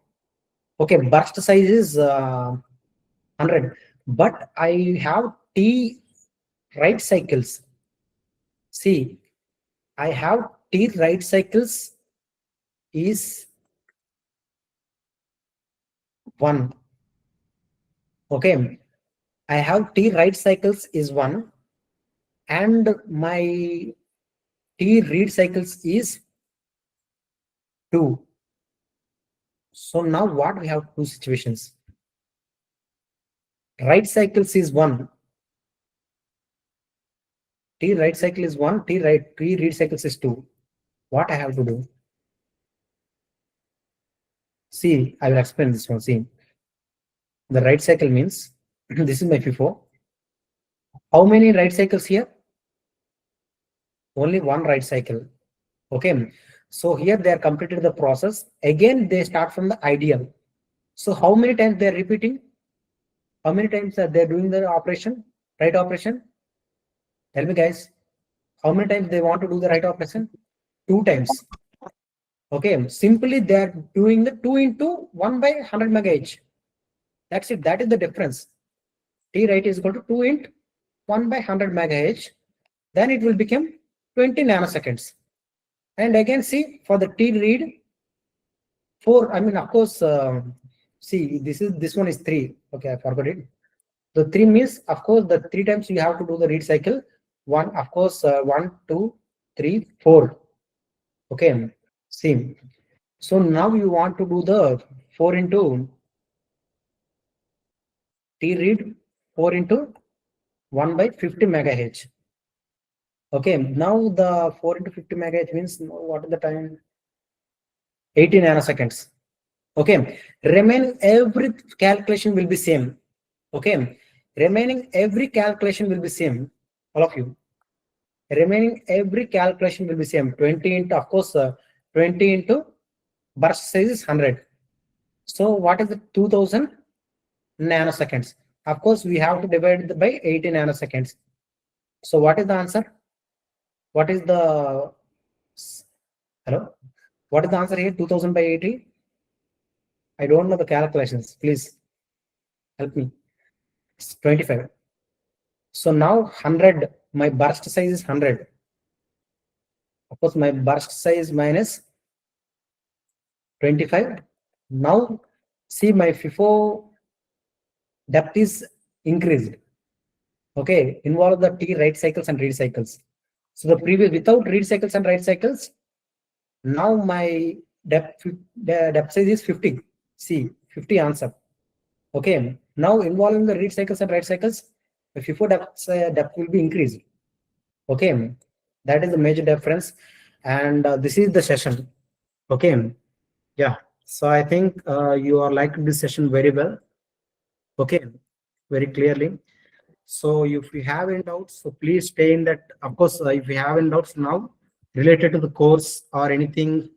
Okay, burst size is 100, but I have T write cycles. See, I have T write cycles is 1. Okay, I have T write cycles is 1 and my T read cycles is 2. So now what we have two situations. Write cycles is 1. T write cycle is 1, T read cycles is 2. What I have to do? See, I will explain this one. See, the write cycle means this is my FIFO. How many write cycles here? Only one write cycle. Okay, so here they are completed the process. Again, they start from the ideal. So how many times they are repeating? How many times are they doing the operation, write operation? Tell me, guys. How many times they want to do the write operation? 2 times. Okay, simply they are doing the 2 into 1 by 100 megahertz. That's it. That is the difference. T write is equal to 2 into 1 by 100 megahertz. Then it will become 20 nanoseconds. And again, see for the T read 4. I mean, of course, see this one is 3. Okay, I forgot it. The 3 means, of course, the 3 times you have to do the read cycle. 1, of course, 1, 2, 3, 4. Okay, see. So now you want to do the 4 into T read 4 into 1 by 50 megahertz. Okay, now the 4 into 50 megahertz means what is the time? 80 nanoseconds. Okay, remaining every calculation will be same. Okay, remaining every calculation will be same. All of you. Remaining every calculation will be same. 20 into, of course, 20 into burst size is 100. So what is the 2000 nanoseconds? Of course, we have to divide it by 80 nanoseconds. So what is the answer? What is the, hello? What is the answer here? 2000 by 80? I don't know the calculations. Please help me. It's 25. So now 100, my burst size is 100. Of course, my burst size minus 25. Now see my FIFO depth is increased. Okay, involve the T write cycles and read cycles. So the previous, without read cycles and write cycles, now my depth size is 50. See, 50 answer. Okay, now involving the read cycles and write cycles, the FIFO depth will be increased. Okay, that is the major difference. And this is the session. Okay, yeah. So I think you are liking this session very well. Okay, very clearly. So if you have any doubts, so please stay in that. Of course, if you have any doubts now related to the course or anything,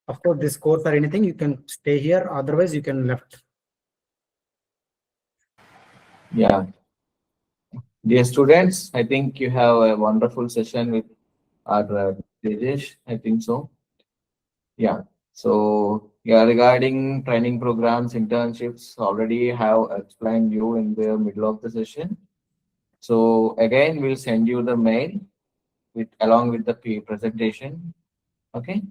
of course, this course or anything, you can stay here. Otherwise, you can left. Yeah. Dear students, I think you have a wonderful session with our Tejesh. I think so. Yeah. So yeah, regarding training programs, internships, already have explained you in the middle of the session. So again, we'll send you the mail with along with the presentation. Okay.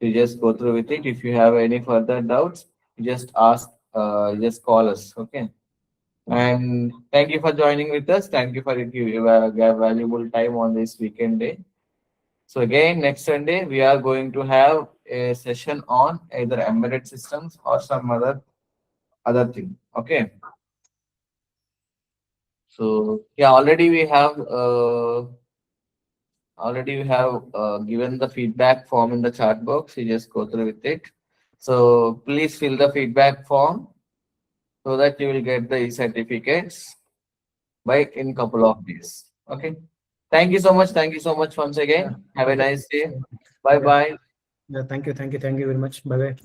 You just go through with it. If you have any further doubts, you just ask. Just call us. Okay. And thank you for joining with us. Thank you for your valuable time on this weekend day. So again, next Sunday, we are going to have a session on either embedded systems or some other thing. Okay. So yeah, already we have given the feedback form in the chat box. You just go through with it. So please fill the feedback form so that you will get the certificates by in couple of days. Okay. Thank you so much. Thank you so much once again. Have a nice day. Bye bye. Yeah, thank you very much. Bye bye.